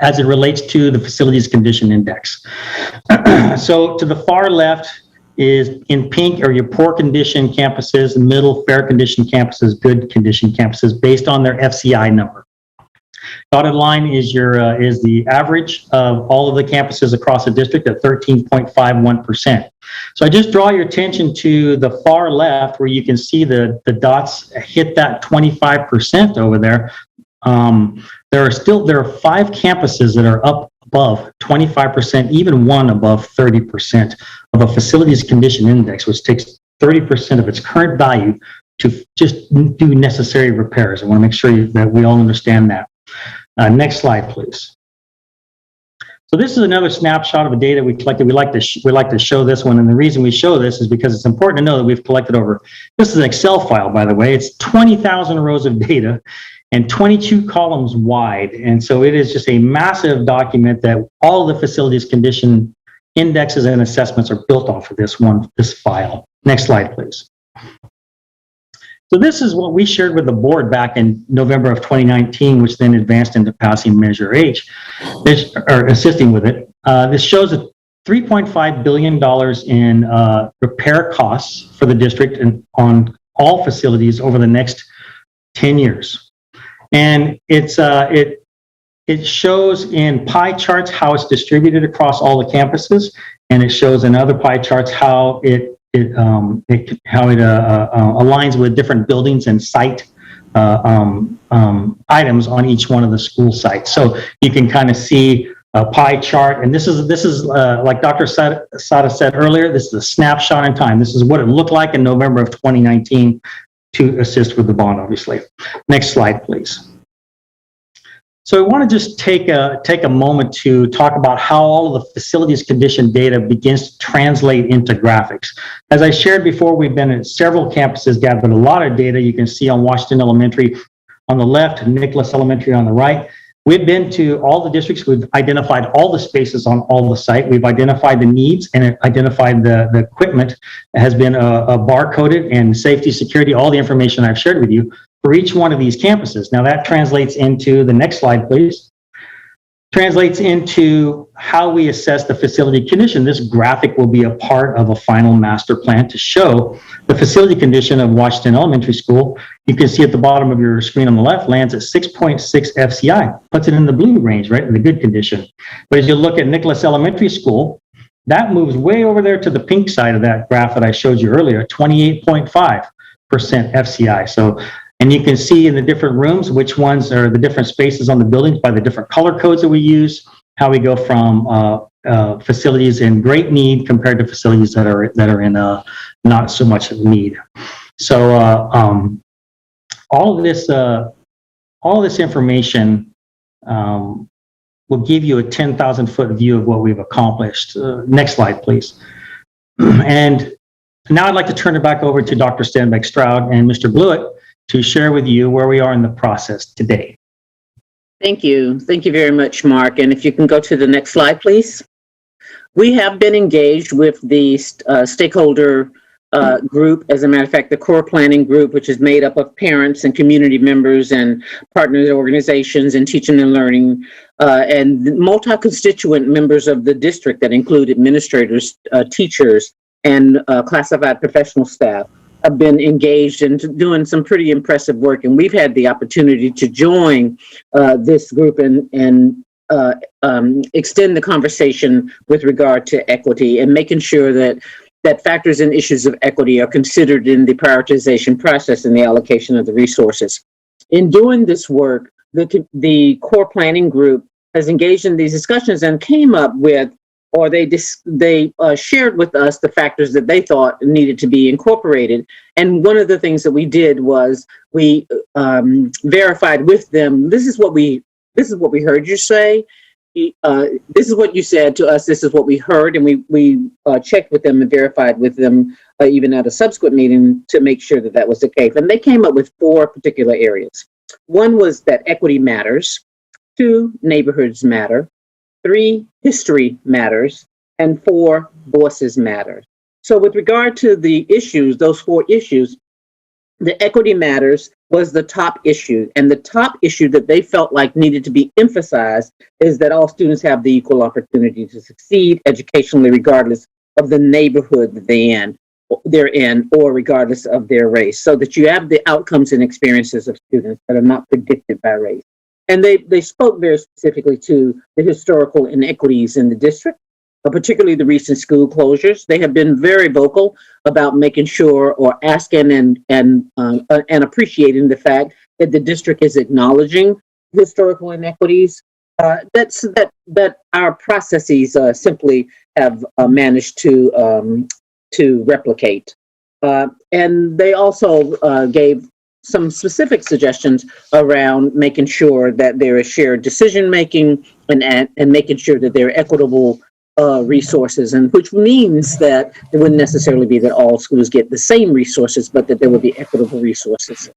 as it relates to the Facilities Condition Index. So to the far left is in pink are your poor condition campuses, middle fair condition campuses, good condition campuses based on their FCI number. Dotted line is the average of all of the campuses across the district at 13.51%. So I just draw your attention to the far left where you can see the dots hit that 25% over there. There are 5 campuses that are up above 25%, even one above 30% of a facilities condition index, which takes 30% of its current value to just do necessary repairs. I want to make sure that we all understand that. Next slide, please. So this is another snapshot of the data we collected. We like to show this one, and the reason we show this is because it's important to know that we've collected this is an Excel file, by the way. It's 20,000 rows of data and 22 columns wide. And so it is just a massive document that all the facilities condition indexes and assessments are built off of this file. Next slide, please. So this is what we shared with the board back in November of 2019, which then advanced into passing Measure H, or assisting with it. This shows a $3.5 billion in repair costs for the district and on all facilities over the next 10 years. And it shows in pie charts how it's distributed across all the campuses, and it shows in other pie charts how it aligns with different buildings and site items on each one of the school sites. So you can kind of see a pie chart, and this is like Dr. Sada said earlier, this is a snapshot in time. This is what it looked like in November of 2019 to assist with the bond, obviously. Next slide, please. So I want to just take a moment to talk about how all of the facilities condition data begins to translate into graphics. As I shared before, we've been at several campuses, gathered a lot of data. You can see on Washington Elementary on the left, Nicholas Elementary on the right. We've been to all the districts. We've identified all the spaces on all the site. We've identified the needs and identified the equipment that has been barcoded, and safety, security, all the information I've shared with you for each one of these campuses. Now that translates into, the next slide, please, translates into how we assess the facility condition. This graphic will be a part of a final master plan to show the facility condition of Washington Elementary School. You can see at the bottom of your screen on the left, lands at 6.6 FCI, puts it in the blue range, right, in the good condition. But as you look at Nicholas Elementary School, that moves way over there to the pink side of that graph that I showed you earlier, 28.5% FCI. So, and you can see in the different rooms which ones are the different spaces on the buildings by the different color codes that we use, how we go from facilities in great need compared to facilities that are in not so much need. So all of this information will give you a 10,000-foot view of what we've accomplished. Next slide, please. And now I'd like to turn it back over to Dr. Stenbeck-Stroud and Mr. Blewett to share with you where we are in the process today. Thank you. Thank you very much, Mark. And if you can go to the next slide, please. We have been engaged with the stakeholder group. As a matter of fact, the core planning group, which is made up of parents and community members and partner organizations and teaching and learning, and multi-constituent members of the district that include administrators, teachers, and classified professional staff, have been engaged in doing some pretty impressive work. And we've had the opportunity to join this group and extend the conversation with regard to equity and making sure that factors and issues of equity are considered in the prioritization process and the allocation of the resources. In doing this work, the core planning group has engaged in these discussions and came up with, or they shared with us the factors that they thought needed to be incorporated. And one of the things that we did was we verified with them, this is what we heard you say. This is what you said to us. This is what we heard. And we checked with them and verified with them, even at a subsequent meeting, to make sure that that was the case. And they came up with 4 particular areas. One was that equity matters. 2, neighborhoods matter. 3, history matters. And 4, voices matter. So with regard to the issues, those 4 issues, the equity matters was the top issue. And the top issue that they felt like needed to be emphasized is that all students have the equal opportunity to succeed educationally, regardless of the neighborhood that they're in, or regardless of their race, so that you have the outcomes and experiences of students that are not predicted by race. And they spoke very specifically to the historical inequities in the district, particularly the recent school closures. They have been very vocal about making sure, or asking and appreciating the fact that the district is acknowledging historical inequities that our processes simply have managed to replicate. And they also gave some specific suggestions around making sure that there is shared decision making and making sure that there are equitable resources, and which means that it wouldn't necessarily be that all schools get the same resources, but that there would be equitable resources.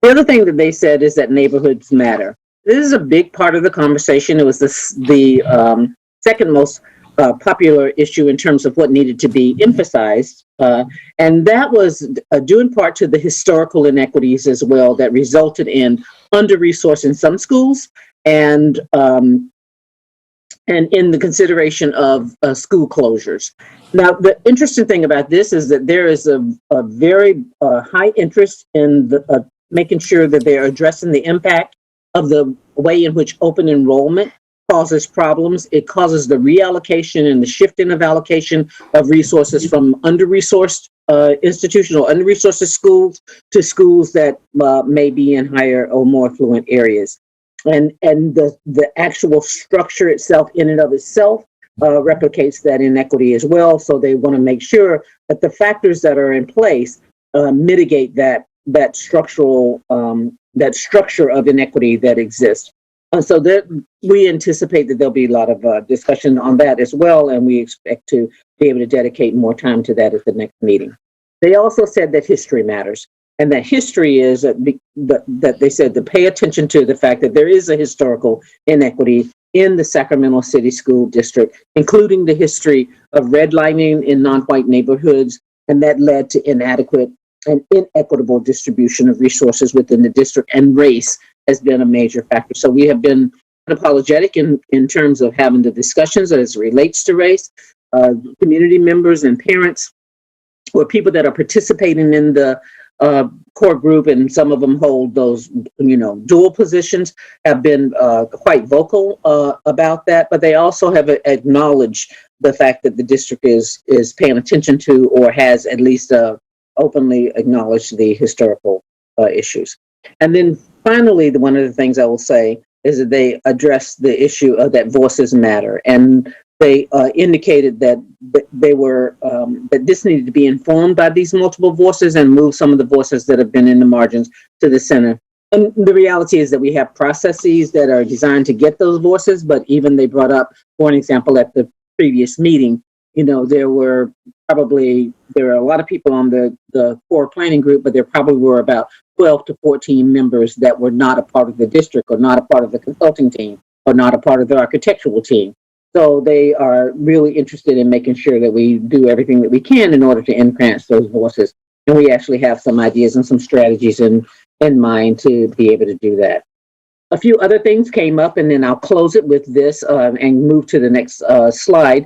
The other thing that they said is that neighborhoods matter. This is a big part of the conversation. It was the second most popular issue in terms of what needed to be emphasized. And that was due in part to the historical inequities as well that resulted in under-resourced in some schools and in the consideration of school closures. Now, the interesting thing about this is that there is a very high interest in making sure that they're addressing the impact of the way in which open enrollment causes problems. It causes the reallocation and the shifting of allocation of resources from under-resourced institutional, under-resourced schools to schools that may be in higher or more affluent areas. And the actual structure itself, in and of itself, replicates that inequity as well. So they want to make sure that the factors that are in place mitigate that structure of inequity that exists. So that we anticipate that there'll be a lot of discussion on that as well, and we expect to be able to dedicate more time to that at the next meeting. They also said that history matters, and that history is that they said to pay attention to the fact that there is a historical inequity in the Sacramento City School District, including the history of redlining in non-white neighborhoods, and that led to inadequate and inequitable distribution of resources within the district, and race has been a major factor. So we have been unapologetic in terms of having the discussions as it relates to race. Community members and parents or people that are participating in the core group, and some of them hold those, dual positions, have been quite vocal about that, but they also have acknowledged the fact that the district is paying attention to, or has at least openly acknowledged, the historical issues. And then finally, one of the things I will say is that they addressed the issue of that voices matter, and they indicated that they were that this needed to be informed by these multiple voices and move some of the voices that have been in the margins to the center. And the reality is that we have processes that are designed to get those voices, but even they brought up, for an example, at the previous meeting, there were a lot of people on the core planning group, but there probably were about 12 to 14 members that were not a part of the district, or not a part of the consulting team, or not a part of the architectural team. So they are really interested in making sure that we do everything that we can in order to enhance those voices. And we actually have some ideas and some strategies in mind to be able to do that. A few other things came up, and then I'll close it with this and move to the next slide,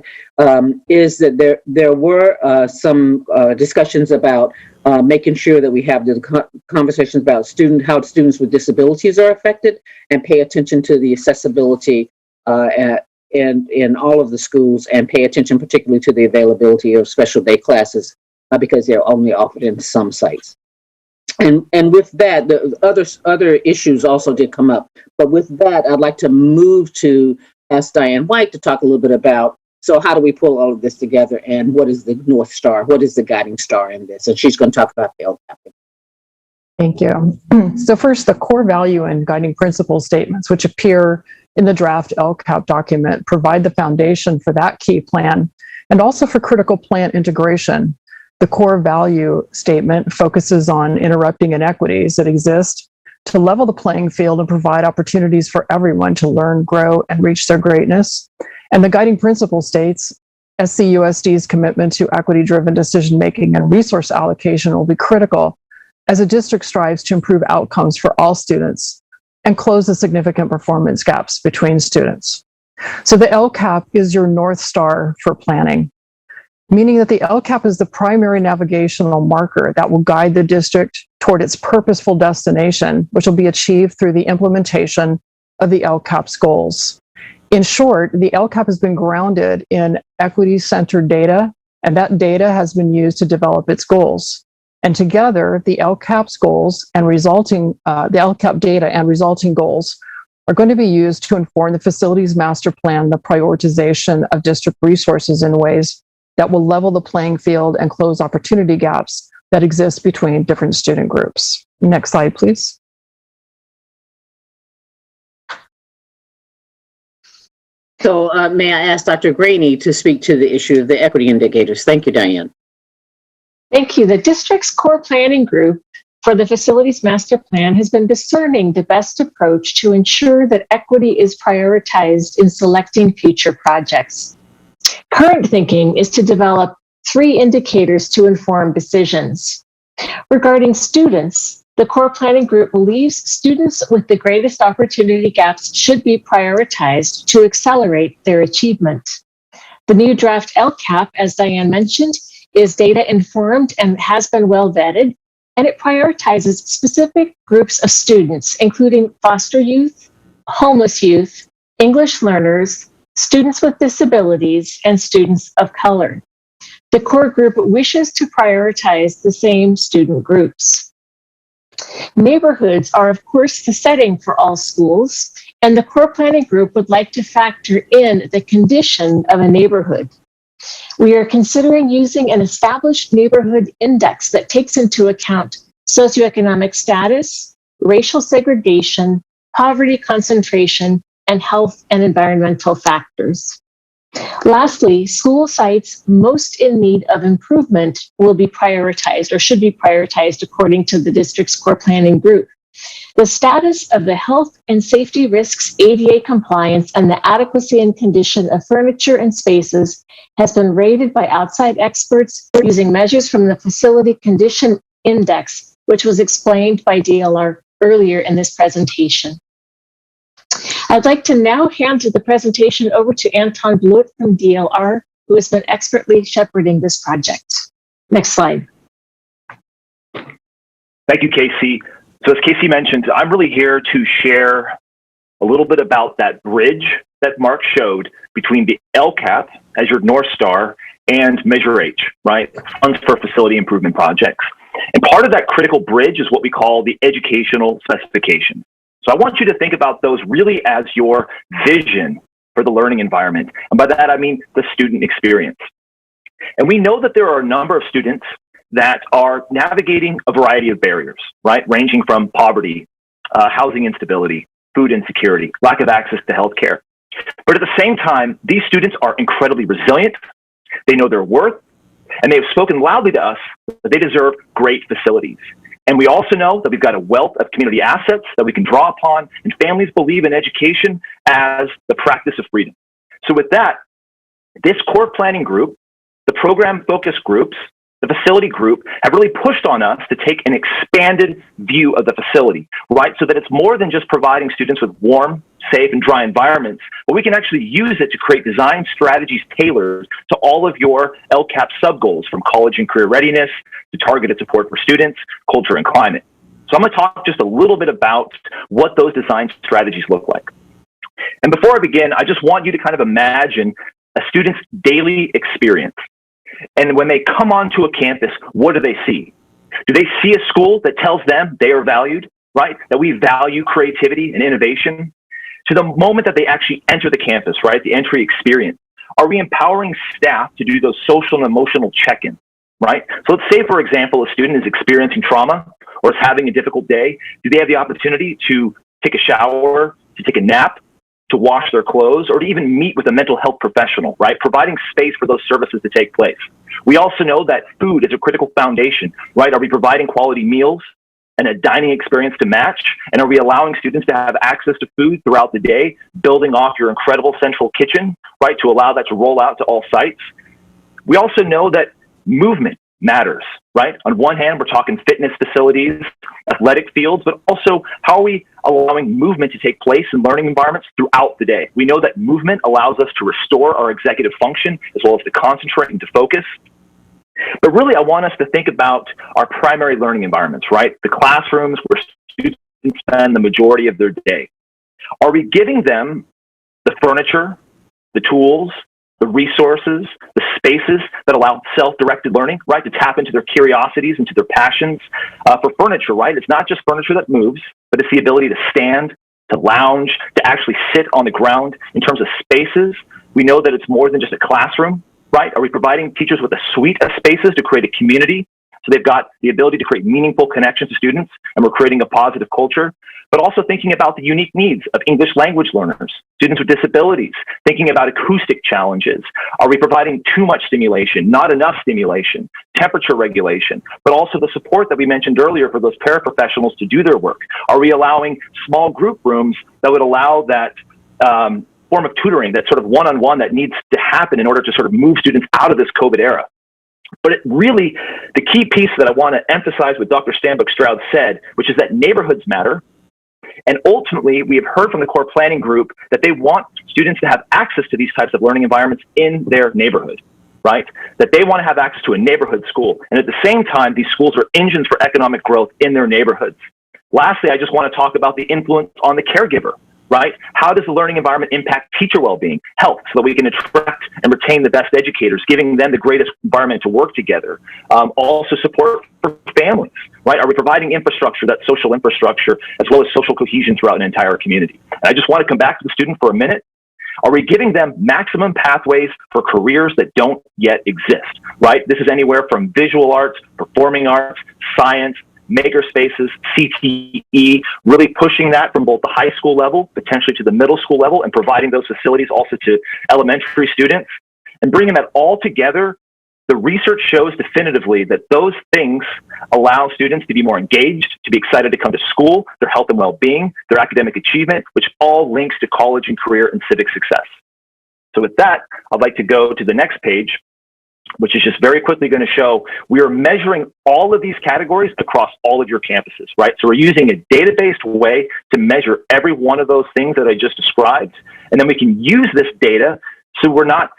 is that there were some discussions about making sure that we have the conversations about how students with disabilities are affected, and pay attention to the accessibility in all of the schools, and pay attention particularly to the availability of special day classes because they're only offered in some sites. And with that, the other issues also did come up. But with that, I'd like to move to ask Diane White to talk a little bit about, so how do we pull all of this together, and what is the North Star? What is the guiding star in this? And she's going to talk about the LCAP. Thank you. So first, the core value and guiding principle statements, which appear in the draft LCAP document, provide the foundation for that key plan, and also for critical plan integration. The core value statement focuses on interrupting inequities that exist to level the playing field and provide opportunities for everyone to learn, grow, and reach their greatness. And the guiding principle states, SCUSD's commitment to equity-driven decision-making and resource allocation will be critical as a district strives to improve outcomes for all students and close the significant performance gaps between students. So the LCAP is your North Star for planning, meaning that the LCAP is the primary navigational marker that will guide the district toward its purposeful destination, which will be achieved through the implementation of the LCAP's goals. In short, the LCAP has been grounded in equity-centered data, and that data has been used to develop its goals. And together, the LCAP's goals and the LCAP data and resulting goals are going to be used to inform the facilities master plan, the prioritization of district resources in ways that will level the playing field and close opportunity gaps that exist between different student groups. Next slide, please. So may I ask Dr. Graney to speak to the issue of the equity indicators? Thank you, Diane. Thank you. The district's core planning group for the facilities master plan has been discerning the best approach to ensure that equity is prioritized in selecting future projects. Current thinking is to develop 3 indicators to inform decisions. Regarding students, the core planning group believes students with the greatest opportunity gaps should be prioritized to accelerate their achievement. The new draft LCAP, as Diane mentioned, is data informed and has been well vetted, and it prioritizes specific groups of students, including foster youth, homeless youth, English learners, students with disabilities, and students of color. The core group wishes to prioritize the same student groups. Neighborhoods are, of course, the setting for all schools, and the core planning group would like to factor in the condition of a neighborhood. We are considering using an established neighborhood index that takes into account socioeconomic status, racial segregation, poverty concentration, and health and environmental factors. Lastly, school sites most in need of improvement will be prioritized or should be prioritized according to the district's core planning group. The status of the health and safety risks, ADA compliance, and the adequacy and condition of furniture and spaces has been rated by outside experts using measures from the Facility Condition Index, which was explained by DLR earlier in this presentation. I'd like to now hand the presentation over to Anton Blewett from DLR, who has been expertly shepherding this project. Next slide. Thank you, Casey. So as Casey mentioned, I'm really here to share a little bit about that bridge that Mark showed between the LCAP as your North Star and Measure H, right? Funds for Facility Improvement Projects. And part of that critical bridge is what we call the educational specification. So I want you to think about those really as your vision for the learning environment. And by that, I mean the student experience. And we know that there are a number of students that are navigating a variety of barriers, right? Ranging from poverty, housing instability, food insecurity, lack of access to healthcare. But at the same time, these students are incredibly resilient. They know their worth, and they have spoken loudly to us that they deserve great facilities. And we also know that we've got a wealth of community assets that we can draw upon, and families believe in education as the practice of freedom. So with that, this core planning group, the program focus groups, the facility group have really pushed on us to take an expanded view of the facility, right? So that it's more than just providing students with warm, safe, and dry environments, but we can actually use it to create design strategies tailored to all of your LCAP sub-goals, from college and career readiness to targeted support for students, culture, and climate. So I'm going to talk just a little bit about what those design strategies look like. And before I begin, I just want you to kind of imagine a student's daily experience. And when they come onto a campus, what do they see? Do they see a school that tells them they are valued, right? That we value creativity and innovation? To the moment that they actually enter the campus, right? The entry experience. Are we empowering staff to do those social and emotional check-ins, right? So let's say, for example, a student is experiencing trauma or is having a difficult day. Do they have the opportunity to take a shower, to take a nap, to wash their clothes, or to even meet with a mental health professional, right? Providing space for those services to take place. We also know that food is a critical foundation, right? Are we providing quality meals and a dining experience to match? And are we allowing students to have access to food throughout the day, building off your incredible central kitchen, right? To allow that to roll out to all sites. We also know that movement matters, right? On one hand, we're talking fitness facilities, athletic fields, but also how are we allowing movement to take place in learning environments throughout the day? We know that movement allows us to restore our executive function as well as to concentrate and to focus. But really, I want us to think about our primary learning environments, right? The classrooms where students spend the majority of their day. Are we giving them the furniture, the tools, the resources, the spaces that allow self-directed learning, right? To tap into their curiosities, into their passions. For furniture, right? It's not just furniture that moves, but it's the ability to stand, to lounge, to actually sit on the ground. In terms of spaces, we know that it's more than just a classroom, right? Are we providing teachers with a suite of spaces to create a community? So they've got the ability to create meaningful connections to students, and we're creating a positive culture. But also thinking about the unique needs of English language learners, students with disabilities, thinking about acoustic challenges. Are we providing too much stimulation, not enough stimulation, temperature regulation, but also the support that we mentioned earlier for those paraprofessionals to do their work? Are we allowing small group rooms that would allow that form of tutoring, that sort of one-on-one that needs to happen in order to sort of move students out of this COVID era? But really, the key piece that I want to emphasize what Dr. Stanbrook-Stroud said, which is that neighborhoods matter. And ultimately, we have heard from the core planning group that they want students to have access to these types of learning environments in their neighborhood, right? That they want to have access to a neighborhood school. And at the same time, these schools are engines for economic growth in their neighborhoods. Lastly, I just want to talk about the influence on the caregiver, right? How does the learning environment impact teacher well-being, health, so that we can attract and retain the best educators, giving them the greatest environment to work together? Also support for families, right? Are we providing infrastructure, that social infrastructure, as well as social cohesion throughout an entire community? And I just want to come back to the student for a minute. Are we giving them maximum pathways for careers that don't yet exist, right? This is anywhere from visual arts, performing arts, science, maker spaces, CTE, really pushing that from both the high school level, potentially to the middle school level, and providing those facilities also to elementary students. And bringing that all together, the research shows definitively that those things allow students to be more engaged, to be excited to come to school, their health and well-being, their academic achievement, which all links to college and career and civic success. So with that, I'd like to go to the next page, which is just very quickly going to show we are measuring all of these categories across all of your campuses, right? So we're using a data-based way to measure every one of those things that I just described. And then we can use this data so we're not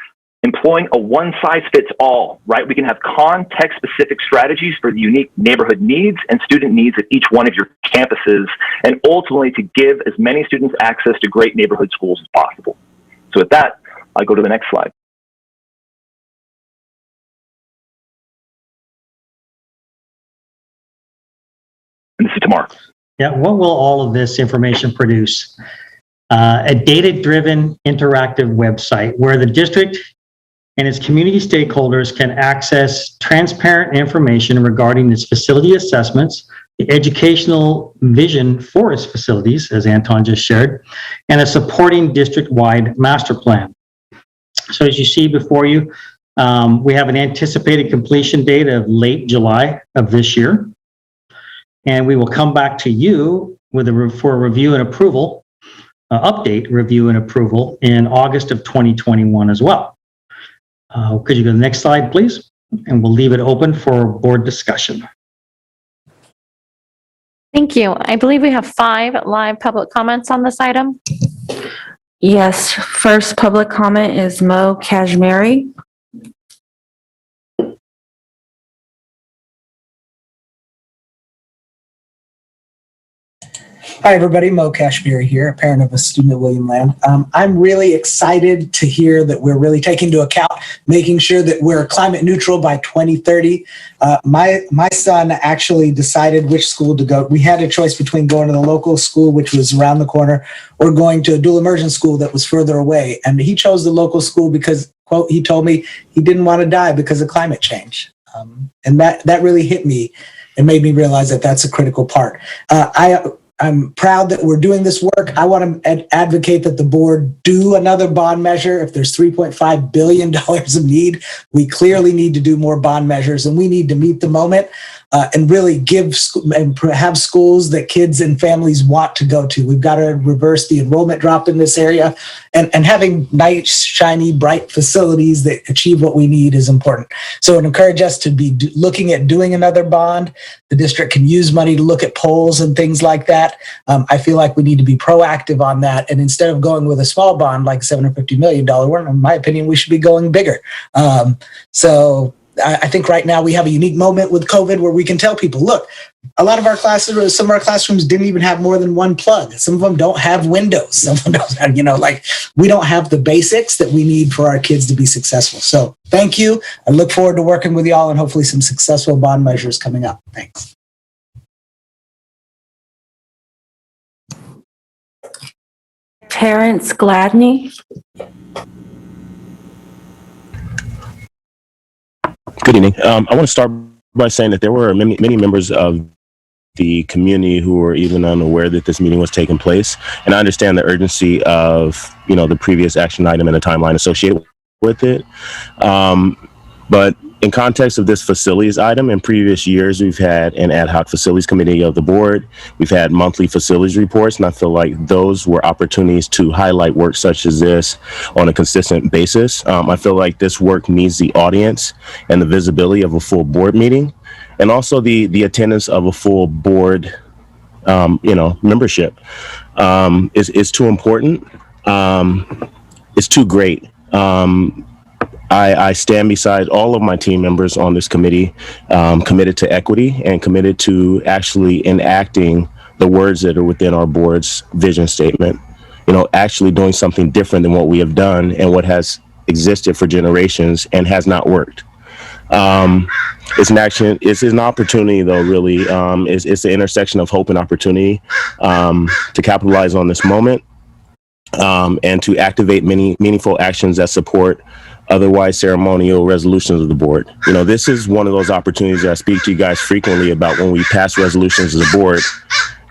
employing a one-size-fits-all, right? We can have context-specific strategies for the unique neighborhood needs and student needs at each one of your campuses, and ultimately to give as many students access to great neighborhood schools as possible. So with that, I'll go to the next slide. And this is to Mark. Yeah, what will all of this information produce? A data-driven interactive website where the district and its community stakeholders can access transparent information regarding its facility assessments, the educational vision for its facilities, as Anton just shared, and a supporting district-wide master plan. So as you see before you, we have an anticipated completion date of late July of this year. And we will come back to you with for a review and approval, update, review and approval in August of 2021 as well. Could you go to the next slide, please? And we'll leave it open for board discussion. Thank you. I believe we have 5 live public comments on this item. Yes, first public comment is Mo Kashmiri. Hi, everybody. Mo Kashmiri here, a parent of a student at William Land. I'm really excited to hear that we're really taking into account making sure that we're climate neutral by 2030. My son actually decided which school to go. We had a choice between going to the local school, which was around the corner, or going to a dual immersion school that was further away. And he chose the local school because, quote, he told me he didn't want to die because of climate change. And that really hit me and made me realize that that's a critical part. I'm proud that we're doing this work. I want to advocate that the board do another bond measure. If there's $3.5 billion of need, we clearly need to do more bond measures, and we need to meet the moment and really give and have schools that kids and families want to go to. We've got to reverse the enrollment drop in this area, and having nice, shiny, bright facilities that achieve what we need is important. So I'd encourage us to be looking at doing another bond. The district can use money to look at polls and things like that. I feel like we need to be proactive on that. And instead of going with a small bond like $750 million one, in my opinion, we should be going bigger. So I think right now we have a unique moment with COVID where we can tell people, look, a lot of our classes, some of our classrooms didn't even have more than one plug. Some of them don't have windows. Some of them don't have, we don't have the basics that we need for our kids to be successful. So thank you. I look forward to working with y'all and hopefully some successful bond measures coming up. Thanks. Terrence Gladney. Good evening. I want to start by saying that there were many members of the community who were even unaware that this meeting was taking place. And I understand the urgency of, the previous action item and the timeline associated with it. But in context of this facilities item, in previous years, we've had an ad hoc facilities committee of the board. We've had monthly facilities reports, and I feel like those were opportunities to highlight work such as this on a consistent basis. I feel like this work needs the audience and the visibility of a full board meeting, and also the attendance of a full board, membership. Is too important. It's too great. I stand beside all of my team members on this committee, committed to equity and committed to actually enacting the words that are within our board's vision statement, actually doing something different than what we have done and what has existed for generations and has not worked. It's an opportunity though, really. It's the intersection of hope and opportunity to capitalize on this moment and to activate many meaningful actions that support otherwise ceremonial resolutions of the board. You know, this is one of those opportunities that I speak to you guys frequently about when we pass resolutions as a board.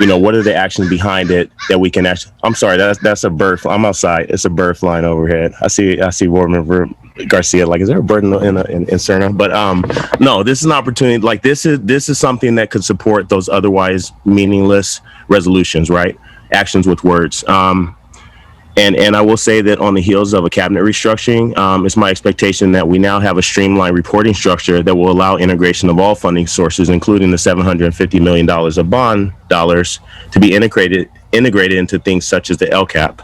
You know, what are the actions behind it that we can actually, I'm sorry, that's a bird. I'm outside. It's a bird flying overhead. I see board member Garcia, like, is there a bird in Cerna? But no, this is an opportunity. Like, this is something that could support those otherwise meaningless resolutions, right? Actions with words. And I will say that on the heels of a cabinet restructuring, it's my expectation that we now have a streamlined reporting structure that will allow integration of all funding sources, including the $750 million of bond dollars, to be integrated into things such as the LCAP.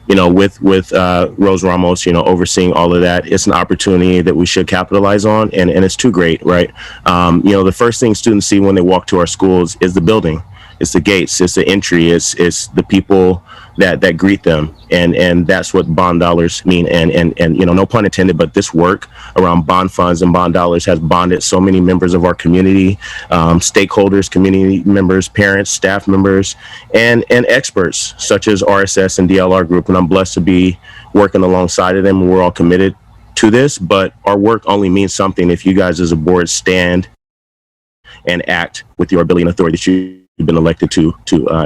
You know, with Rose Ramos, you know, overseeing all of that, it's an opportunity that we should capitalize on, and it's too great, right? You know, the first thing students see when they walk to our schools is the building. It's the gates, it's the entry, it's the people that greet them, and that's what bond dollars mean. And you know, no pun intended, but this work around bond funds and bond dollars has bonded so many members of our community, stakeholders, community members, parents, staff members, and experts such as RSS and DLR Group. And I'm blessed to be working alongside of them, and we're all committed to this. But our work only means something if you guys as a board stand and act with your ability and authority that you've been elected to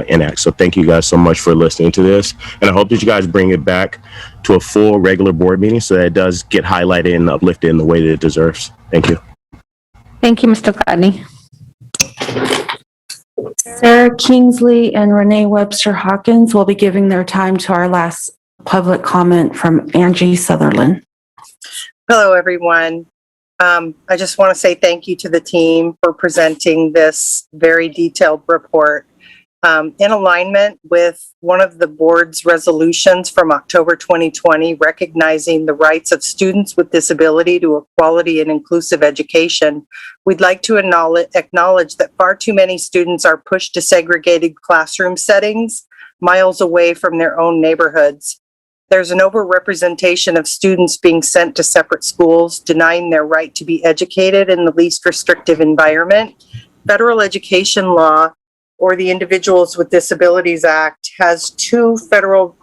enact. So thank you guys so much for listening to this. And I hope that you guys bring it back to a full regular board meeting so that it does get highlighted and uplifted in the way that it deserves. Thank you. Thank you, Mr. Gladney. Sarah Kingsley and Renee Webster Hawkins will be giving their time to our last public comment from Angie Sutherland. Hello, everyone. I just want to say thank you to the team for presenting this very detailed report. In alignment with one of the board's resolutions from October 2020, recognizing the rights of students with disability to a quality and inclusive education, we'd like to acknowledge that far too many students are pushed to segregated classroom settings miles away from their own neighborhoods. There's an overrepresentation of students being sent to separate schools, denying their right to be educated in the least restrictive environment. Federal education law, or the Individuals with Disabilities Act, has two federal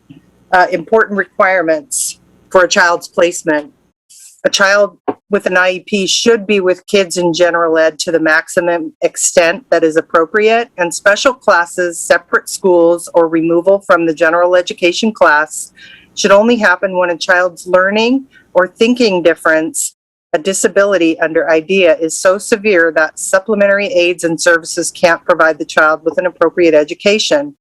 important requirements for a child's placement. A child with an IEP should be with kids in general ed to the maximum extent that is appropriate, and special classes, separate schools, or removal from the general education class should only happen when a child's learning or thinking difference, a disability under IDEA, is so severe that supplementary aids and services can't provide the child with an appropriate education.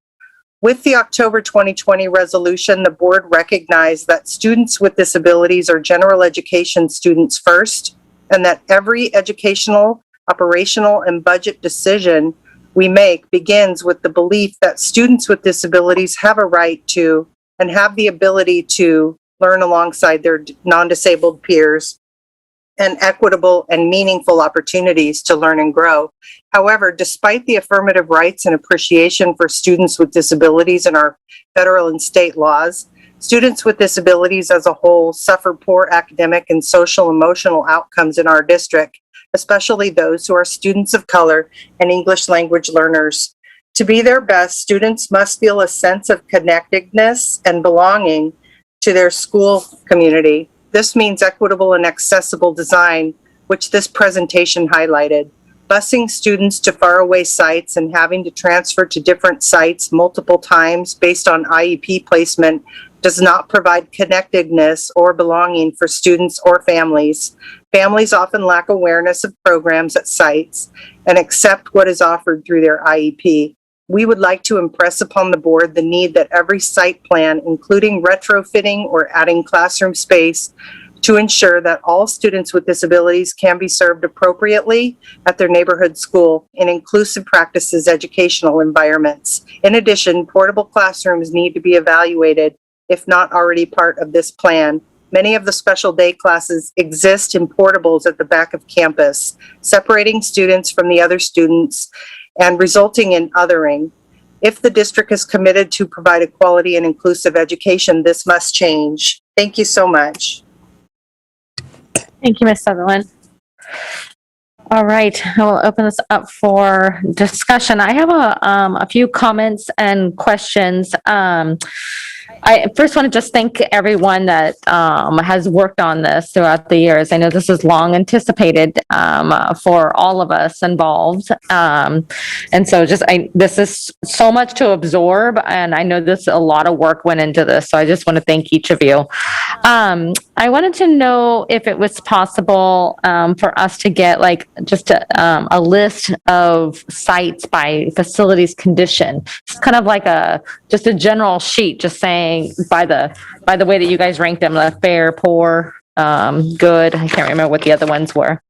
With the October 2020 resolution, the board recognized that students with disabilities are general education students first, and that every educational, operational, and budget decision we make begins with the belief that students with disabilities have a right to and have the ability to learn alongside their non-disabled peers, and equitable and meaningful opportunities to learn and grow. However, despite the affirmative rights and appreciation for students with disabilities in our federal and state laws, students with disabilities as a whole suffer poor academic and social emotional outcomes in our district, especially those who are students of color and English language learners. To be their best, students must feel a sense of connectedness and belonging to their school community. This means equitable and accessible design, which this presentation highlighted. Busing students to faraway sites and having to transfer to different sites multiple times based on IEP placement does not provide connectedness or belonging for students or families. Families often lack awareness of programs at sites and accept what is offered through their IEP. We would like to impress upon the board the need that every site plan, including retrofitting or adding classroom space, to ensure that all students with disabilities can be served appropriately at their neighborhood school in inclusive practices educational environments. In addition, portable classrooms need to be evaluated if not already part of this plan. Many of the special day classes exist in portables at the back of campus, separating students from the other students and resulting in othering. If the district is committed to provide a quality and inclusive education, this must change. Thank you so much. Thank you, Ms. Sutherland. All right, I will open this up for discussion. I have a few comments and questions. I first want to just thank everyone that has worked on this throughout the years. I know this is long anticipated for all of us involved. And so this is so much to absorb, and I know a lot of work went into this, so I just want to thank each of you. I wanted to know if it was possible for us to get just a list of sites by facilities condition. It's kind of like just a general sheet, just saying by the way that you guys ranked them, fair, poor, good. I can't remember what the other ones were.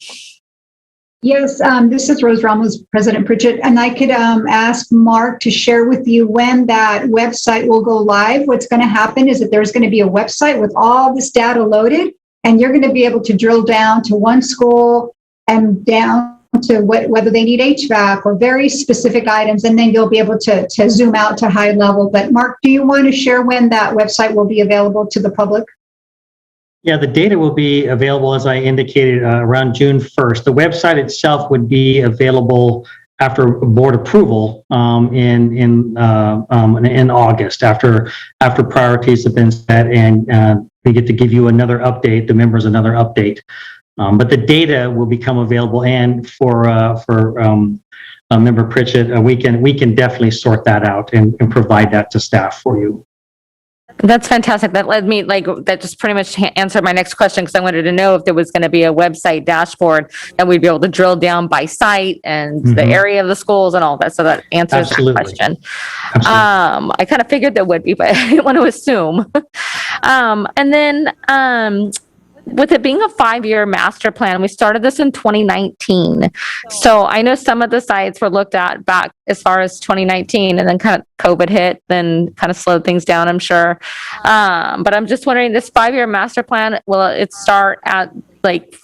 Yes, this is Rose Ramos, President Pritchett, and I could ask Mark to share with you when that website will go live. What's going to happen is that there's going to be a website with all this data loaded, and you're going to be able to drill down to one school and down to whether they need HVAC or very specific items, and then you'll be able to zoom out to high level. But Mark, do you want to share when that website will be available to the public? Yeah, the data will be available, as I indicated, around June 1st. The website itself would be available after board approval in August, after priorities have been set, and we get to give you another update, the members another update. But the data will become available, and for Member Pritchett, we can definitely sort that out and provide that to staff for you. That's fantastic. That just pretty much answered my next question, because I wanted to know if there was going to be a website dashboard that we'd be able to drill down by site and the area of the schools and all that. So that answers that question. I kind of figured there would be, but I didn't want to assume. And then with it being a 5-year master plan, we started this in 2019. So I know some of the sites were looked at back as far as 2019, and then kind of COVID hit, then kind of slowed things down, I'm sure. But I'm just wondering, this 5-year master plan, will it start at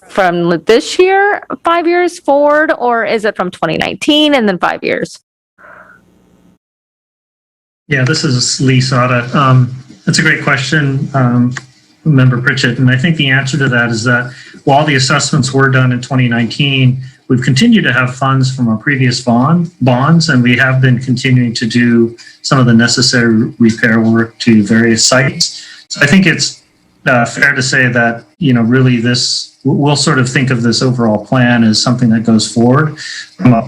from this year, 5 years forward, or is it from 2019 and then 5 years? Yeah, this is Lee Sada. That's a great question, Member Pritchett, and I think the answer to that is that while the assessments were done in 2019, we've continued to have funds from our previous bonds, and we have been continuing to do some of the necessary repair work to various sites. So I think it's fair to say that, really we'll sort of think of this overall plan as something that goes forward from the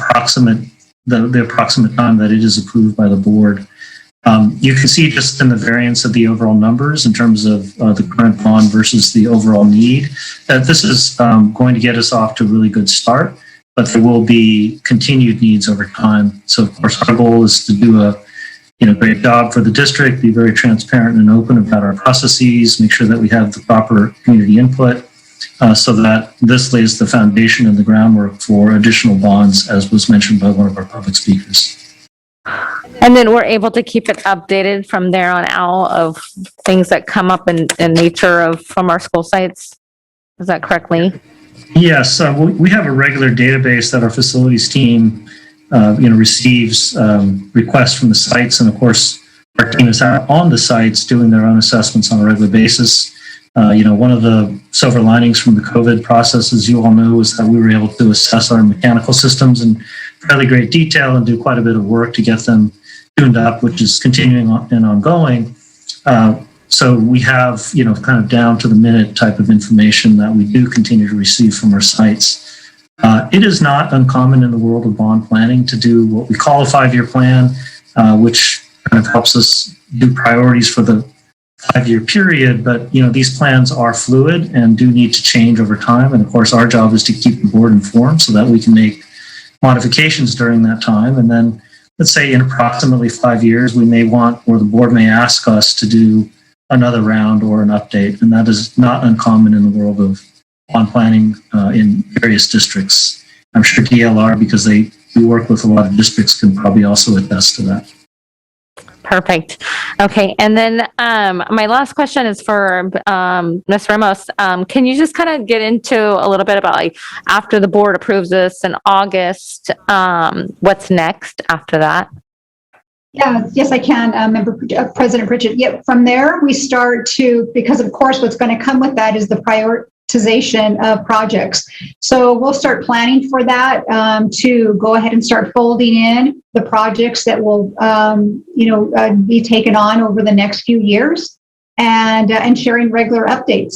approximate time that it is approved by the board. You can see just in the variance of the overall numbers in terms of the current bond versus the overall need, that this is going to get us off to a really good start, but there will be continued needs over time. So of course, our goal is to do a great job for the district, be very transparent and open about our processes, make sure that we have the proper community input, so that this lays the foundation and the groundwork for additional bonds, as was mentioned by one of our public speakers. And then we're able to keep it updated from there on out of things that come up in nature from our school sites. Is that correct, Lee? Yes, we have a regular database that our facilities team, receives requests from the sites, and of course, our team is on the sites doing their own assessments on a regular basis. One of the silver linings from the COVID process, as you all know, is that we were able to assess our mechanical systems in fairly great detail and do quite a bit of work to get them tuned up, which is continuing and ongoing. So we have, kind of down to the minute type of information that we do continue to receive from our sites. It is not uncommon in the world of bond planning to do what we call a 5-year plan, which kind of helps us do priorities for the 5-year period. But, these plans are fluid and do need to change over time. And of course, our job is to keep the board informed so that we can make modifications during that time. And then let's say in approximately 5 years, we may want, or the board may ask us to do another round or an update. And that is not uncommon in the world of bond planning in various districts. I'm sure DLR, because we work with a lot of districts, can probably also attest to that. Perfect. Okay. And then my last question is for Ms. Ramos. Can you just kind of get into a little bit about after the board approves this in August, what's next after that? Yeah, yes, I can, President Pritchett. Yep. From there, we start to, because of course, what's going to come with that is the prioritization of projects. So we'll start planning for that to go ahead and start folding in the projects that will, be taken on over the next few years, and sharing regular updates,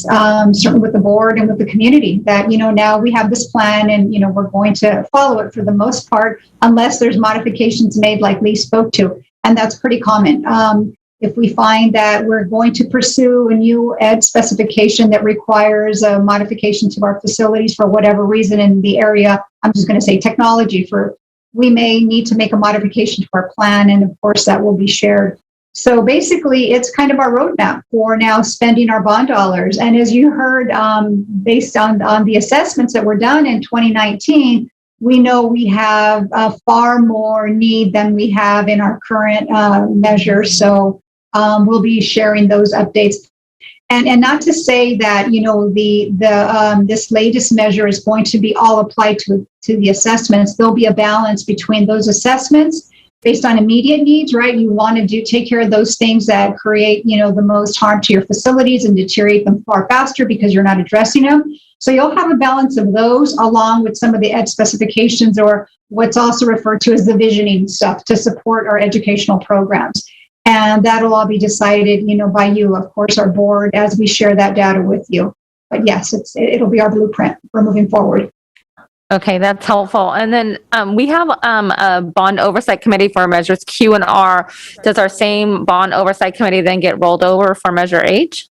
certainly with the board and with the community. That now we have this plan, and we're going to follow it for the most part, unless there's modifications made, like Lee spoke to, and that's pretty common. If we find that we're going to pursue a new ed specification that requires a modification to our facilities for whatever reason in the area, I'm just going to say technology, we may need to make a modification to our plan, and of course that will be shared. So basically, it's kind of our roadmap for now spending our bond dollars. And as you heard, based on the assessments that were done in 2019, we know we have far more need than we have in our current measure. So we'll be sharing those updates. And not to say that, this latest measure is going to be all applied to the assessments. There'll be a balance between those assessments based on immediate needs, right? You want to take care of those things that create, the most harm to your facilities and deteriorate them far faster because you're not addressing them. So you'll have a balance of those along with some of the ed specifications, or what's also referred to as the visioning stuff to support our educational programs. And that'll all be decided, by you, of course, our board, as we share that data with you. But yes, it'll be our blueprint for moving forward. Okay, that's helpful. And then we have a bond oversight committee for measures Q and R. Does our same bond oversight committee then get rolled over for measure H?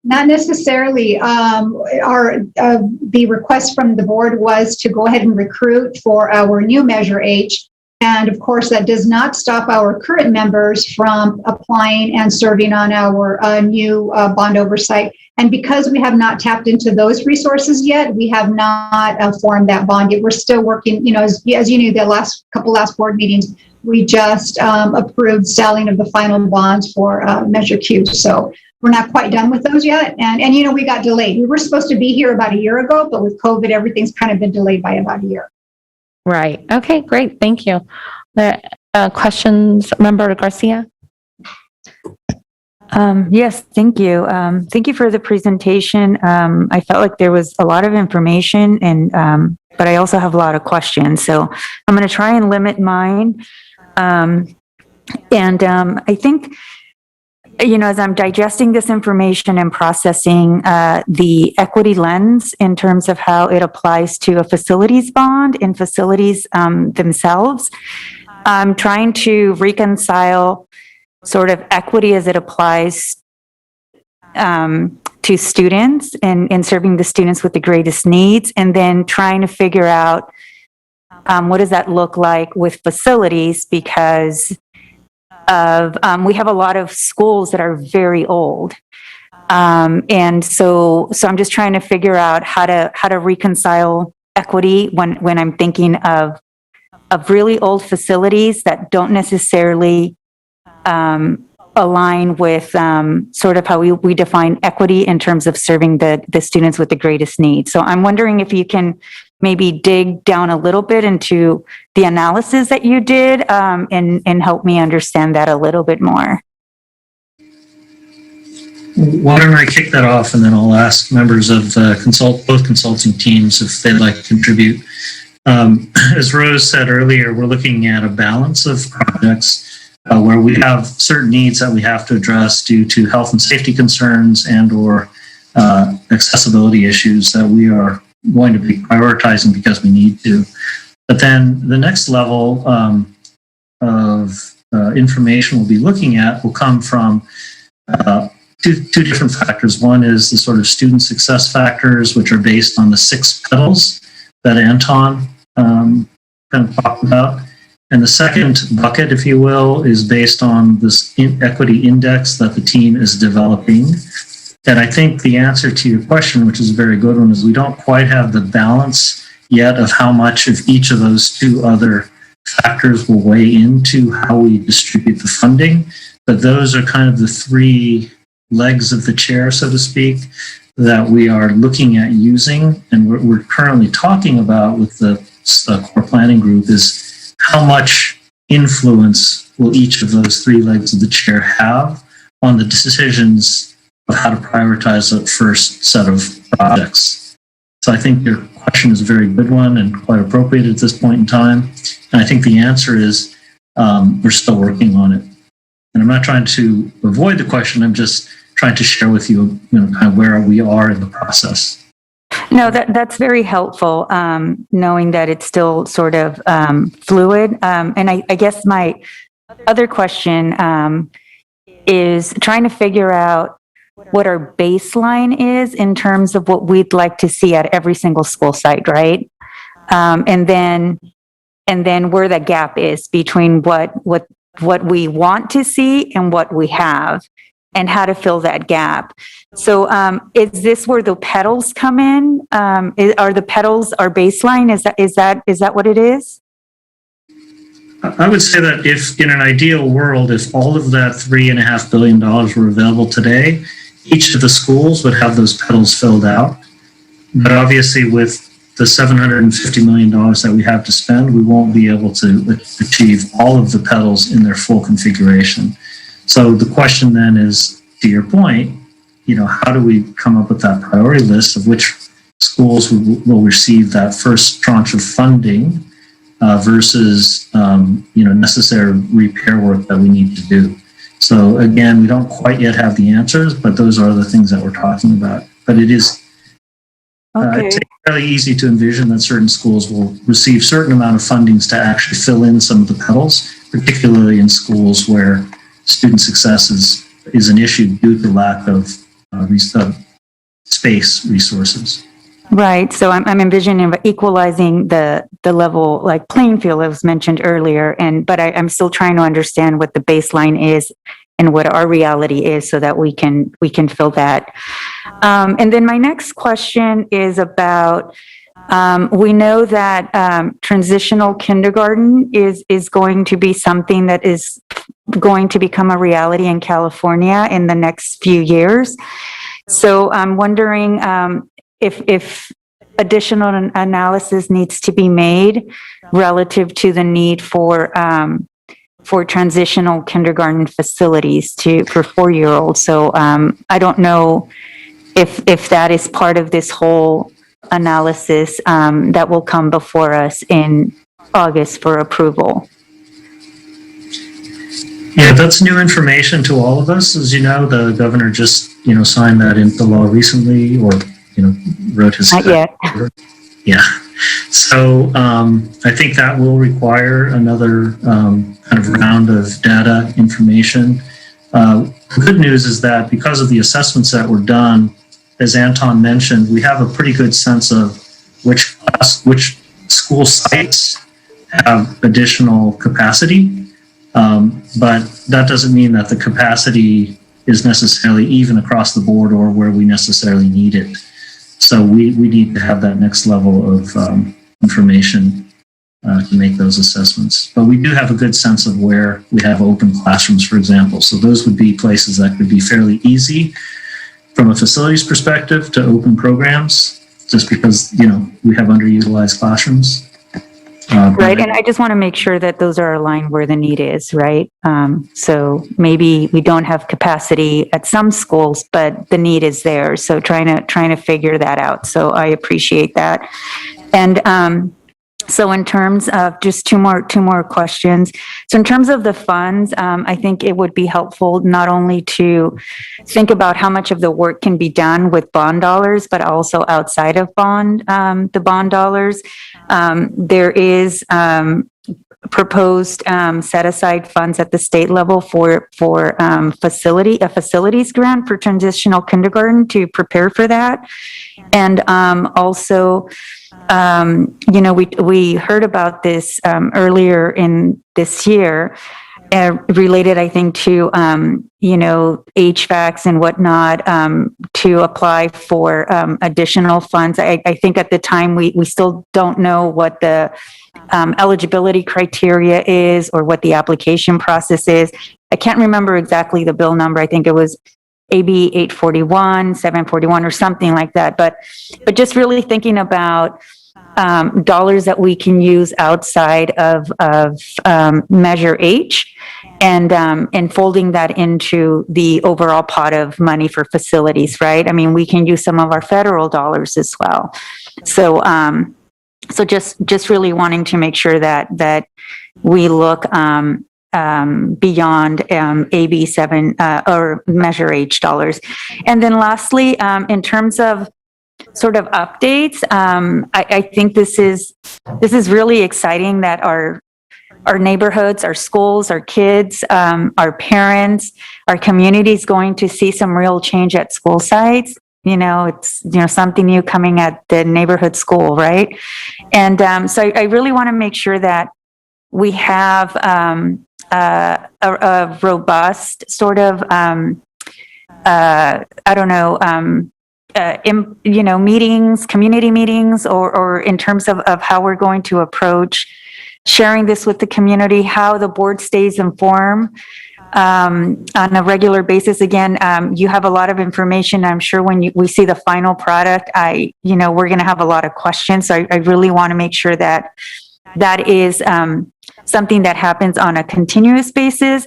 Not necessarily. The request from the board was to go ahead and recruit for our new measure H. And of course, that does not stop our current members from applying and serving on our new bond oversight. And because we have not tapped into those resources yet, we have not formed that bond yet. We're still working, as you knew, the last board meetings, we just approved selling of the final bonds for Measure Q. So we're not quite done with those yet. And we got delayed. We were supposed to be here about a year ago, but with COVID, everything's kind of been delayed by about a year. Right. Okay, great. Thank you. Questions, Member Garcia? Yes, thank you. Thank you for the presentation. I felt like there was a lot of information, but I also have a lot of questions. So I'm going to try and limit mine. I think, as I'm digesting this information and processing the equity lens in terms of how it applies to a facilities bond and facilities themselves, I'm trying to reconcile sort of equity as it applies to students and serving the students with the greatest needs, and then trying to figure out what does that look like with facilities, because we have a lot of schools that are very old. And so I'm just trying to figure out how to reconcile equity when I'm thinking of really old facilities that don't necessarily align with sort of how we define equity in terms of serving the students with the greatest needs. So I'm wondering if you can maybe dig down a little bit into the analysis that you did and help me understand that a little bit more. Why don't I kick that off, and then I'll ask members of both consulting teams if they'd like to contribute. As Rose said earlier, we're looking at a balance of projects where we have certain needs that we have to address due to health and safety concerns and/or accessibility issues that we are going to be prioritizing because we need to. But then the next level of information we'll be looking at will come from two different factors. One is the sort of student success factors, which are based on the 6 petals that Anton kind of talked about. And the second bucket, if you will, is based on this equity index that the team is developing. And I think the answer to your question, which is a very good one, is we don't quite have the balance yet of how much of each of those 2 other factors will weigh into how we distribute the funding. But those are kind of the 3 legs of the chair, so to speak, that we are looking at using. And we're currently talking about with the core planning group is how much influence will each of those 3 legs of the chair have on the decisions of how to prioritize that first set of projects. So I think your question is a very good one and quite appropriate at this point in time. And I think the answer is we're still working on it. And I'm not trying to avoid the question. I'm just trying to share with you, kind of where we are in the process. No, that's very helpful, knowing that it's still sort of fluid. And I guess my other question is trying to figure out what our baseline is in terms of what we'd like to see at every single school site, right? And then where the gap is between what we want to see and what we have, and how to fill that gap. So is this where the petals come in? Are the petals our baseline? Is that what it is? I would say that if in an ideal world, if all of that $3.5 billion were available today, each of the schools would have those petals filled out. But obviously with the $750 million that we have to spend, we won't be able to achieve all of the petals in their full configuration. So the question then is, to your point, how do we come up with that priority list of which schools will receive that first tranche of funding versus, necessary repair work that we need to do. So again, we don't quite yet have the answers, but those are the things that we're talking about. But it is it's fairly easy to envision that certain schools will receive certain amount of fundings to actually fill in some of the petals, particularly in schools where student success is an issue due to lack of space resources. Right. So I'm envisioning equalizing the level, like playing field, as mentioned earlier, but I'm still trying to understand what the baseline is and what our reality is, so that we can fill that. And then my next question is about, we know that transitional kindergarten is going to be something that is going to become a reality in California in the next few years. So I'm wondering if additional analysis needs to be made relative to the need for transitional kindergarten facilities for 4-year-olds. So I don't know if that is part of this whole analysis that will come before us in August for approval. Yeah, that's new information to all of us. As you know, the governor just, signed that into law recently, or, wrote his... Not yet. Yeah. So I think that will require another kind of round of data information. The good news is that because of the assessments that were done, as Anton mentioned, we have a pretty good sense of which school sites have additional capacity. But that doesn't mean that the capacity is necessarily even across the board or where we necessarily need it. So we need to have that next level of information to make those assessments. But we do have a good sense of where we have open classrooms, for example. So those would be places that could be fairly easy from a facilities perspective to open programs, just because, we have underutilized classrooms. Right. And I just want to make sure that those are aligned where the need is, right? So maybe we don't have capacity at some schools, but the need is there. So trying to figure that out. So I appreciate that. And so in terms of just two more questions. So in terms of the funds, I think it would be helpful not only to think about how much of the work can be done with bond dollars, but also outside of the bond dollars. There is proposed set aside funds at the state level for facilities grant for transitional kindergarten to prepare for that. And also, we heard about this earlier in this year, related, I think, to HVACs and whatnot, to apply for additional funds. I think at the time we still don't know what the eligibility criteria is or what the application process is. I can't remember exactly the bill number. I think it was AB 841, 741 or something like that. But just really thinking about dollars that we can use outside of Measure H, and folding that into the overall pot of money for facilities, right? I mean, we can use some of our federal dollars as well. So just really wanting to make sure that we look beyond AB 7 or Measure H dollars. And then lastly, in terms of sort of updates, I think this is really exciting that our neighborhoods, our schools, our kids, our parents, our community is going to see some real change at school sites. It's, something new coming at the neighborhood school, right? And so I really want to make sure that we have a robust sort of, meetings, community meetings, or in terms of how we're going to approach sharing this with the community, how the board stays informed on a regular basis. Again, you have a lot of information. I'm sure when we see the final product, we're going to have a lot of questions. So I really want to make sure that is something that happens on a continuous basis.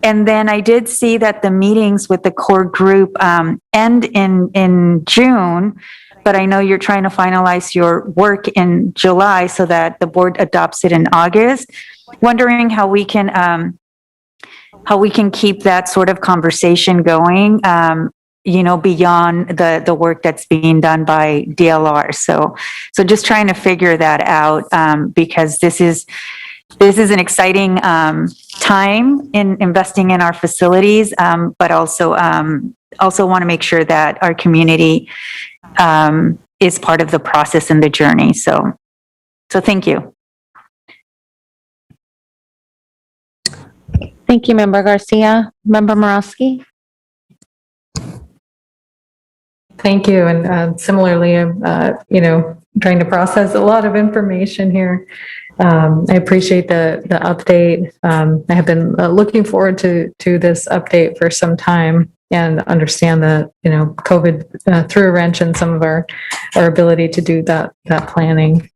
And then I did see that the meetings with the core group end in June, but I know you're trying to finalize your work in July so that the board adopts it in August. Wondering how we can keep that sort of conversation going, beyond the work that's being done by DLR. So just trying to figure that out, because this is an exciting time in investing in our facilities, but also want to make sure that our community is part of the process and the journey. So thank you. Thank you, Member Garcia. Member Morosky? Thank you. And similarly, I'm, trying to process a lot of information here. I appreciate the update. I have been looking forward to this update for some time, and understand that, COVID threw a wrench in some of our ability to do that planning.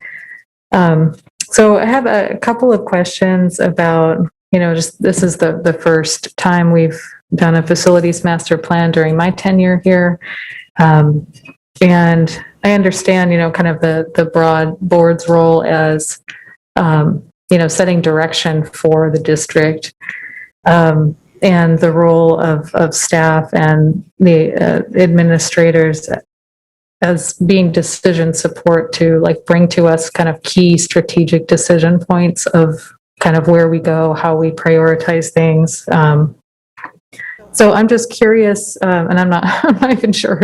So I have a couple of questions about, this is the first time we've done a facilities master plan during my tenure here. And I understand, kind of the broad board's role as, setting direction for the district, and the role of staff and the administrators as being decision support to bring to us kind of key strategic decision points of kind of where we go, how we prioritize things. So I'm just curious, and I'm not even sure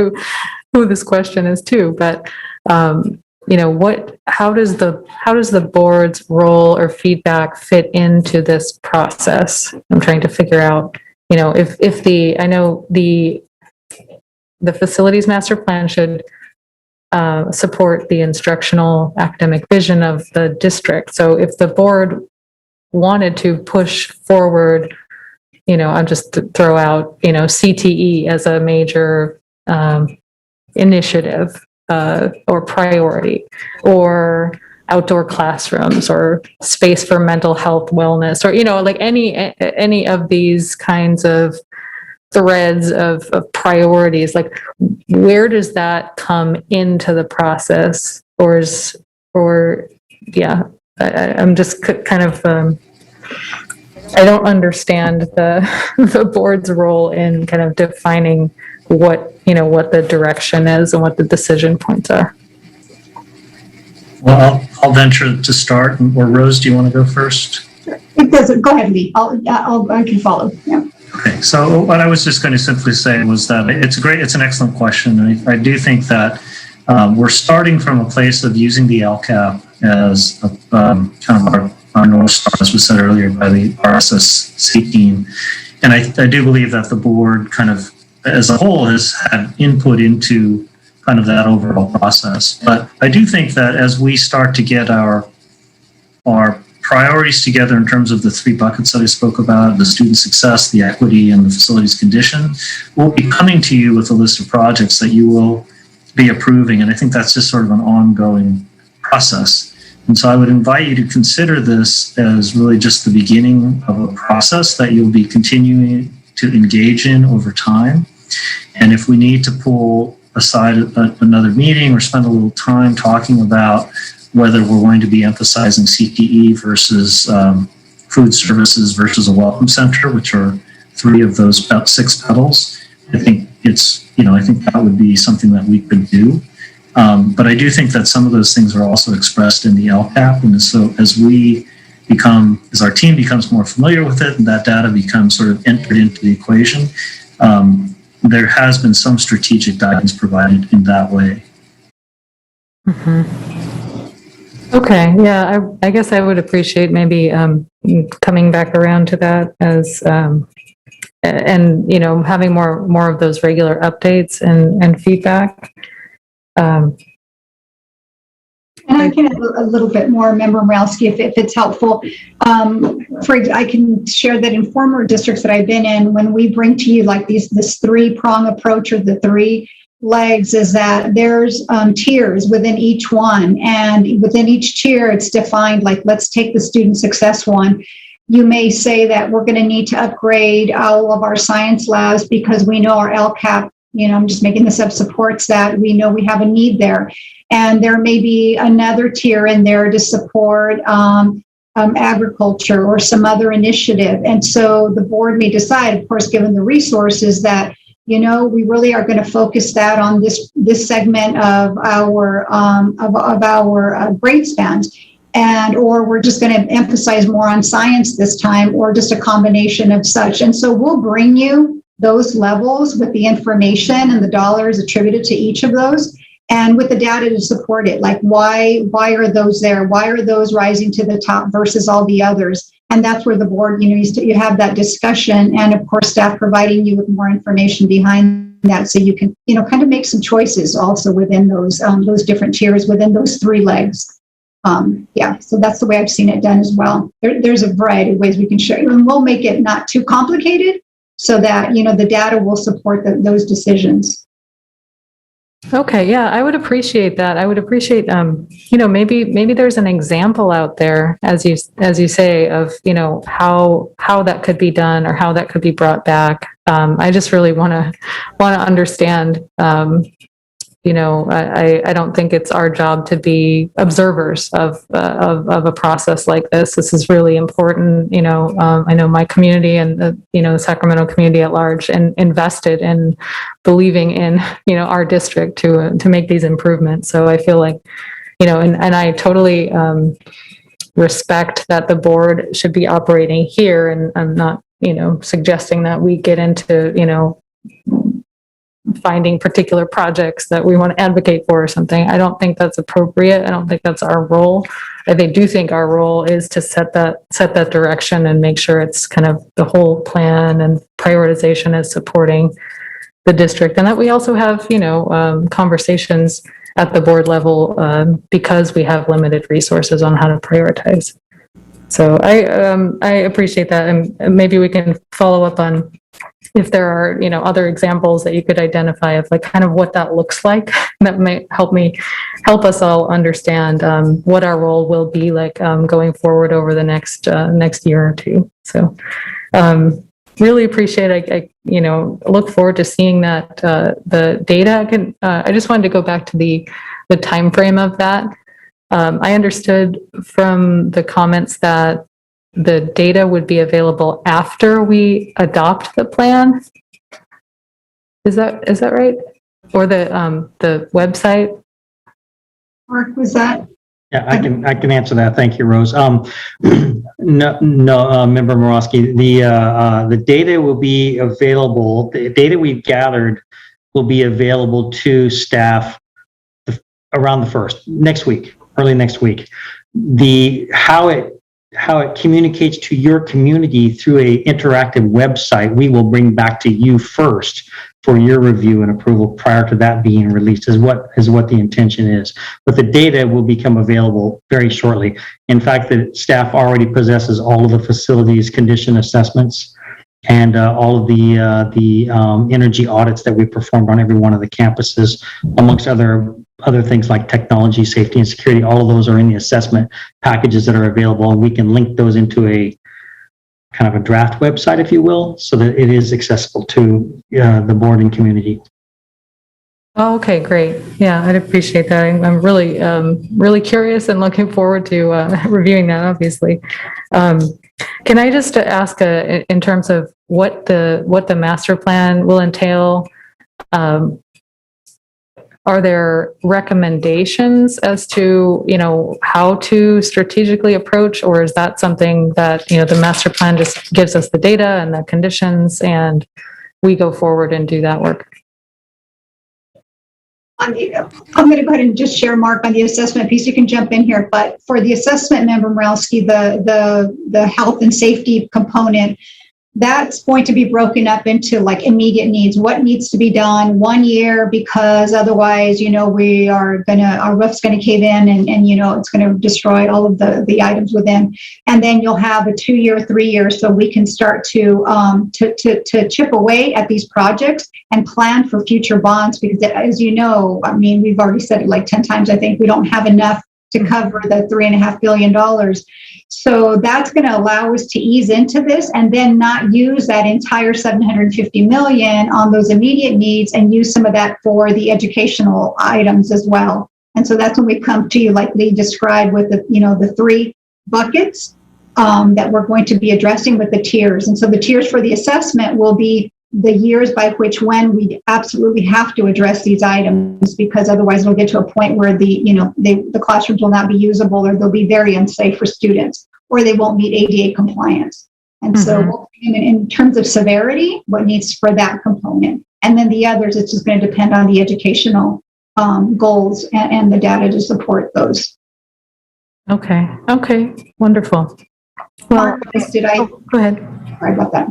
who this question is to, but how does the board's role or feedback fit into this process? I'm trying to figure out, I know the facilities master plan should support the instructional academic vision of the district. So if the board wanted to push forward, I'll just throw out, CTE as a major initiative or priority, or outdoor classrooms, or space for mental health wellness, or, any of these kinds of threads of priorities, where does that come into the process? I'm just kind of, I don't understand the board's role in kind of defining what the direction is and what the decision points are. Well, I'll venture to start. Or Rose, do you want to go first? It doesn't. Go ahead, Lee. I can follow. Yeah. Okay. So what I was just going to simply say was that it's an excellent question. I do think that we're starting from a place of using the LCAP as kind of our North Star, as was said earlier by the RSSC team. And I do believe that the board kind of as a whole has had input into kind of that overall process. But I do think that as we start to get our priorities together in terms of the three buckets that I spoke about, the student success, the equity, and the facilities condition, we'll be coming to you with a list of projects that you will be approving. And I think that's just sort of an ongoing process. And so I would invite you to consider this as really just the beginning of a process that you'll be continuing to engage in over time. And if we need to pull aside another meeting or spend a little time talking about whether we're going to be emphasizing CPE versus food services versus a welcome center, which are 3 of those about 6 petals, I think I think that would be something that we could do. But I do think that some of those things are also expressed in the LCAP. And so as our team becomes more familiar with it and that data becomes sort of entered into the equation, there has been some strategic guidance provided in that way. Okay, yeah, I guess I would appreciate maybe coming back around to that as and having more of those regular updates and feedback. And I can add a little bit more, Member Moralski, if it's helpful. I can share that in former districts that I've been in, when we bring to you like this 3-prong approach or the 3 legs, is that there's tiers within each one. And within each tier, it's defined like, let's take the student success one. You may say that we're going to need to upgrade all of our science labs because we know our LCAP, I'm just making this up, supports that. We know we have a need there. And there may be another tier in there to support agriculture or some other initiative. And so the board may decide, of course, given the resources, that we really are going to focus that on this segment of our grade spans, or we're just going to emphasize more on science this time, or just a combination of such. And so we'll bring you those levels with the information and the dollars attributed to each of those, and with the data to support it. Like, why are those there? Why are those rising to the top versus all the others? And that's where the board, you have that discussion, and of course, staff providing you with more information behind that, so you can, kind of make some choices also within those different tiers within those 3 legs. So that's the way I've seen it done as well. There's a variety of ways we can show you, and we'll make it not too complicated so that, the data will support those decisions. Okay, yeah, I would appreciate that. I would appreciate, maybe there's an example out there, as you say, of, how that could be done or how that could be brought back. I just really want to understand. I don't think it's our job to be observers of a process like this. This is really important. I know my community and the Sacramento community at large and invested in believing in, our district to make these improvements. So I feel like, and I totally respect that the board should be operating here, and I'm not, suggesting that we get into, finding particular projects that we want to advocate for or something. I don't think that's appropriate. I don't think that's our role. I do think our role is to set that direction and make sure it's kind of the whole plan and prioritization is supporting the district, and that we also have, conversations at the board level because we have limited resources on how to prioritize. So I appreciate that, and maybe we can follow up on if there are, other examples that you could identify of like kind of what that looks like. That might help us all understand what our role will be like going forward over the next year or two. So really appreciate it. I look forward to seeing that the data. I just wanted to go back to the time frame of that. I understood from the comments that the data would be available after we adopt the plan. Is that right? Or the website? Mark, was that? Yeah, I can answer that. Thank you, Rose. No, Member Morosky, the data will be available. The data we've gathered will be available to staff around the 1st, next week, early next week. How it communicates to your community through a interactive website, we will bring back to you first for your review and approval prior to that being released, is what the intention is. But the data will become available very shortly. In fact, the staff already possesses all of the facilities condition assessments and all of the energy audits that we performed on every one of the campuses, amongst other other things like technology, safety, and security. All of those are in the assessment packages that are available, and we can link those into a kind of a draft website, if you will, so that it is accessible to the board and community. Oh, okay, great. Yeah, I'd appreciate that. I'm really, really curious and looking forward to reviewing that, obviously. Can I just ask in terms of what the master plan will entail? Are there recommendations as to, how to strategically approach, or is that something that, the master plan just gives us the data and the conditions and we go forward and do that work? I'm going to go ahead and just share, Mark, on the assessment piece. You can jump in here, but for the assessment, Member Morelsky, the health and safety component, that's going to be broken up into like immediate needs. What needs to be done 1 year, because otherwise, our roof's going to cave in and it's going to destroy all of the items within. And then you'll have a 2 year, 3 year, so we can start to chip away at these projects and plan for future bonds, because as you know, we've already said it like 10 times, I think, we don't have enough to cover the $3.5 billion. So that's going to allow us to ease into this and then not use that entire $750 million on those immediate needs and use some of that for the educational items as well. And so that's when we come to you, like Lee described, with the 3 buckets that we're going to be addressing with the tiers. And so the tiers for the assessment will be the years by when we absolutely have to address these items, because otherwise we'll get to a point where the classrooms will not be usable, or they'll be very unsafe for students, or they won't meet ADA compliance. And so in terms of severity, what needs for that component. And then the others, it's just going to depend on the educational goals and the data to support those. Okay, wonderful. Well, go ahead. Sorry about that.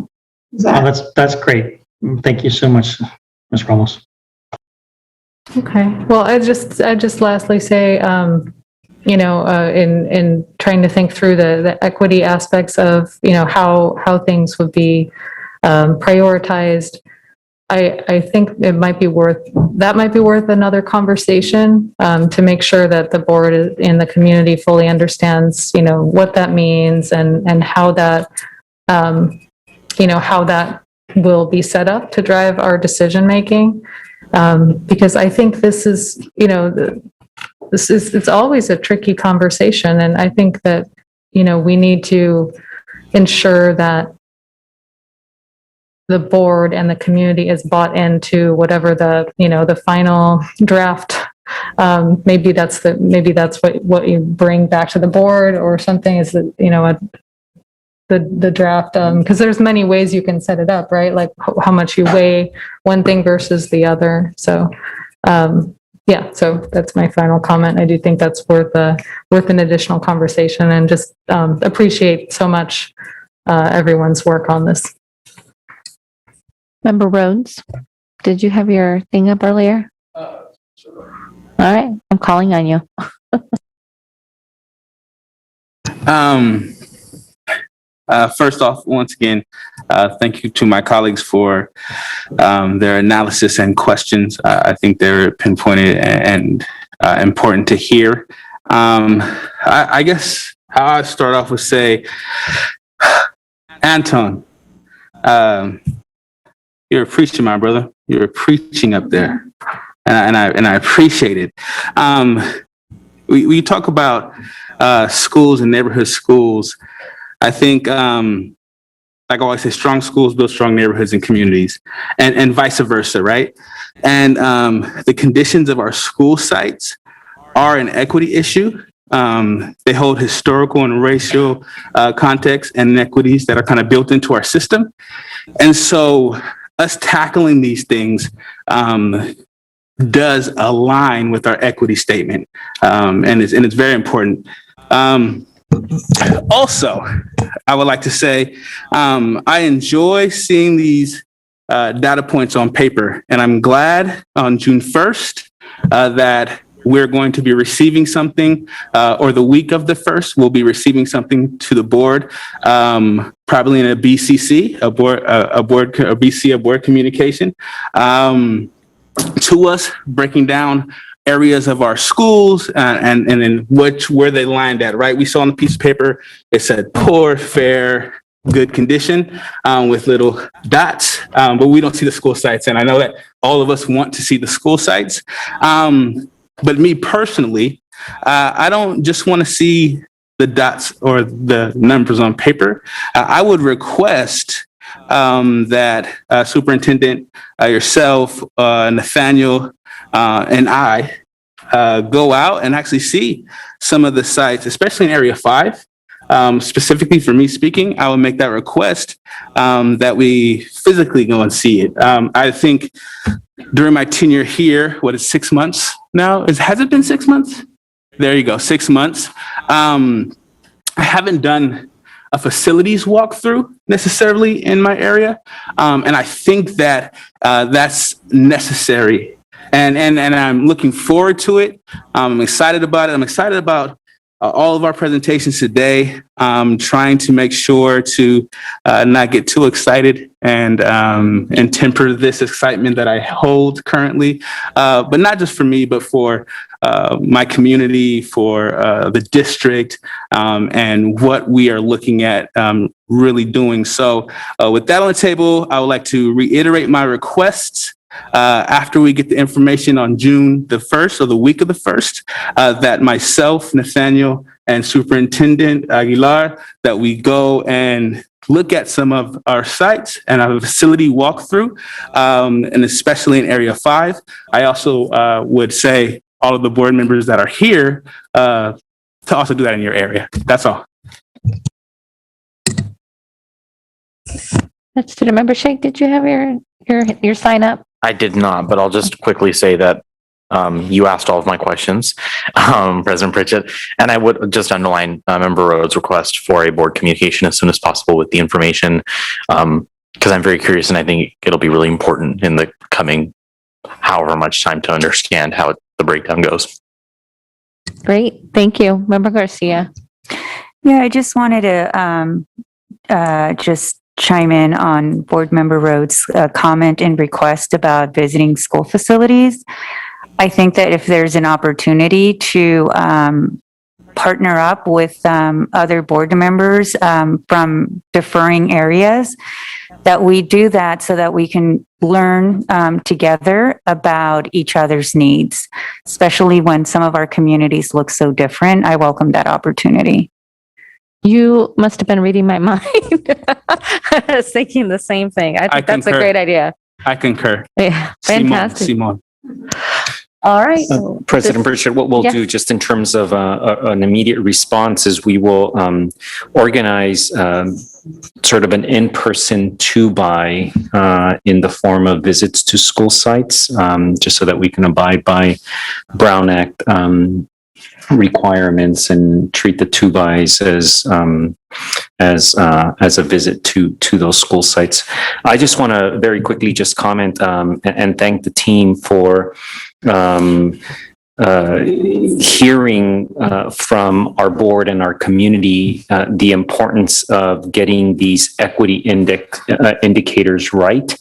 That's great. Thank you so much, Ms. Ramos. Okay. Well, I just lastly say, in trying to think through the equity aspects of, how things would be prioritized, I think it might be worth another conversation to make sure that the board and the community fully understands, what that means and how that, how that will be set up to drive our decision making. Because I think this is, it's always a tricky conversation. And I think that, we need to ensure that the board and the community is bought into whatever the final draft. Maybe that's what you bring back to the board or something, is that, the draft, because there's many ways you can set it up, right? Like how much you weigh one thing versus the other. So, so that's my final comment. I do think that's worth an additional conversation, and just appreciate so much everyone's work on this. Member Rhodes, did you have your thing up earlier? All right, I'm calling on you. First off, once again, thank you to my colleagues for their analysis and questions. I think they're pinpointed and important to hear. I guess how I start off would say, Anton, you're preaching, my brother. You're preaching up there, and I appreciate it. We talk about schools and neighborhood schools. I think, like I always say, strong schools build strong neighborhoods and communities, and vice versa, right? And the conditions of our school sites are an equity issue. They hold historical and racial context and inequities that are kind of built into our system. And so us tackling these things does align with our equity statement, and it's very important. Also, I would like to say, I enjoy seeing these data points on paper, and I'm glad on June 1st that we're going to be receiving something, or the week of the 1st, we'll be receiving something to the board, probably in a BCC, a board communication, to us, breaking down areas of our schools and then where they lined at, right? We saw on the piece of paper, it said poor, fair, good condition with little dots, but we don't see the school sites. And I know that all of us want to see the school sites. But me personally, I don't just want to see the dots or the numbers on paper. I would request that Superintendent, yourself, Nathaniel, and I go out and actually see some of the sites, especially in Area 5. Specifically for me speaking, I would make that request that we physically go and see it. I think during my tenure here, 6 months now? Has it been 6 months? There you go, 6 months. I haven't done a facilities walkthrough necessarily in my area. And I think that that's necessary. And I'm looking forward to it. I'm excited about it. I'm excited about all of our presentations today. Trying to make sure to not get too excited and temper this excitement that I hold currently, but not just for me, but for my community, for the district, and what we are looking at really doing. So with that on the table, I would like to reiterate my requests. After we get the information on June the 1st or the week of the 1st, that myself, Nathaniel, and Superintendent Aguilar, that we go and look at some of our sites and have a facility walkthrough, and especially in Area 5. I also would say all of the board members that are here to also do that in your area. That's all. Student Member Shake, did you have your sign up? I did not, but I'll just quickly say that you asked all of my questions, President Pritchett, and I would just underline Member Rhodes' request for a board communication as soon as possible with the information, because I'm very curious and I think it'll be really important in the coming however much time to understand how the breakdown goes. Great, thank you. Member Garcia. Yeah, I just wanted to just chime in on Board Member Rhodes' comment and request about visiting school facilities. I think that if there's an opportunity to partner up with other board members from differing areas, that we do that so that we can learn together about each other's needs, especially when some of our communities look so different. I welcome that opportunity. You must have been reading my mind. I was thinking the same thing. I think that's a great idea. I concur. Yeah, fantastic. Simone. All right. President Pritchett, what we'll do just in terms of an immediate response is we will organize sort of an in-person to-buy in the form of visits to school sites, just so that we can abide by Brown Act requirements and treat the to-buys as a visit to those school sites. I just want to very quickly just comment and thank the team for hearing from our board and our community the importance of getting these equity indicators right.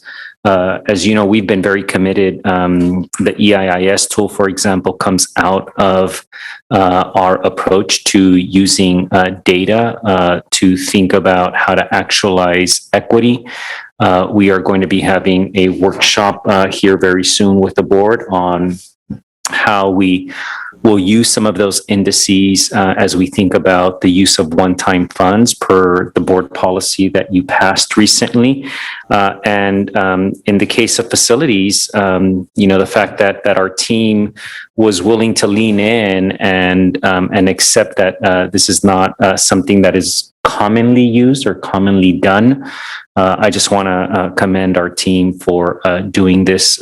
As you know, we've been very committed. The EIIS tool, for example, comes out of our approach to using data to think about how to actualize equity. We are going to be having a workshop here very soon with the board on how we will use some of those indices as we think about the use of one-time funds per the board policy that you passed recently. And in the case of facilities, the fact that our team was willing to lean in and accept that this is not something that is commonly used or commonly done. I just want to commend our team for doing this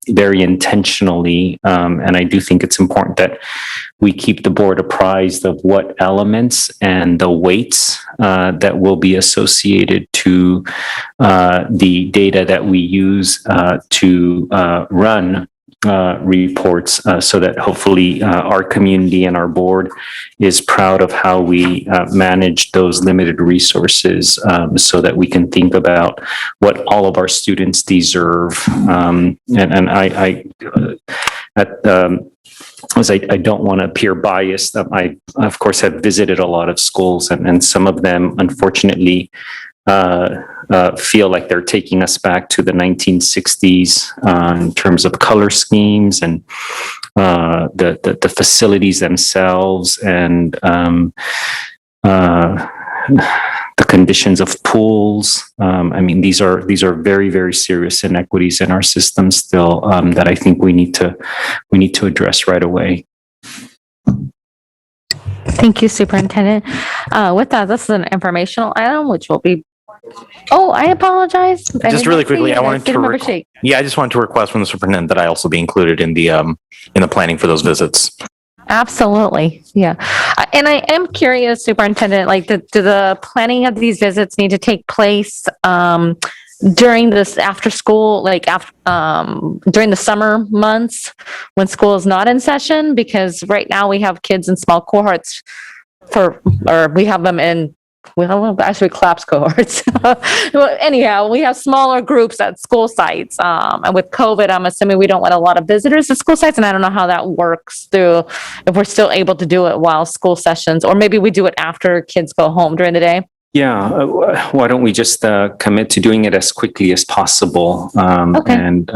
very intentionally. And I do think it's important that we keep the board apprised of what elements and the weights that will be associated to the data that we use to run reports, so that hopefully our community and our board is proud of how we manage those limited resources, so that we can think about what all of our students deserve. as I don't want to appear biased, I, of course, have visited a lot of schools, and some of them, unfortunately, feel like they're taking us back to the 1960s in terms of color schemes and the facilities themselves and the conditions of pools. I mean, these are very, very serious inequities in our system still that I think we need to address right away. Thank you, Superintendent. With that, this is an informational item, which will be, oh, I apologize. Just really quickly, I wanted to, I just wanted to request from the superintendent that I also be included in the planning for those visits. Absolutely. Yeah. And I am curious, Superintendent, like, do the planning of these visits need to take place during this after school, like during the summer months when school is not in session? Because right now we have kids in small cohorts or we have them in, well, actually collapse cohorts. Well, anyhow, we have smaller groups at school sites. And with COVID, I'm assuming we don't let a lot of visitors to school sites. And I don't know how that works through, if we're still able to do it while school sessions, or maybe we do it after kids go home during the day. Yeah, why don't we just commit to doing it as quickly as possible? Okay. And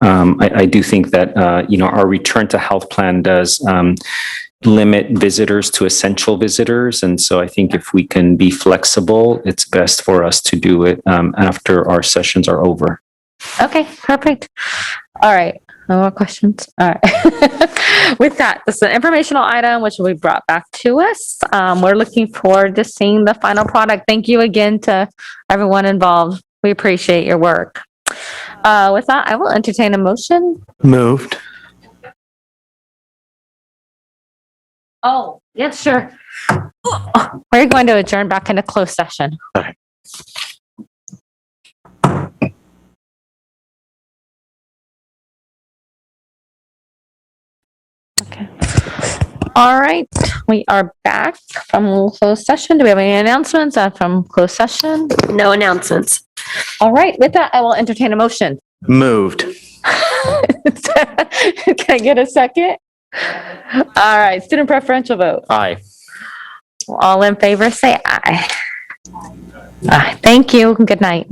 I do think that, our return to health plan does limit visitors to essential visitors. And so I think if we can be flexible, it's best for us to do it after our sessions are over. Okay, perfect. All right. No more questions. All right. With that, this is an informational item which will be brought back to us. We're looking forward to seeing the final product. Thank you again to everyone involved. We appreciate your work. With that, I will entertain a motion. Moved. Oh, yes, sure. We're going to adjourn back into closed session. Okay. Okay. All right. We are back from closed session. Do we have any announcements from closed session? No announcements. All right. With that, I will entertain a motion. Moved. Can I get a second? All right. Student preferential vote. Aye. All in favor, say aye. Aye. Thank you. Good night.